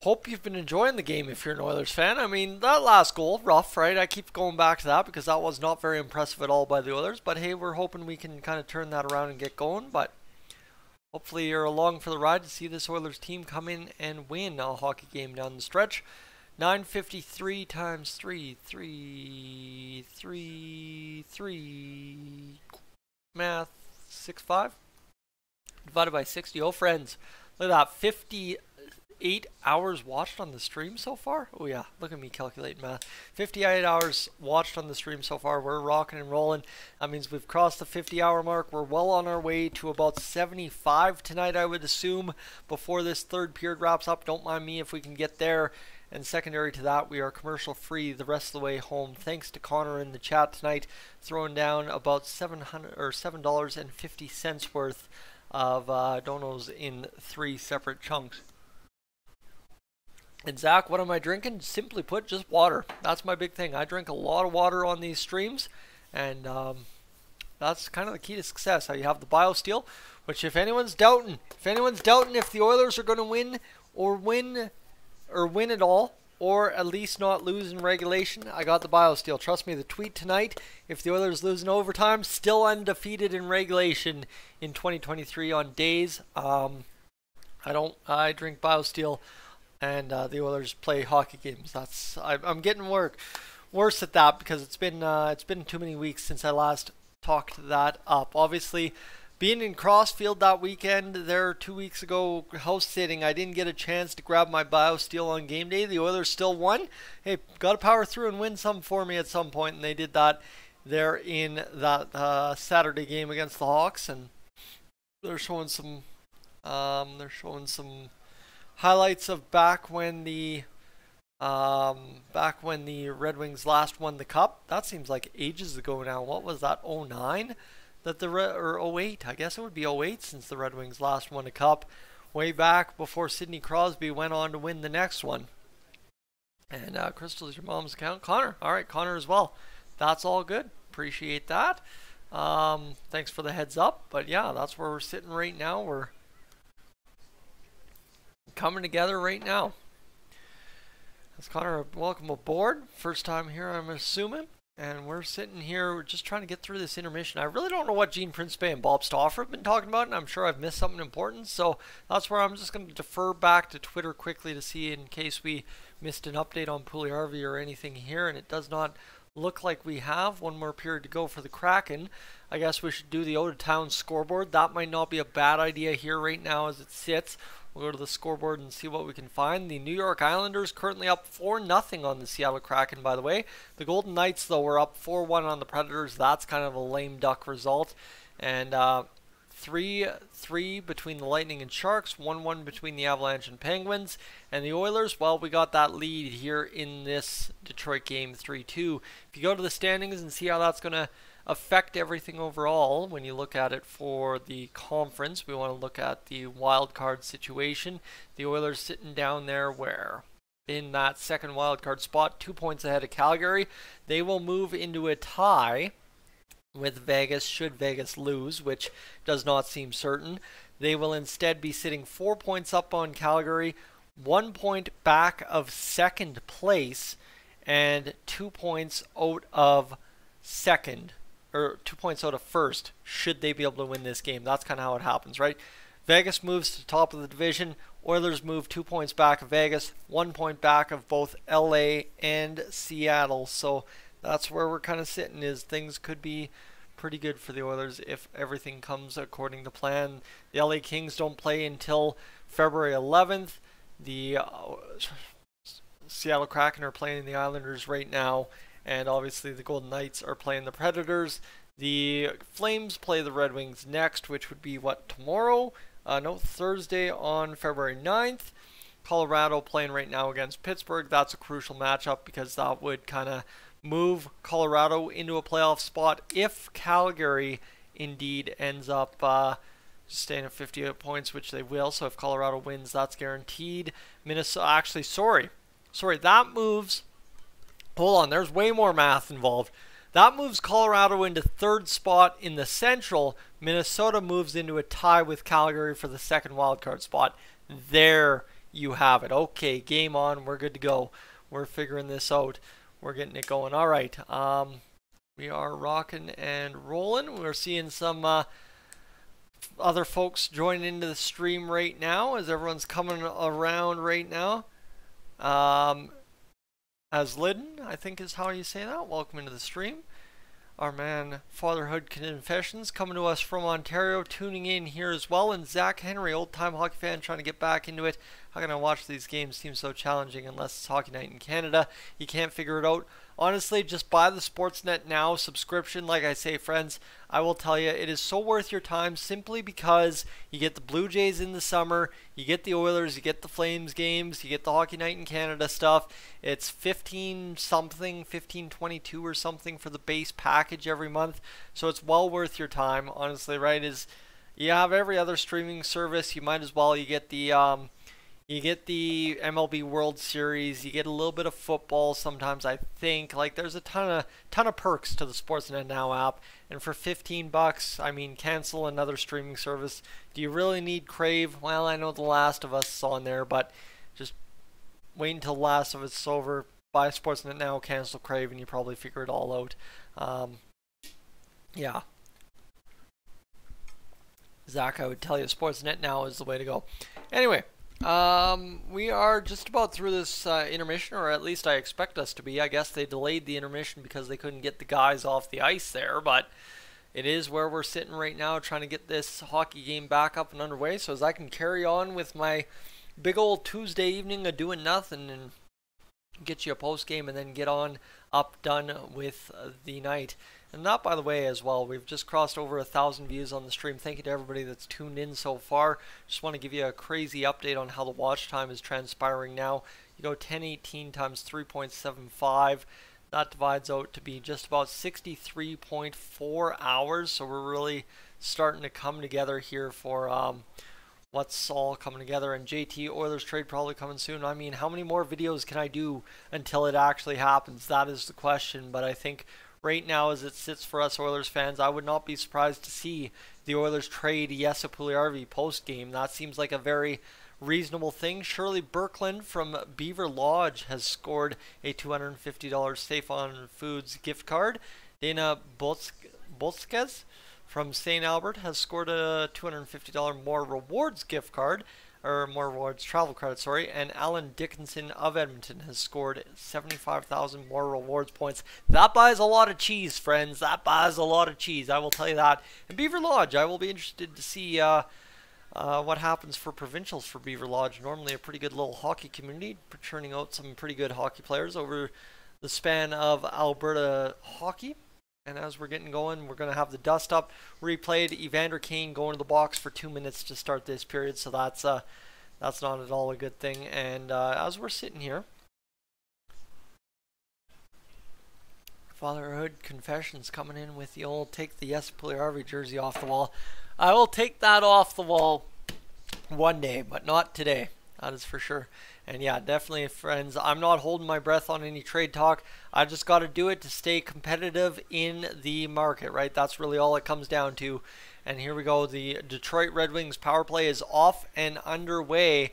Hope you've been enjoying the game if you're an Oilers fan. I mean, that last goal, rough, right? I keep going back to that because that was not very impressive at all by the Oilers. But hey, we're hoping we can kind of turn that around and get going. But hopefully you're along for the ride to see this Oilers team come in and win a hockey game down the stretch. 953 times 3, 3, math, 6.5, divided by 60. Oh, friends, look at that, 58 hours watched on the stream so far. Oh yeah, look at me calculating math. 58 hours watched on the stream so far. We're rocking and rolling. That means we've crossed the 50-hour mark. We're well on our way to about 75 tonight, I would assume, before this third period wraps up. Don't mind me if we can get there. And secondary to that, we are commercial free the rest of the way home. Thanks to Connor in the chat tonight, throwing down about $7.50 worth of donos in 3 separate chunks. And Zach, what am I drinking? Simply put, just water. That's my big thing. I drink a lot of water on these streams, and that's kind of the key to success. How you have the BioSteel, which if anyone's doubting if the Oilers are going to win at all, or at least not lose in regulation, I got the BioSteel. Trust me, the tweet tonight, if the Oilers lose in overtime, still undefeated in regulation in 2023 on days. I drink BioSteel, and the Oilers play hockey games. I'm getting worse at that because it's been too many weeks since I last talked that up. Obviously, being in Crossfield that weekend there 2 weeks ago, house sitting, I didn't get a chance to grab my BioSteel on game day. The Oilers still won. Hey, got to power through and win some for me at some point, and they did that there in that Saturday game against the Hawks, and they're showing some highlights of back when the Red Wings last won the Cup. That seems like ages ago now. What was that, 09? Or 08, I guess it would be 08 since the Red Wings last won a Cup, way back before Sidney Crosby went on to win the next one. And Crystal's your mom's account. Connor, all right, Connor as well. That's all good. Appreciate that. Thanks for the heads up. But yeah, that's where we're sitting right now. We're coming together right now. That's Connor, welcome aboard. First time here, I'm assuming. And we're sitting here, we're just trying to get through this intermission. I really don't know what Gene Principe and Bob Stauffer have been talking about, and I'm sure I've missed something important. So that's where I'm just going to defer back to Twitter quickly to see in case we missed an update on Puljujärvi or anything here. And it does not look like we have. One more period to go for the Kraken. I guess we should do the Out of Town scoreboard. That might not be a bad idea here right now as it sits. We'll go to the scoreboard and see what we can find. The New York Islanders currently up 4-0 on the Seattle Kraken, by the way. The Golden Knights, though, were up 4-1 on the Predators. That's kind of a lame duck result. And 3-3 between the Lightning and Sharks, 1-1 between the Avalanche and Penguins. And the Oilers, well, we got that lead here in this Detroit game, 3-2. If you go to the standings and see how that's going to affect everything overall, when you look at it for the conference, we want to look at the wild card situation. The Oilers sitting down there where? In that second wild card spot, 2 points ahead of Calgary. They will move into a tie with Vegas should Vegas lose, which does not seem certain. They will instead be sitting 4 points up on Calgary, 1 point back of second place, and 2 points out of second. Or 2 points out of first, should they be able to win this game. That's kind of how it happens, right? Vegas moves to the top of the division. Oilers move 2 points back of Vegas, 1 point back of both LA and Seattle. So that's where we're kind of sitting, is things could be pretty good for the Oilers if everything comes according to plan. The LA Kings don't play until February 11th. The Seattle Kraken are playing the Islanders right now. And obviously the Golden Knights are playing the Predators. The Flames play the Red Wings next, which would be, what, tomorrow? No, Thursday on February 9th. Colorado playing right now against Pittsburgh. That's a crucial matchup because that would kind of move Colorado into a playoff spot if Calgary indeed ends up staying at 58 points, which they will. So if Colorado wins, that's guaranteed. Minnesota, actually, sorry, that moves... Hold on, there's way more math involved. That moves Colorado into third spot in the Central. Minnesota moves into a tie with Calgary for the second wildcard spot. There you have it. Okay, game on. We're good to go. We're figuring this out. We're getting it going. All right. We are rocking and rolling. We're seeing some other folks joining into the stream right now as everyone's coming around right now. As Lydon, I think is how you say that. Welcome into the stream. Our man Fatherhood Confessions coming to us from Ontario, tuning in here as well. And Zach Henry, old-time hockey fan, trying to get back into it. How can I watch these games? Seems so challenging unless it's Hockey Night in Canada. You can't figure it out. Honestly, just buy the Sportsnet Now subscription. Like I say, friends, I will tell you, it is so worth your time simply because you get the Blue Jays in the summer, you get the Oilers, you get the Flames games, you get the Hockey Night in Canada stuff. It's $15-something, $15.22 or something for the base package every month. So it's well worth your time, honestly, right? You have every other streaming service, you might as well. You get the MLB World Series. You get a little bit of football sometimes, I think. Like, there's a ton of perks to the Sportsnet Now app. And for $15, I mean, cancel another streaming service. Do you really need Crave? Well, I know The Last of Us is on there, but just wait until The Last of Us is over. Buy Sportsnet Now, cancel Crave, and you probably figure it all out. Yeah. Zach, I would tell you Sportsnet Now is the way to go. Anyway. We are just about through this intermission, or at least I expect us to be. I guess they delayed the intermission because they couldn't get the guys off the ice there, but it is where we're sitting right now, trying to get this hockey game back up and underway. So as I can carry on with my big old Tuesday evening of doing nothing and get you a post game and then get on up done with the night. And that, by the way, as well, we've just crossed over 1,000 views on the stream. Thank you to everybody that's tuned in so far. Just want to give you a crazy update on how the watch time is transpiring now. You go 1018 times 3.75. That divides out to be just about 63.4 hours. So we're really starting to come together here for what's all coming together. And JT, Oilers trade probably coming soon. I mean, how many more videos can I do until it actually happens? That is the question. But I think right now, as it sits for us Oilers fans, I would not be surprised to see the Oilers trade Jesse Puljujärvi post-game. That seems like a very reasonable thing. Shirley Birkeland from Beaver Lodge has scored a $250 Safe On Foods gift card. Dana Bolskes from St. Albert has scored a $250 More Rewards gift card, or More Rewards travel credit, sorry. And Alan Dickinson of Edmonton has scored 75,000 More Rewards points. That buys a lot of cheese, friends. That buys a lot of cheese, I will tell you that. And Beaver Lodge, I will be interested to see what happens for provincials for Beaver Lodge. Normally a pretty good little hockey community, churning out some pretty good hockey players over the span of Alberta hockey. And as we're getting going, we're going to have the dust up replayed. Evander Kane going to the box for 2 minutes to start this period, so that's not at all a good thing. And as we're sitting here, Fatherhood Confessions coming in with the old take the Jesse Puljujärvi jersey off the wall. I will take that off the wall one day, but not today. That is for sure. And yeah, definitely, friends, I'm not holding my breath on any trade talk. I just got to do it to stay competitive in the market, right? That's really all it comes down to. And here we go. The Detroit Red Wings power play is off and underway.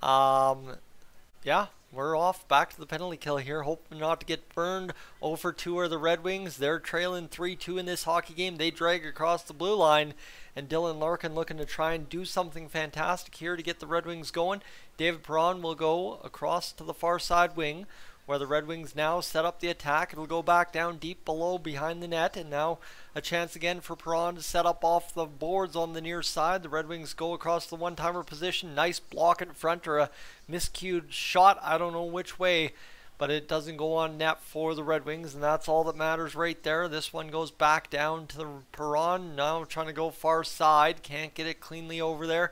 Yeah, we're off back to the penalty kill here, hoping not to get burned. 0-for-2 are the Red Wings. They're trailing 3-2 in this hockey game. They drag across the blue line, and Dylan Larkin looking to try and do something fantastic here to get the Red Wings going. David Perron will go across to the far side wing, where the Red Wings now set up the attack. It'll go back down deep below behind the net, and now a chance again for Perron to set up off the boards on the near side. The Red Wings go across the one-timer position. Nice block in front, or a miscued shot. I don't know which way, but it doesn't go on net for the Red Wings, and that's all that matters right there. This one goes back down to the Perron. Now trying to go far side. Can't get it cleanly over there.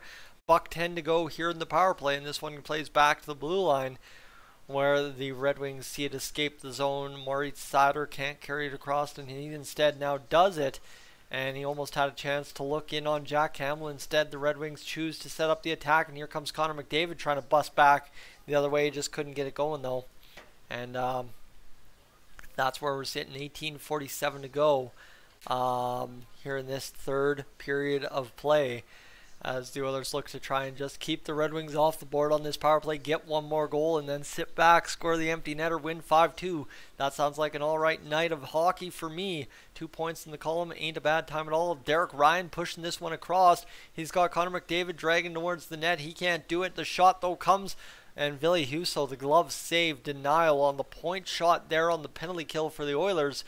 $1.10 to go here in the power play, and this one plays back to the blue line, where the Red Wings see it escape the zone. Moritz Seider can't carry it across, and he instead now does it. And he almost had a chance to look in on Jack Campbell. Instead, the Red Wings choose to set up the attack, and here comes Connor McDavid trying to bust back the other way. He just couldn't get it going, though. And that's where we're sitting, 18:47 to go here in this third period of play, as the Oilers look to try and just keep the Red Wings off the board on this power play, get one more goal, and then sit back, score the empty netter, win 5-2. That sounds like an alright night of hockey for me. 2 points in the column, ain't a bad time at all. Derek Ryan pushing this one across. He's got Connor McDavid dragging towards the net. He can't do it. The shot, though, comes, and Ville Husso, the glove save, denial on the point shot there on the penalty kill for the Oilers.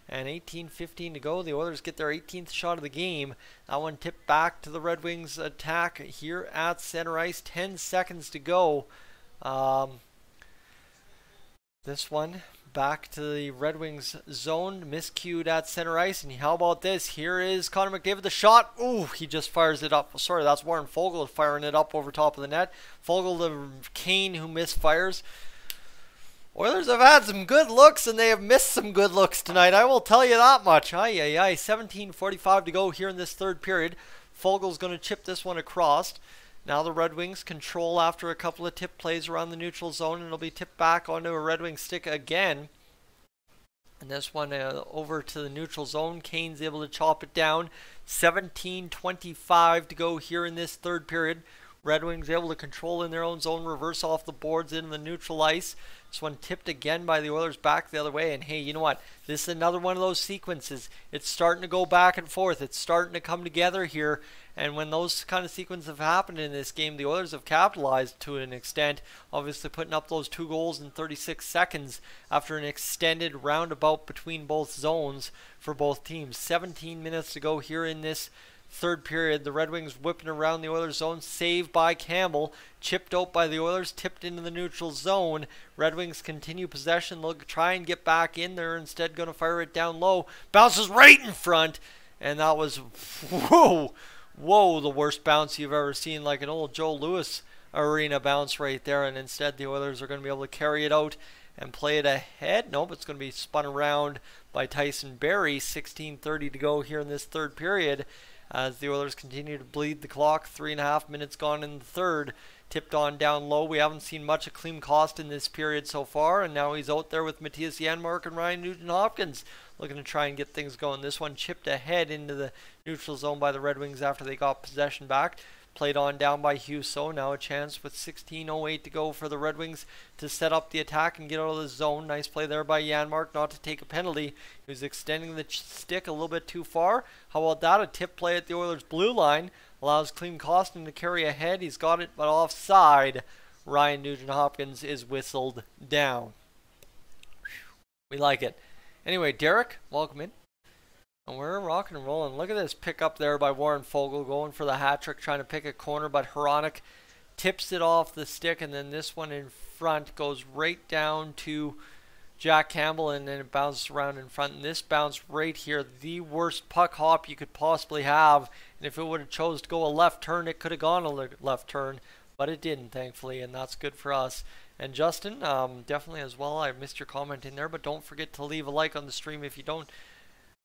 And 18:15 to go. The Oilers get their 18th shot of the game. That one tipped back to the Red Wings attack here at center ice. 10 seconds to go. This one back to the Red Wings zone. Miscued at center ice. And how about this? Here is Connor McDavid. The shot. Ooh, he just fires it up. Sorry, that's Warren Foegele firing it up over top of the net. Foegele to Kane, who misfires. Oilers have had some good looks, and they have missed some good looks tonight. I will tell you that much. 17:45 to go here in this third period. Fogel's going to chip this one across. Now the Red Wings control after a couple of tip plays around the neutral zone, and it'll be tipped back onto a Red Wing stick again. And this one over to the neutral zone. Kane's able to chop it down. 17:25 to go here in this third period. Red Wings able to control in their own zone, reverse off the boards into the neutral ice. This one tipped again by the Oilers back the other way. And hey, you know what? This is another one of those sequences. It's starting to go back and forth. It's starting to come together here. And when those kind of sequences have happened in this game, the Oilers have capitalized to an extent, obviously putting up those 2 goals in 36 seconds after an extended roundabout between both zones for both teams. 17 minutes to go here in this third period. The Red Wings whipping around the Oilers zone, saved by Campbell, chipped out by the Oilers, tipped into the neutral zone. Red Wings continue possession, they'll try and get back in there, instead going to fire it down low, bounces right in front, and that was, whoa, the worst bounce you've ever seen, like an old Joe Louis arena bounce right there. And instead the Oilers are going to be able to carry it out and play it ahead. Nope, it's going to be spun around by Tyson Barrie. 16:30 to go here in this third period as the Oilers continue to bleed the clock. 3.5 minutes gone in the third. Tipped on down low. We haven't seen much of Klim Kostin in this period so far, and now he's out there with Matthias Janmark and Ryan Nugent-Hopkins looking to try and get things going. This one chipped ahead into the neutral zone by the Red Wings after they got possession back. Played on down by Husso. Now a chance with 16:08 to go for the Red Wings to set up the attack and get out of the zone. Nice play there by Janmark not to take a penalty. He was extending the stick a little bit too far. How about that? A tip play at the Oilers' blue line. Allows Klim Kostin to carry ahead. He's got it, but offside. Ryan Nugent-Hopkins is whistled down. We like it. Anyway, Derek, welcome in. And we're rocking and rolling. Look at this pick up there by Warren Foegele, going for the hat trick, trying to pick a corner, but Hronek tips it off the stick, and then this one in front goes right down to Jack Campbell, and then it bounces around in front. And this bounce right here, the worst puck hop you could possibly have. And if it would have chose to go a left turn, it could have gone a left turn, but it didn't, thankfully, and that's good for us. And Justin, definitely as well, I missed your comment in there, but don't forget to leave a like on the stream if you don't.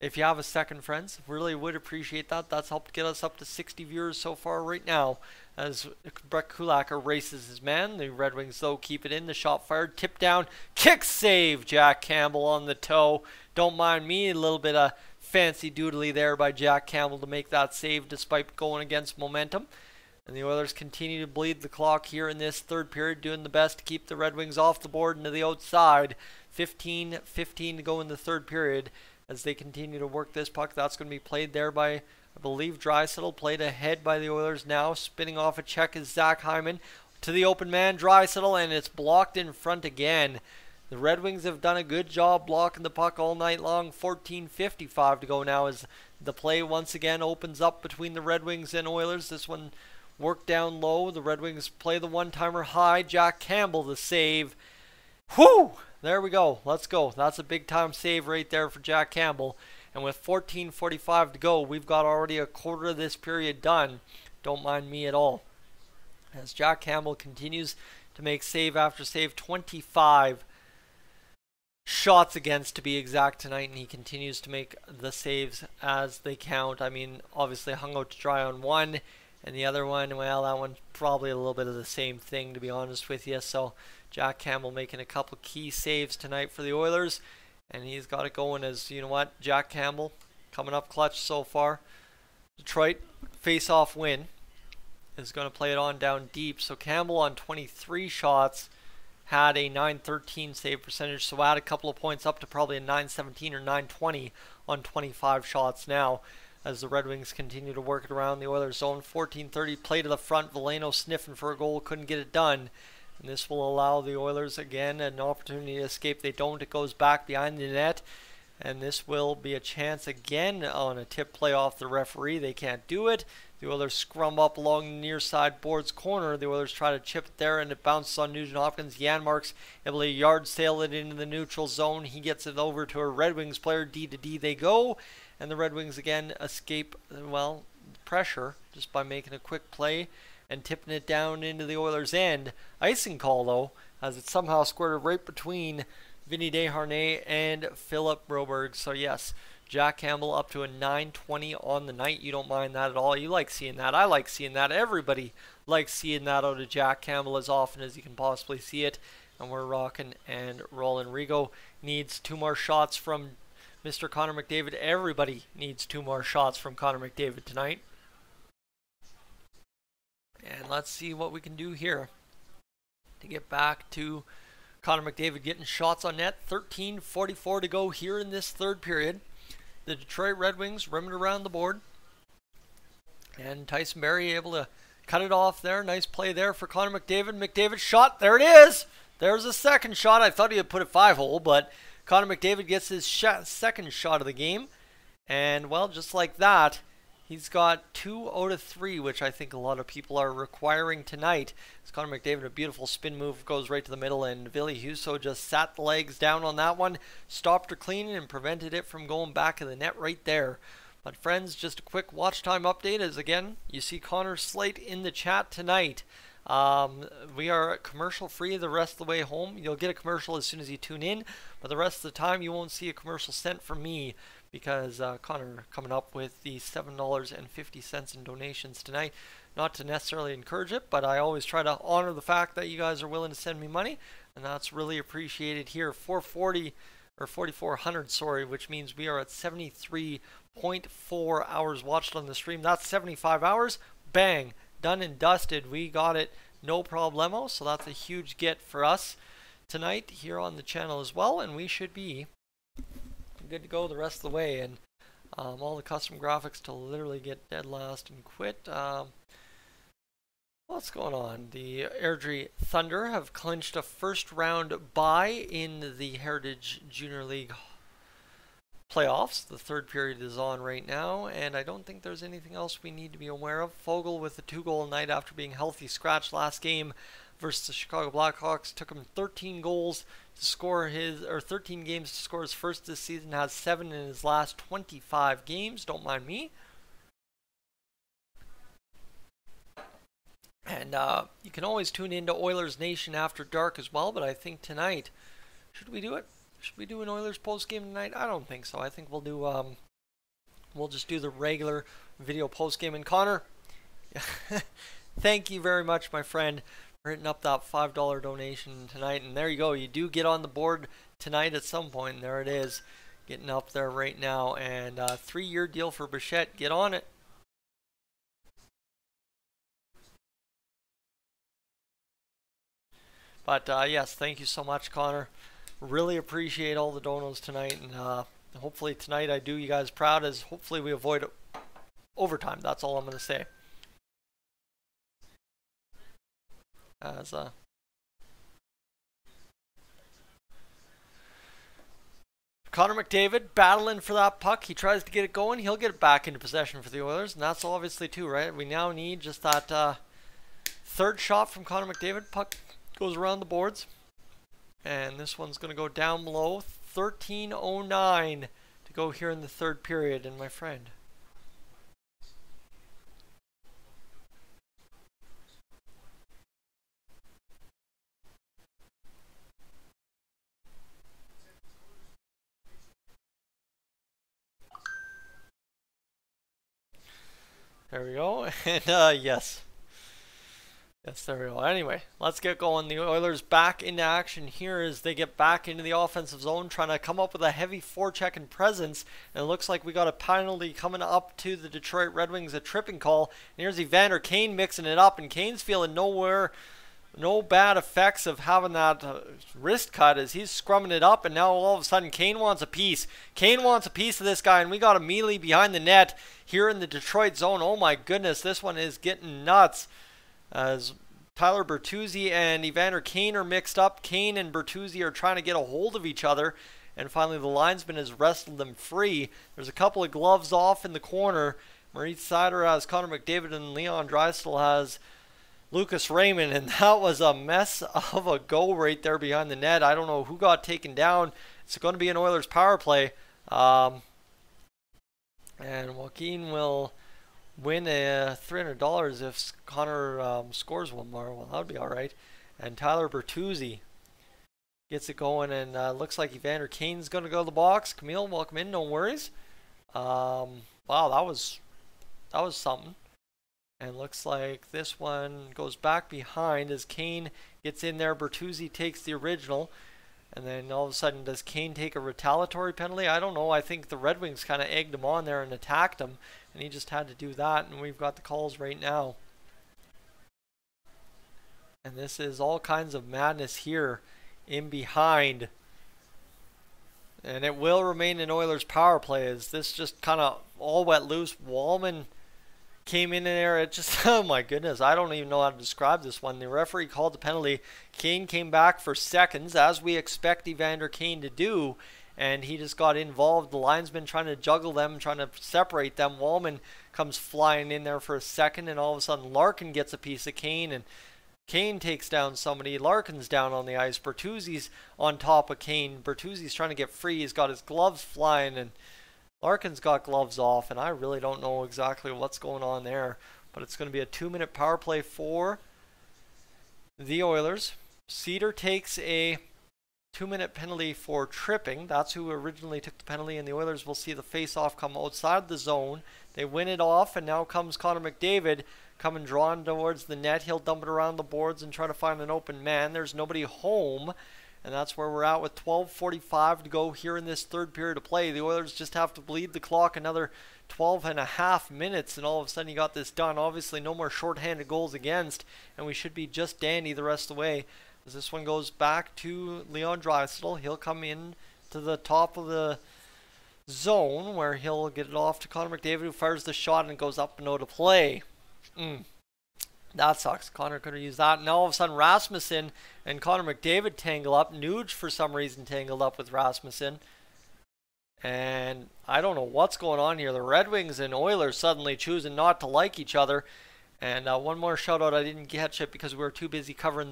If you have a second, friends, really would appreciate that. That's helped get us up to 60 viewers so far right now as Brett Kulak erases his man. The Red Wings, though, keep it in. The shot fired, tip down, kick save. Jack Campbell on the toe. Don't mind me, a little bit of fancy doodly there by Jack Campbell to make that save despite going against momentum. And the Oilers continue to bleed the clock here in this third period, doing the best to keep the Red Wings off the board and to the outside. 15:15 to go in the third period. As they continue to work this puck, that's going to be played there by, I believe, Draisaitl. Played ahead by the Oilers now. Spinning off a check is Zach Hyman. To the open man, Draisaitl, and it's blocked in front again. The Red Wings have done a good job blocking the puck all night long. 14:55 to go now as the play once again opens up between the Red Wings and Oilers. This one worked down low. The Red Wings play the one-timer high. Jack Campbell the save. Whew! There we go. Let's go. That's a big-time save right there for Jack Campbell. And with 14:45 to go, we've got already a quarter of this period done. Don't mind me at all. As Jack Campbell continues to make save after save, 25 shots against to be exact tonight, and he continues to make the saves as they count. I mean, obviously hung out to dry on one, and the other one, well, that one's probably a little bit of the same thing, to be honest with you. So Jack Campbell making a couple key saves tonight for the Oilers, and he's got it going as, you know what, Jack Campbell coming up clutch so far. Detroit face-off win is going to play it on down deep. So Campbell on 23 shots had a .913 save percentage, so add a couple of points up to probably a .917 or .920 on 25 shots now as the Red Wings continue to work it around the Oilers zone. 14:30 play to the front. Veleno sniffing for a goal, couldn't get it done. And this will allow the Oilers again an opportunity to escape. They don't. It goes back behind the net. And this will be a chance again on a tip play off the referee. They can't do it. The Oilers scrum up along the near side boards corner. The Oilers try to chip it there, and it bounces on Nugent-Hopkins. Janmark's able to yard sail it into the neutral zone. He gets it over to a Red Wings player. D to D they go. And the Red Wings again escape, well, pressure just by making a quick play and tipping it down into the Oilers' end. Icing call, though, as it somehow squirted right between Vinny Desharnais and Philip Broberg. So, yes, Jack Campbell up to a .920 on the night. You don't mind that at all. You like seeing that. I like seeing that. Everybody likes seeing that out of Jack Campbell as often as you can possibly see it. And we're rocking and rolling. Rigo needs 2 more shots from Mr. Connor McDavid. Everybody needs 2 more shots from Connor McDavid tonight. And let's see what we can do here to get back to Connor McDavid getting shots on net. 13:44 to go here in this third period. The Detroit Red Wings rimming around the board. And Tyson Barrie able to cut it off there. Nice play there for Connor McDavid. McDavid shot. There it is. There's a second shot. I thought he had put it 5-hole, but Connor McDavid gets his second shot of the game. And, well, just like that, he's got 2 out of 3, which I think a lot of people are requiring tonight. It's Connor McDavid, a beautiful spin move, goes right to the middle, and Ville Husso just sat the legs down on that one, stopped her clean, and prevented it from going back in the net right there. But friends, just a quick watch time update as again, you see Connor Slate in the chat tonight. We are commercial free the rest of the way home. You'll get a commercial as soon as you tune in, but the rest of the time you won't see a commercial sent from me because Connor coming up with the $7.50 in donations tonight. Not to necessarily encourage it, but I always try to honor the fact that you guys are willing to send me money, and that's really appreciated here. 440 or 4,400, sorry, which means we are at 73.4 hours watched on the stream. That's 75 hours. Bang, done and dusted. We got it, no problemo. So that's a huge get for us tonight here on the channel as well, and we should be good to go the rest of the way. And all the custom graphics to literally get dead last and quit. What's going on? The Airdrie Thunder have clinched a first round bye in the Heritage Junior League playoffs. The third period is on right now, and I don't think there's anything else we need to be aware of. Fogle with a 2-goal night after being healthy scratch last game versus the Chicago Blackhawks. Took him 13 goals to score his, or 13 games to score his first this season. Has 7 in his last 25 games. Don't mind me. And you can always tune into Oilers Nation after dark as well, but I think tonight, should we do it? Should we do an Oilers post game tonight? I don't think so. I think we'll do we'll just do the regular video post game. And Connor, thank you very much, my friend, for hitting up that $5 donation tonight. And there you go. You do get on the board tonight at some point. And there it is, getting up there right now. And 3-year deal for Bichette. Get on it. But yes, thank you so much, Connor. Really appreciate all the donos tonight, and hopefully tonight I do you guys proud, as hopefully we avoid overtime. That's all I'm going to say. As Connor McDavid battling for that puck. He tries to get it going. He'll get it back into possession for the Oilers, and that's obviously too, right? We now need just that third shot from Connor McDavid. Puck goes around the boards, and this one's going to go down below. 13:09 to go here in the third period, and my friend, there we go. And yes, there we go. Anyway, let's get going. The Oilers back into action here as they get back into the offensive zone, trying to come up with a heavy forechecking presence. And it looks like we got a penalty coming up to the Detroit Red Wings, a tripping call. And here's Evander Kane mixing it up, and Kane's feeling no bad effects of having that wrist cut as he's scrumming it up. And now all of a sudden Kane wants a piece. Kane wants a piece of this guy, and we got him immediately behind the net here in the Detroit zone. Oh my goodness, this one is getting nuts. As Tyler Bertuzzi and Evander Kane are mixed up. Kane and Bertuzzi are trying to get a hold of each other. And finally the linesman has wrestled them free. There's a couple of gloves off in the corner. Maurice Sider has Connor McDavid, and Leon Draisaitl has Lucas Raymond. And that was a mess of a goal right there behind the net. I don't know who got taken down. It's going to be an Oilers power play. And Joaquin will win $300 if Connor scores one more. Well, that would be all right. And Tyler Bertuzzi gets it going, and looks like Evander Kane's going to go to the box. Camille, welcome in. No worries. Wow, that was something. And looks like this one goes back behind as Kane gets in there. Bertuzzi takes the original. And then all of a sudden, does Kane take a retaliatory penalty? I don't know. I think the Red Wings kind of egged him on there and attacked him, and he just had to do that. And we've got the calls right now. And this is all kinds of madness here in behind. And it will remain an Oilers power play as this just kind of all wet loose. Wallman came in there. It just, oh my goodness, I don't even know how to describe this one. The referee called the penalty. Kane came back for seconds, as we expect Evander Kane to do. And he just got involved. The linesman trying to juggle them, trying to separate them. Wallman comes flying in there for a second, and all of a sudden Larkin gets a piece of Kane, and Kane takes down somebody. Larkin's down on the ice. Bertuzzi's on top of Kane. Bertuzzi's trying to get free. He's got his gloves flying, and Larkin's got gloves off, and I really don't know exactly what's going on there. But it's going to be a 2-minute power play for the Oilers. Cedar takes a 2-minute penalty for tripping. That's who originally took the penalty, and the Oilers will see the face-off come outside the zone. They win it off, and now comes Connor McDavid coming drawn towards the net. He'll dump it around the boards and try to find an open man. There's nobody home, and that's where we're at with 12:45 to go here in this third period of play. The Oilers just have to bleed the clock another 12.5 minutes, and all of a sudden you got this done. Obviously no more shorthanded goals against, and we should be just dandy the rest of the way. As this one goes back to Leon Draisaitl, he'll come in to the top of the zone where he'll get it off to Connor McDavid, who fires the shot and goes up and out of play. That sucks. Connor could have used that. And all of a sudden Rasmussen and Connor McDavid tangle up. Nuge for some reason tangled up with Rasmussen. And I don't know what's going on here. The Red Wings and Oilers suddenly choosing not to like each other. And one more shout out, I didn't catch it because we were too busy covering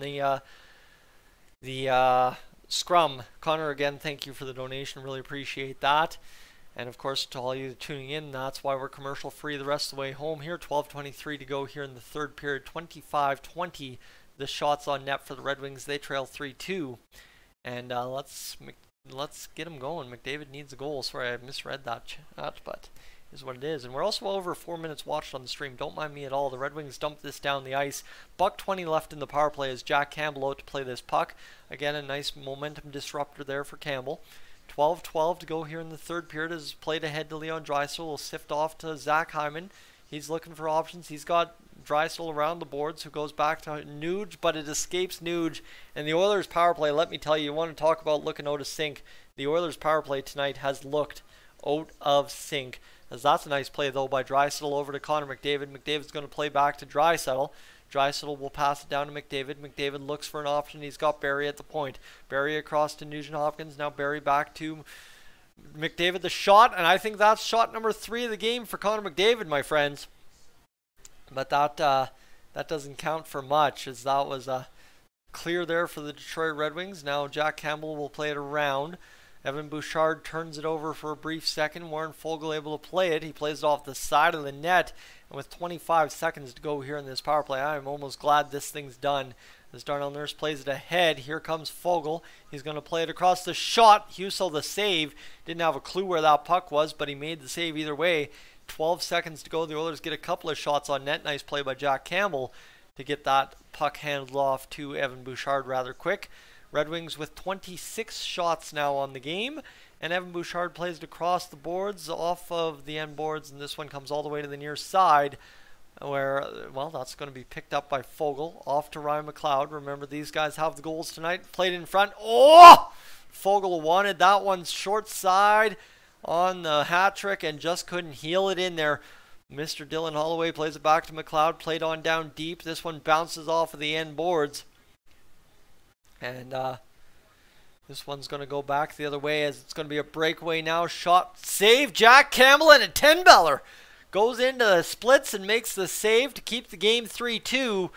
the scrum. Connor, again, thank you for the donation. Really appreciate that. And of course, to all you tuning in, that's why we're commercial free the rest of the way home here. 12:23 to go here in the third period. 25-20 the shots on net for the Red Wings. They trail 3-2. And let's get them going. McDavid needs a goal. Sorry, I misread that, but is what it is. And we're also over 4 minutes watched on the stream. Don't mind me at all. The Red Wings dump this down the ice. $1:20 left in the power play as Jack Campbell out to play this puck. Again, a nice momentum disruptor there for Campbell. 12-12 to go here in the third period as played ahead to Leon Draisaitl. Will sift off to Zach Hyman. He's looking for options. He's got Draisaitl around the boards, who goes back to Nuge, but it escapes Nuge. And the Oilers power play, let me tell you, you want to talk about looking out of sync. The Oilers power play tonight has looked out of sync. As that's a nice play though by Draisaitl over to Connor McDavid. McDavid's going to play back to Draisaitl. Draisaitl will pass it down to McDavid. McDavid looks for an option. He's got Barrie at the point. Barrie across to Nugent Hopkins. Now Barrie back to McDavid. The shot, and I think that's shot number 3 of the game for Connor McDavid, my friends. But that doesn't count for much, as that was clear there for the Detroit Red Wings. Now Jack Campbell will play it around. Evan Bouchard turns it over for a brief second. Warren Foegele able to play it. He plays it off the side of the net. And with 25 seconds to go here in this power play, I am almost glad this thing's done. As Darnell Nurse plays it ahead, here comes Foegele. He's going to play it across the shot. Husso the save. Didn't have a clue where that puck was, but he made the save either way. 12 seconds to go. The Oilers get a couple of shots on net. Nice play by Jack Campbell to get that puck handled off to Evan Bouchard rather quick. Red Wings with 26 shots now on the game, and Evan Bouchard plays it across the boards off of the end boards, and this one comes all the way to the near side where, well, that's going to be picked up by Foegele off to Ryan McLeod. Remember, these guys have the goals tonight. Played in front. Oh! Foegele wanted that one short side on the hat trick and just couldn't heel it in there. Mr. Dylan Holloway plays it back to McLeod. Played on down deep. This one bounces off of the end boards. And this one's going to go back the other way as it's going to be a breakaway now. Shot, save, Jack Campbell, and a 10-beller. Goes into the splits and makes the save to keep the game 3-2.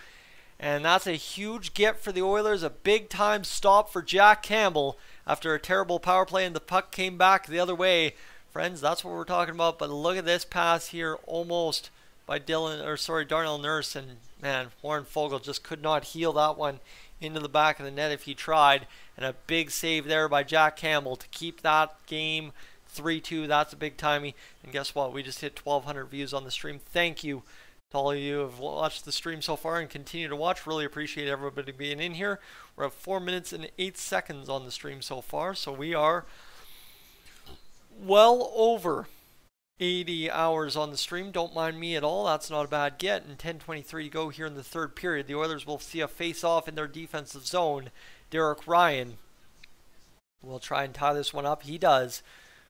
And that's a huge get for the Oilers. A big-time stop for Jack Campbell after a terrible power play, and the puck came back the other way. Friends, that's what we're talking about. But look at this pass here, almost by Darnell Nurse. And, man, Warren Foegele just could not heel that one into the back of the net if he tried. And a big save there by Jack Campbell to keep that game 3-2. That's a big timey. And guess what? We just hit 1,200 views on the stream. Thank you to all of you who have watched the stream so far and continue to watch. Really appreciate everybody being in here. We're at 4 minutes and 8 seconds on the stream so far. So we are well over 80 hours on the stream. Don't mind me at all. That's not a bad get. And 10:23 to go here in the third period. The Oilers will see a face-off in their defensive zone. Derek Ryan will try and tie this one up. He does.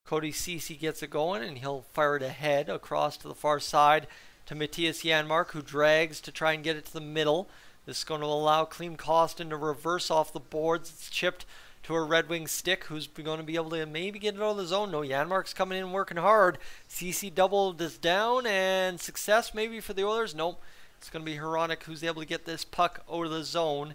Cody Ceci gets it going, and he'll fire it ahead across to the far side to Matthias Janmark, who drags to try and get it to the middle. This is going to allow Klim Kostin to reverse off the boards. It's chipped to a Red Wing stick, who's going to be able to maybe get it out of the zone. No, Janmark's coming in working hard. Ceci doubled this down, and success maybe for the Oilers. Nope, it's going to be Hronek who's able to get this puck out of the zone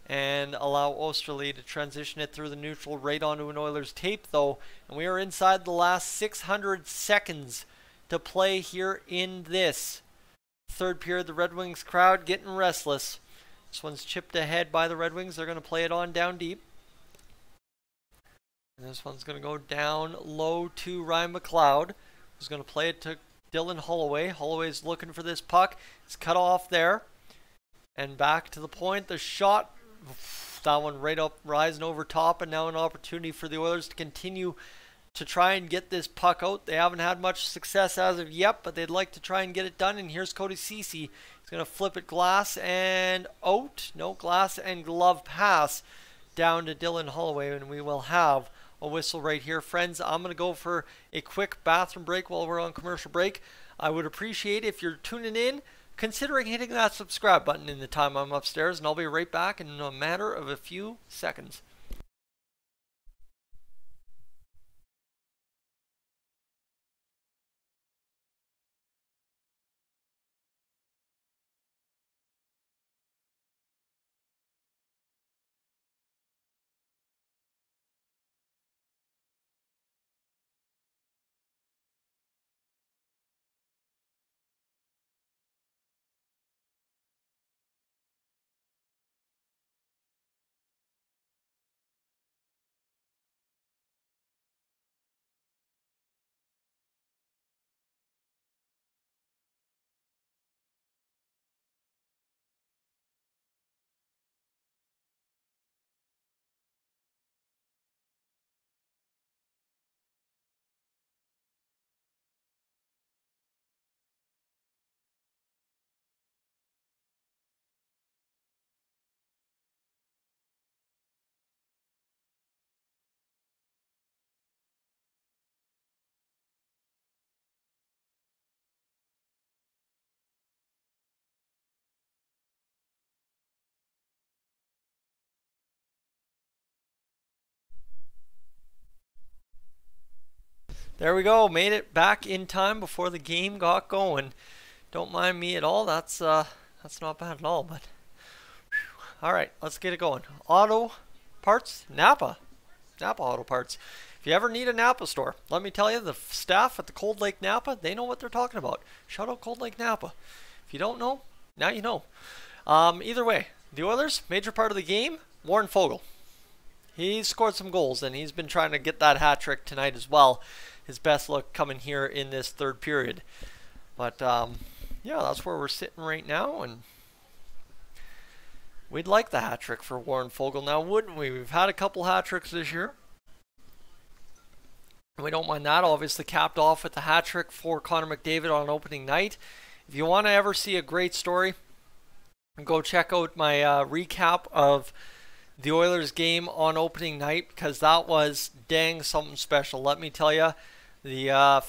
and allow Osterley to transition it through the neutral right onto an Oilers tape, though. And we are inside the last 600 seconds to play here in this third period. The Red Wings crowd getting restless. This one's chipped ahead by the Red Wings. They're going to play it on down deep. And this one's going to go down low to Ryan McLeod, who's going to play it to Dylan Holloway. Holloway's looking for this puck. It's cut off there. And back to the point. The shot, that one right up, rising over top, and now an opportunity for the Oilers to continue to try and get this puck out. They haven't had much success as of yet, but they'd like to try and get it done. And here's Cody Ceci. He's going to flip it glass and out. No, glass and glove pass down to Dylan Holloway, and we will have a whistle right here. Friends, I'm going to go for a quick bathroom break while we're on commercial break. I would appreciate if you're tuning in, considering hitting that subscribe button in the time I'm upstairs, and I'll be right back in a matter of a few seconds. There we go. Made it back in time before the game got going. Don't mind me at all. That's not bad at all. But whew. All right, let's get it going. Auto parts, Napa Auto Parts. If you ever need a Napa store, let me tell you, the staff at the Cold Lake Napa, they know what they're talking about. Shout out Cold Lake Napa. If you don't know, now you know. Either way, the Oilers, major part of the game, Warren Foegele. He's scored some goals, and he's been trying to get that hat trick tonight as well. His best look coming here in this third period. But, yeah, that's where we're sitting right now, and we'd like the hat trick for Warren Foegele now, wouldn't we? We've had a couple hat tricks this year. We don't mind that. Obviously capped off with the hat trick for Connor McDavid on opening night. If you want to ever see a great story, go check out my recap of the Oilers game on opening night, because that was dang something special. Let me tell you, the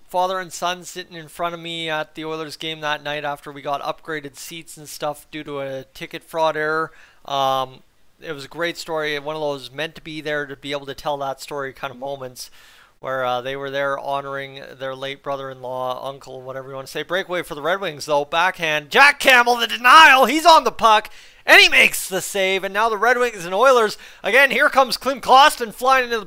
father and son sitting in front of me at the Oilers game that night after we got upgraded seats and stuff due to a ticket fraud error. It was a great story. One of those meant to be there to be able to tell that story kind of moments where they were there honoring their late brother-in-law, uncle, whatever you want to say. Breakaway for the Red Wings, though. Backhand. Jack Campbell, the denial. He's on the puck, and he makes the save. And now the Red Wings and Oilers. Again, here comes Klim Kostin flying into the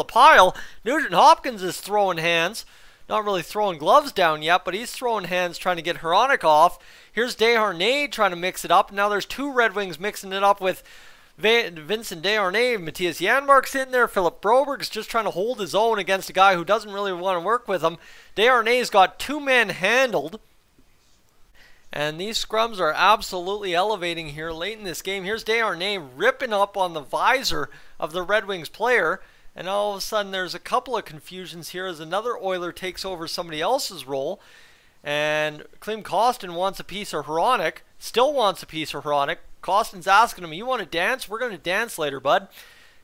pile. Nugent Hopkins is throwing hands. Not really throwing gloves down yet, but he's throwing hands trying to get Hronek off. Here's Desharnais trying to mix it up. Now there's two Red Wings mixing it up with Vincent Desharnais, Matthias Janmark sitting there. Philip Broberg's just trying to hold his own against a guy who doesn't really want to work with him. Desharnais's got two men handled. And these scrums are absolutely elevating here late in this game. Here's Desharnais ripping up on the visor of the Red Wings player. And all of a sudden there's a couple of confusions here as another Oiler takes over somebody else's role. And Klim Kostin wants a piece of Hronek, still wants a piece of Hronek. Kostin's asking him, you want to dance? We're going to dance later, bud.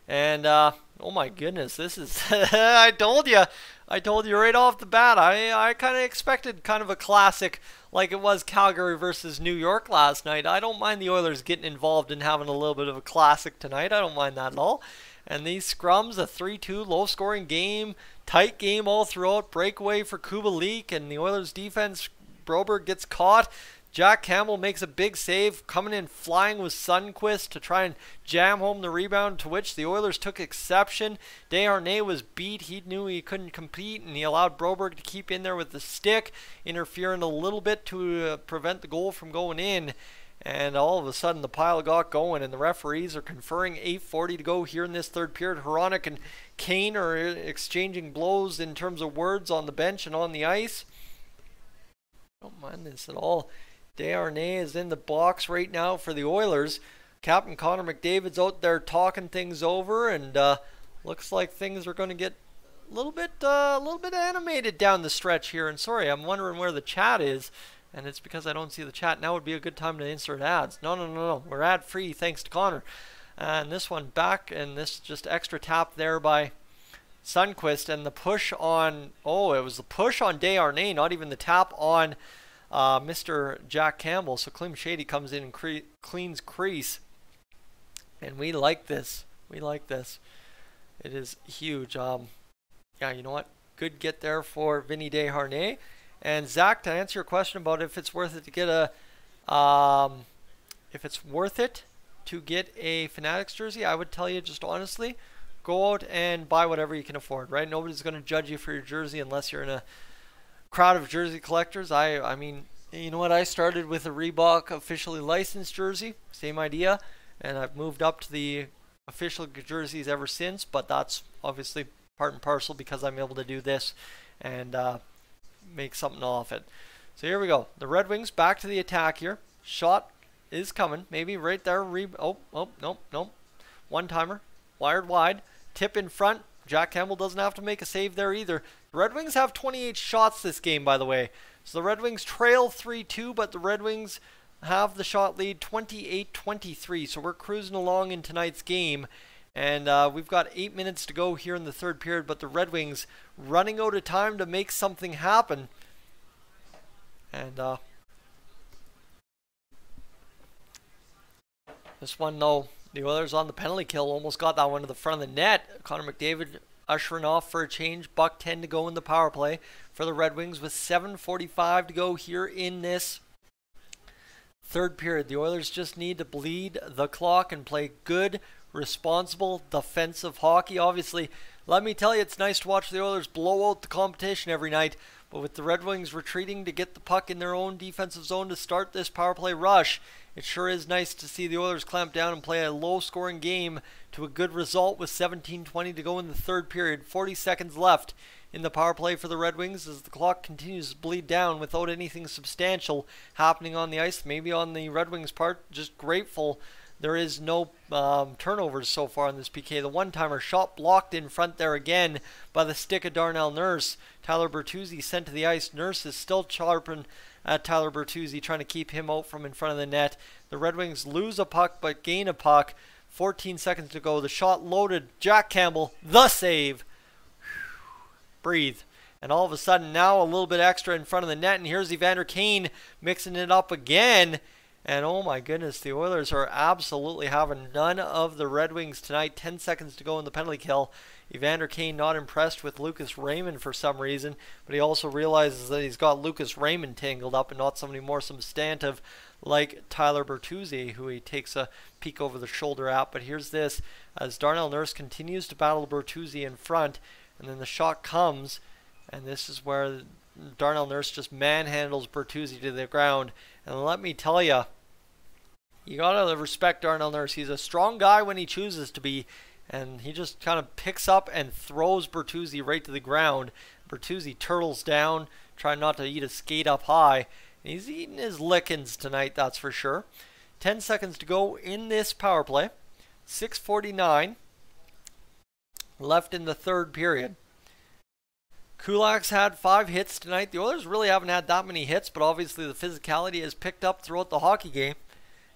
And, oh my goodness, this is, I told you right off the bat. I kind of expected kind of a classic like it was Calgary versus New York last night. I don't mind the Oilers getting involved and having a little bit of a classic tonight. I don't mind that at all. And these scrums, a 3-2 low-scoring game, tight game all throughout, breakaway for Kubalik, and the Oilers defense, Broberg gets caught. Jack Campbell makes a big save, coming in flying with Sundqvist to try and jam home the rebound, to which the Oilers took exception. Desharnais was beat. He knew he couldn't compete, and he allowed Broberg to keep in there with the stick, interfering a little bit to prevent the goal from going in. And all of a sudden, the pile got going, and the referees are conferring. 8:40 to go here in this third period. Hronek and Kane are exchanging blows in terms of words on the bench and on the ice. Don't mind this at all. Desharnais is in the box right now for the Oilers. Captain Connor McDavid's out there talking things over, and looks like things are going to get a little bit animated down the stretch here. And sorry, I'm wondering where the chat is, and it's because I don't see the chat. Now would be a good time to insert ads. No. We're ad free thanks to Connor. And this one back, and this just extra tap there by Sundqvist, and the push on, it was the push on Desharnais, not even the tap on Mr. Jack Campbell. So Klim Shady comes in and cleans crease, and we like this. It is huge. Yeah, you know what? Good get there for Vinny Desharnais. And Zach, to answer your question about if it's worth it to get a Fanatics jersey, I would tell you just honestly, go out and buy whatever you can afford, right? Nobody's going to judge you for your jersey unless you're in a crowd of jersey collectors. I mean, you know what? I started with a Reebok officially licensed jersey, same idea, and I've moved up to the official jerseys ever since, but that's obviously part and parcel because I'm able to do this and make something off it. So here we go. The Red Wings back to the attack here. Shot is coming. Maybe right there. Nope. One-timer. Wired wide. Tip in front. Jack Campbell doesn't have to make a save there either. The Red Wings have 28 shots this game, by the way. So the Red Wings trail 3-2, but the Red Wings have the shot lead 28-23. So we're cruising along in tonight's game. And we've got 8 minutes to go here in the third period, but the Red Wings running out of time to make something happen. And this one, though, the Oilers on the penalty kill almost got that one to the front of the net. Connor McDavid ushering off for a change. $1:10 to go in the power play for the Red Wings with 7:45 to go here in this third period. The Oilers just need to bleed the clock and play good, responsible defensive hockey. Obviously, let me tell you, it's nice to watch the Oilers blow out the competition every night, but with the Red Wings retreating to get the puck in their own defensive zone to start this power play rush, it sure is nice to see the Oilers clamp down and play a low-scoring game to a good result with 17:20 to go in the third period. 40 seconds left in the power play for the Red Wings as the clock continues to bleed down without anything substantial happening on the ice. Maybe on the Red Wings' part, just grateful there is no turnovers so far in this PK. The one-timer shot blocked in front there again by the stick of Darnell Nurse. Tyler Bertuzzi sent to the ice. Nurse is still sharping at Tyler Bertuzzi, trying to keep him out from in front of the net. The Red Wings lose a puck but gain a puck. 14 seconds to go. The shot loaded. Jack Campbell, the save. Breathe. And all of a sudden now a little bit extra in front of the net. And here's Evander Kane mixing it up again. And oh my goodness, the Oilers are absolutely having none of the Red Wings tonight. 10 seconds to go in the penalty kill. Evander Kane not impressed with Lucas Raymond for some reason, but he also realizes that he's got Lucas Raymond tangled up and not somebody more substantive like Tyler Bertuzzi, who he takes a peek over the shoulder at. But here's this, as Darnell Nurse continues to battle Bertuzzi in front, and then the shot comes, and this is where Darnell Nurse just manhandles Bertuzzi to the ground. And let me tell you, you gotta respect Darnell Nurse. He's a strong guy when he chooses to be, and he just kind of picks up and throws Bertuzzi right to the ground. Bertuzzi turtles down, trying not to eat a skate up high. He's eating his lickings tonight, that's for sure. 10 seconds to go in this power play. 6:49. left in the third period. Kulak's had 5 hits tonight. The Oilers really haven't had that many hits, but obviously the physicality has picked up throughout the hockey game.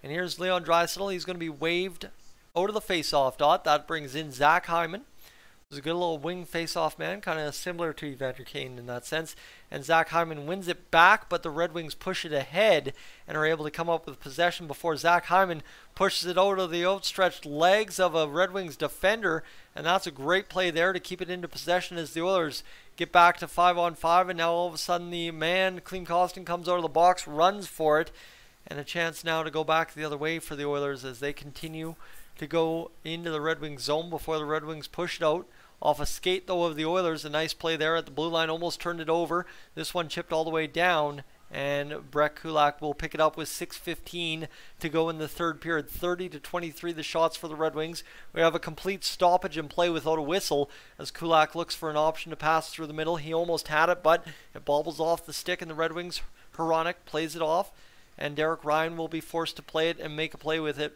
And here's Leon Draisaitl. He's going to be waved out of the face-off dot. That brings in Zach Hyman. It was a good little wing face-off man, kind of similar to Evander Kane in that sense. And Zach Hyman wins it back, but the Red Wings push it ahead and are able to come up with possession before Zach Hyman pushes it out of the outstretched legs of a Red Wings defender. And that's a great play there to keep it into possession as the Oilers get back to 5-on-5. And now all of a sudden the man, Klim Kostin, comes out of the box, runs for it. And a chance now to go back the other way for the Oilers as they continue to go into the Red Wings zone before the Red Wings push it out. Off a skate, though, of the Oilers. A nice play there at the blue line. Almost turned it over. This one chipped all the way down. And Brett Kulak will pick it up with 6:15 to go in the third period. 30-23 the shots for the Red Wings. We have a complete stoppage in play without a whistle as Kulak looks for an option to pass through the middle. He almost had it, but it bobbles off the stick, and the Red Wings, Hronek, plays it off. And Derek Ryan will be forced to play it and make a play with it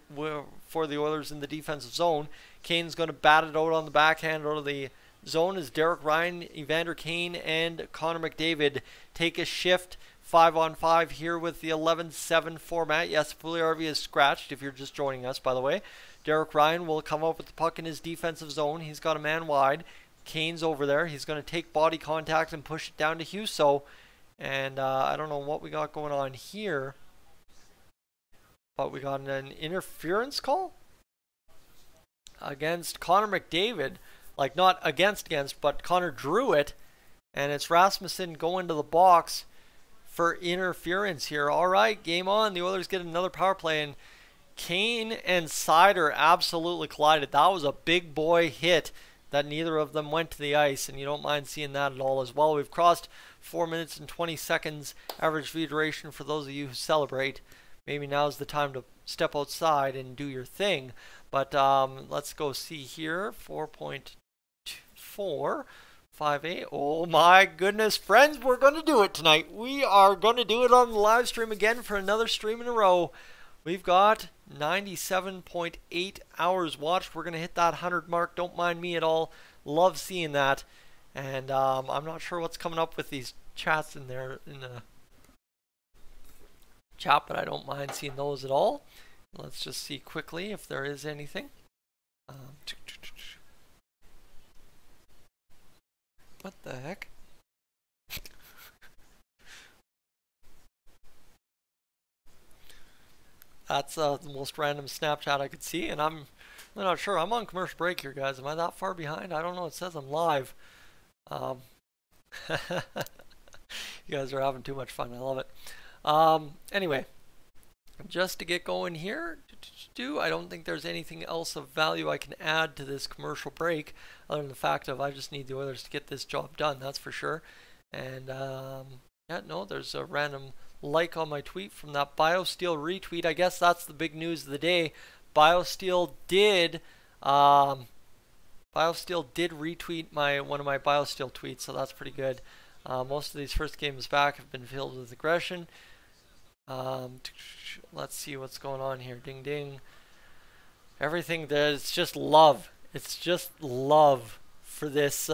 for the Oilers in the defensive zone. Kane's going to bat it out on the backhand out of the zone as Derek Ryan, Evander Kane, and Connor McDavid take a shift 5-on-5 here with the 11-7 format. Yes, Puljujärvi is scratched if you're just joining us, by the way. Derek Ryan will come up with the puck in his defensive zone. He's got a man wide. Kane's over there. He's going to take body contact and push it down to Husso. And I don't know what we got going on here, but we got an interference call against Connor McDavid. Like, not against, but Connor drew it. And it's Rasmussen going to the box for interference here. All right, game on. The Oilers get another power play. And Kane and Seider absolutely collided. That was a big boy hit that neither of them went to the ice. And you don't mind seeing that at all as well. We've crossed 4 minutes and 20 seconds average view duration for those of you who celebrate. Maybe now's the time to step outside and do your thing. But let's go see here. 4.458. Oh my goodness, friends, we're going to do it tonight. We are going to do it on the live stream again for another stream in a row. We've got 97.8 hours watched. We're going to hit that 100 mark. Don't mind me at all. Love seeing that. And I'm not sure what's coming up with these chats in there in the chat, but I don't mind seeing those at all. Let's just see quickly if there is anything. What the heck? That's the most random Snapchat I could see, and I'm not sure. I'm on commercial break here, guys. Am I that far behind? I don't know. It says I'm live. You guys are having too much fun. I love it. Anyway, just to get going here, I don't think there's anything else of value I can add to this commercial break other than the fact of I just need the Oilers to get this job done, that's for sure. And yeah, no, there's a random like on my tweet from that BioSteel retweet. I guess that's the big news of the day. BioSteel did retweet one of my BioSteel tweets, so that's pretty good. Most of these first games back have been filled with aggression. Let's see what's going on here. Ding ding. Everything there, it's just love. It's just love for this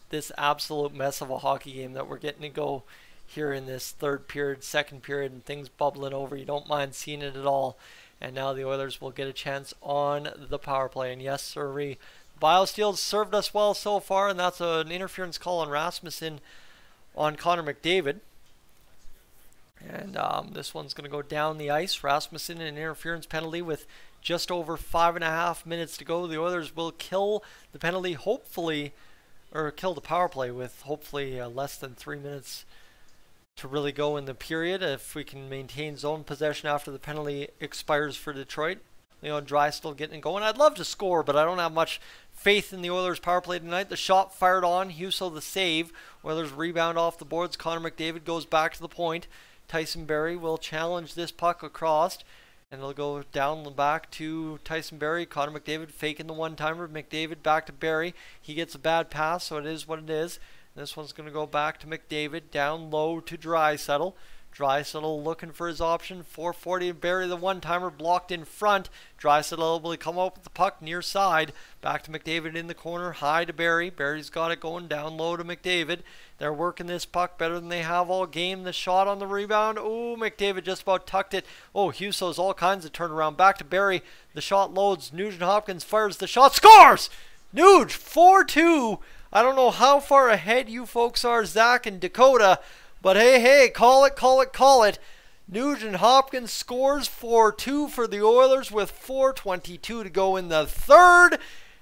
this absolute mess of a hockey game that we're getting to go here in this third period, second period, and things bubbling over. You don't mind seeing it at all. And now the Oilers will get a chance on the power play. And yes, sirree, BioSteel's served us well so far, and that's an interference call on Rasmussen on Connor McDavid. And this one's going to go down the ice. Rasmussen, an interference penalty with just over 5.5 minutes to go. The Oilers will kill the penalty, hopefully, or kill the power play with hopefully less than 3 minutes to really go in the period. If we can maintain zone possession after the penalty expires for Detroit. Leon Draisaitl getting it going. I'd love to score, but I don't have much faith in the Oilers power play tonight. The shot fired on. Husso the save. Oilers rebound off the boards. Connor McDavid goes back to the point. Tyson Barrie will challenge this puck across, and it'll go down the back to Tyson Barrie. Connor McDavid faking the one-timer. McDavid back to Barrie. He gets a bad pass, so it is what it is. This one's going to go back to McDavid, down low to Draisaitl. Draisaitl looking for his option. 440 to Barrie, the one-timer blocked in front. Draisaitl able to come up with the puck near side. Back to McDavid in the corner. High to Barrie. Barrie's got it going down low to McDavid. They're working this puck better than they have all game. The shot on the rebound. Oh, McDavid just about tucked it. Oh, Husso's all kinds of turnaround. Back to Barrie. The shot loads. Nugent Hopkins fires the shot. Scores! Nuge, 4-2. I don't know how far ahead you folks are, Zach and Dakota. But hey, call it. Nugent Hopkins scores 4-2 for the Oilers with 4:22 to go in the third.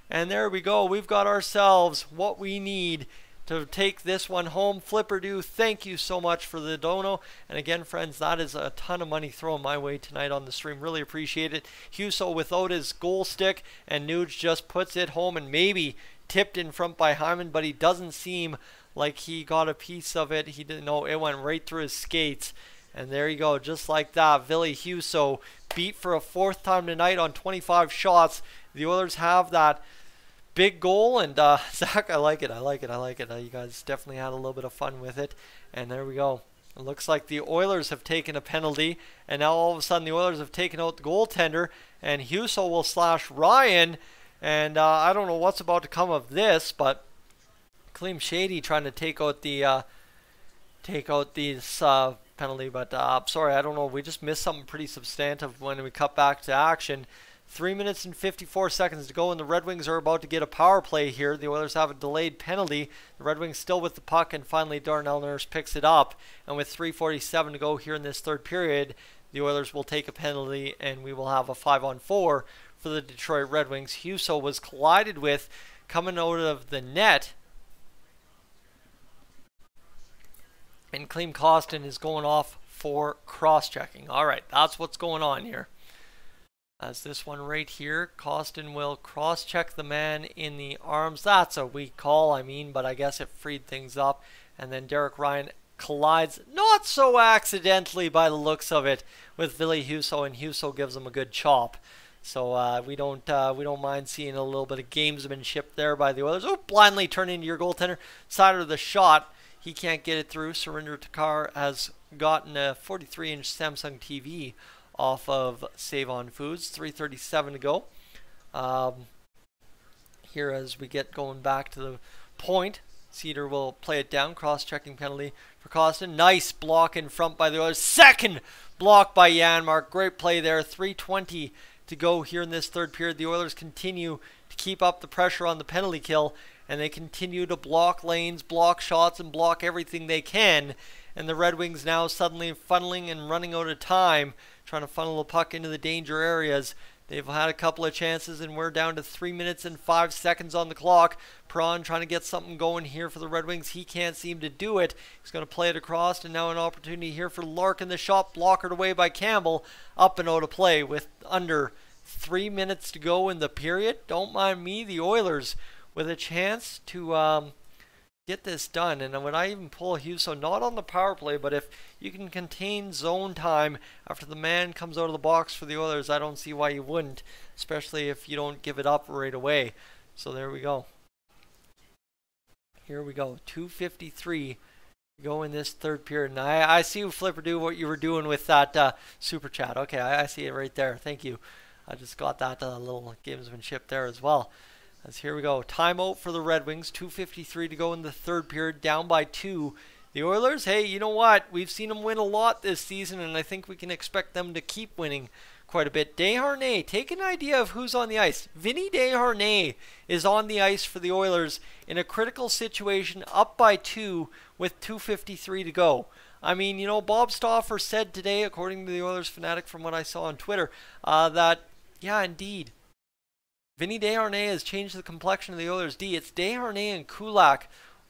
And there we go. We've got ourselves what we need to take this one home. Flipperdo, thank you so much for the dono. And again, friends, that is a ton of money thrown my way tonight on the stream. Really appreciate it. Husso without his goal stick, and Nuge just puts it home and maybe tipped in front by Hyman, but he doesn't seem like he got a piece of it. He didn't know. It went right through his skates. And there you go, just like that. Ville Husso beat for a fourth time tonight on 25 shots. The Oilers have that big goal, and Zach, I like it. You guys definitely had a little bit of fun with it. And there we go. It looks like the Oilers have taken a penalty, and now all of a sudden the Oilers have taken out the goaltender, and Husso will slash Ryan. And I don't know what's about to come of this, but Clem Shady trying to take out the penalty, but sorry, I don't know. We just missed something pretty substantive when we cut back to action. 3 minutes and 54 seconds to go, and the Red Wings are about to get a power play here. The Oilers have a delayed penalty. The Red Wings still with the puck, and finally Darnell Nurse picks it up. And with 3:47 to go here in this third period, the Oilers will take a penalty, and we will have a 5-on-4 for the Detroit Red Wings. Husso was collided with coming out of the net, and Clem Costin is going off for cross-checking. All right, that's what's going on here. As this one right here, Costin will cross-check the man in the arms. That's a weak call, but I guess it freed things up. And then Derek Ryan collides, not so accidentally by the looks of it, with Ville Husso, and Husso gives him a good chop. So we don't mind seeing a little bit of gamesmanship there by the Oilers. Oh, blindly turn into your goaltender. Side of the shot. He can't get it through. Surinder Takar has gotten a 43-inch Samsung TV off of Save On Foods. 3:37 to go. Here as we get going back to the point, Cedar will play it down. Cross-checking penalty for Costin. Nice block in front by the Oilers. Second block by Janmark. Great play there. 3:20 to go here in this third period. The Oilers continue to keep up the pressure on the penalty kill, and they continue to block lanes, block shots, and block everything they can. And the Red Wings now suddenly funneling and running out of time, trying to funnel the puck into the danger areas. They've had a couple of chances, and we're down to 3 minutes and 5 seconds on the clock. Prawn trying to get something going here for the Red Wings. He can't seem to do it. He's going to play it across, and now an opportunity here for Larkin. The shot blockered away by Campbell. Up and out of play with under 3 minutes to go in the period. Don't mind me, the Oilers with a chance to get this done. And when I even pull Husso, not on the power play, but if you can contain zone time after the man comes out of the box for the Oilers, I don't see why you wouldn't, especially if you don't give it up right away. So there we go. Here we go. 2:53 go in this third period. And I see you, Flipper, do what you were doing with that super chat. Okay, I see it right there. Thank you. I just got that little gamesmanship there as well. As here we go. Timeout for the Red Wings. 2:53 to go in the third period. Down by 2. The Oilers, hey, you know what? We've seen them win a lot this season, and I think we can expect them to keep winning quite a bit. Desharnais, take an idea of who's on the ice. Vinny Desharnais is on the ice for the Oilers in a critical situation, up by 2 with 2:53 to go. Bob Stauffer said today, according to the Oilers Fanatic from what I saw on Twitter, that, yeah, indeed, Vinny Desharnais has changed the complexion of the Oilers D. It's Desharnais and Kulak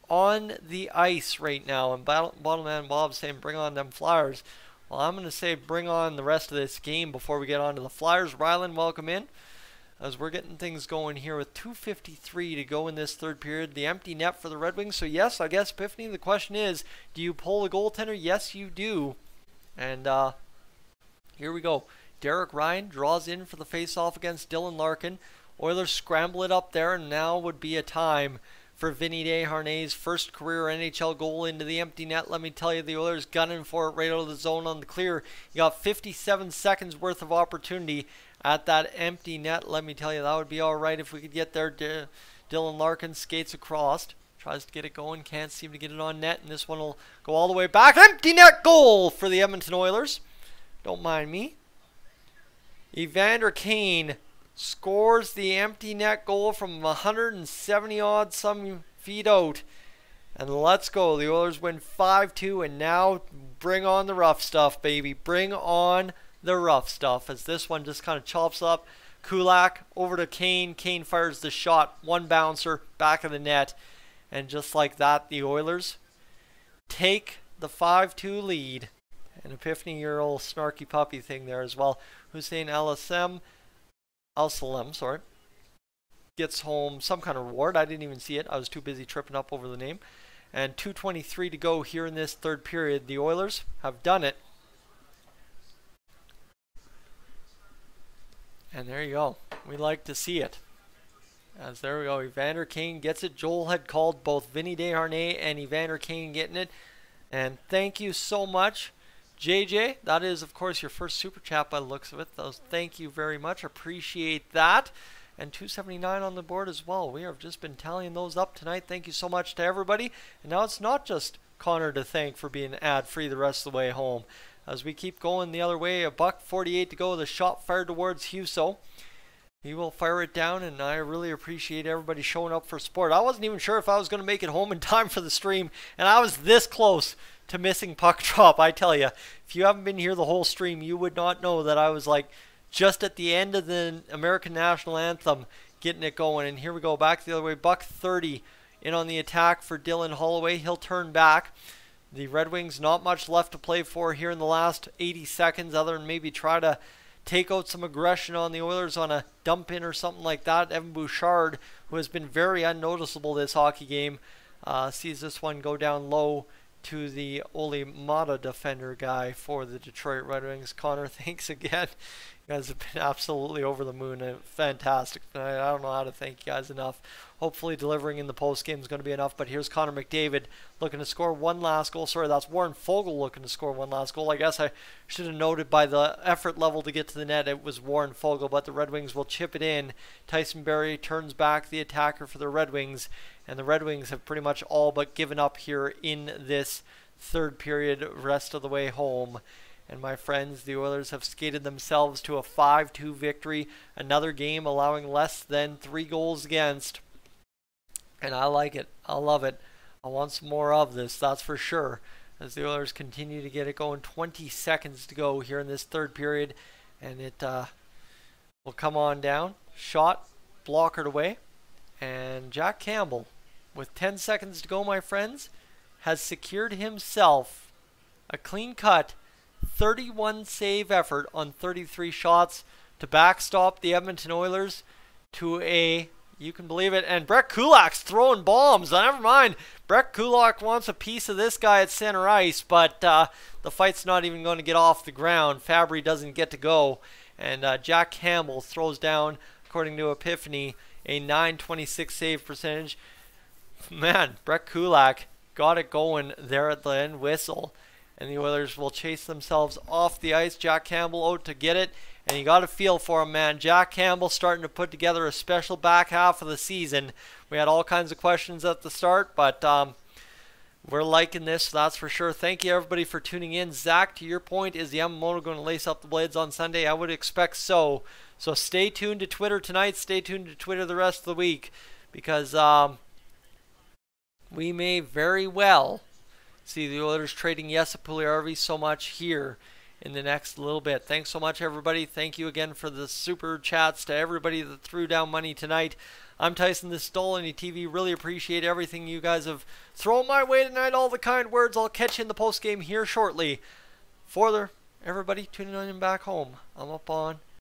on the ice right now. And Bottleman Bob saying, bring on them Flyers. Well, I'm going to say bring on the rest of this game before we get on to the Flyers. Ryland, welcome in. As we're getting things going here with 2:53 to go in this third period. The empty net for the Red Wings. So yes, I guess, Epiphany, the question is, do you pull the goaltender? Yes, you do. And here we go. Derek Ryan draws in for the face-off against Dylan Larkin. Oilers scramble it up there, and now would be a time for Vinny Desharnais's first career NHL goal into the empty net. Let me tell you, the Oilers gunning for it right out of the zone on the clear. You got 57 seconds worth of opportunity at that empty net. Let me tell you, that would be all right if we could get there. Dylan Larkin skates across, tries to get it going, can't seem to get it on net, and this one will go all the way back. Empty net goal for the Edmonton Oilers. Don't mind me. Evander Kane scores the empty net goal from 170 odd some feet out. And let's go. The Oilers win 5-2, and now bring on the rough stuff, baby. Bring on the rough stuff, as this one just kind of chops up. Kulak over to Kane. Kane fires the shot. One bouncer, back of the net. And just like that, the Oilers take the 5-2 lead. An Epiphany-year-old snarky puppy thing there as well. Hussein Al-Salem, gets home some kind of reward. I didn't even see it. I was too busy tripping up over the name. And 2:23 to go here in this third period. The Oilers have done it. And there you go. We like to see it. As there we go. Evander Kane gets it. Joel had called both Vinny Desharnais and Evander Kane getting it. And thank you so much, JJ. That is, of course, your first super chat by the looks of it. Thank you very much. Appreciate that. And 279 on the board as well. We have just been tallying those up tonight. Thank you so much to everybody. And now it's not just Connor to thank for being ad-free the rest of the way home. As we keep going the other way, $1:48 to go. The shot fired towards Huso. He will fire it down, and I really appreciate everybody showing up for support. I wasn't even sure if I was going to make it home in time for the stream, and I was this close to missing puck drop. I tell you, if you haven't been here the whole stream, you would not know that I was like just at the end of the American National Anthem getting it going. And here we go, back the other way. $1:30 in on the attack for Dylan Holloway. He'll turn back. The Red Wings, not much left to play for here in the last 80 seconds, other than maybe try to take out some aggression on the Oilers on a dump in or something like that. Evan Bouchard, who has been very unnoticeable this hockey game, sees this one go down low to the Oli Mata defender guy for the Detroit Red Wings. Connor, thanks again. You guys have been absolutely over the moon and fantastic tonight. I don't know how to thank you guys enough. Hopefully delivering in the post game is going to be enough, but here's Connor McDavid looking to score one last goal. Sorry, that's Warren Foegele looking to score one last goal. I guess I should have noted by the effort level to get to the net it was Warren Foegele, but the Red Wings will chip it in. Tyson Barrie turns back, the attacker for the Red Wings, and the Red Wings have pretty much all but given up here in this third period, rest of the way home. And my friends, the Oilers have skated themselves to a 5-2 victory. Another game allowing less than 3 goals against. And I like it. I love it. I want some more of this, that's for sure. As the Oilers continue to get it going. 20 seconds to go here in this third period. And it will come on down. Shot, blockered away. And Jack Campbell, with 10 seconds to go, my friends, has secured himself a clean cut 31 save effort on 33 shots to backstop the Edmonton Oilers to a, you can believe it, and Brett Kulak's throwing bombs. Never mind, Brett Kulak wants a piece of this guy at center ice, but the fight's not even going to get off the ground. Fabry doesn't get to go, and Jack Campbell throws down, according to Epiphany, a .926 save percentage. Man, Brett Kulak got it going there at the end whistle. And the Oilers will chase themselves off the ice. Jack Campbell out to get it. And you got to feel for him, man. Jack Campbell starting to put together a special back half of the season. We had all kinds of questions at the start, but we're liking this, that's for sure. Thank you, everybody, for tuning in. Zach, to your point, is the Yamamoto going to lace up the blades on Sunday? I would expect so. So stay tuned to Twitter tonight. Stay tuned to Twitter the rest of the week. Because we may very well see the Oilers trading Jesse Puljujärvi so much here in the next little bit. Thanks so much, everybody. Thank you again for the super chats to everybody that threw down money tonight. I'm Tyson, this is Dolynny TV. Really appreciate everything you guys have thrown my way tonight, all the kind words. I'll catch you in the post game here shortly. For everybody tuning in back home, I'm up on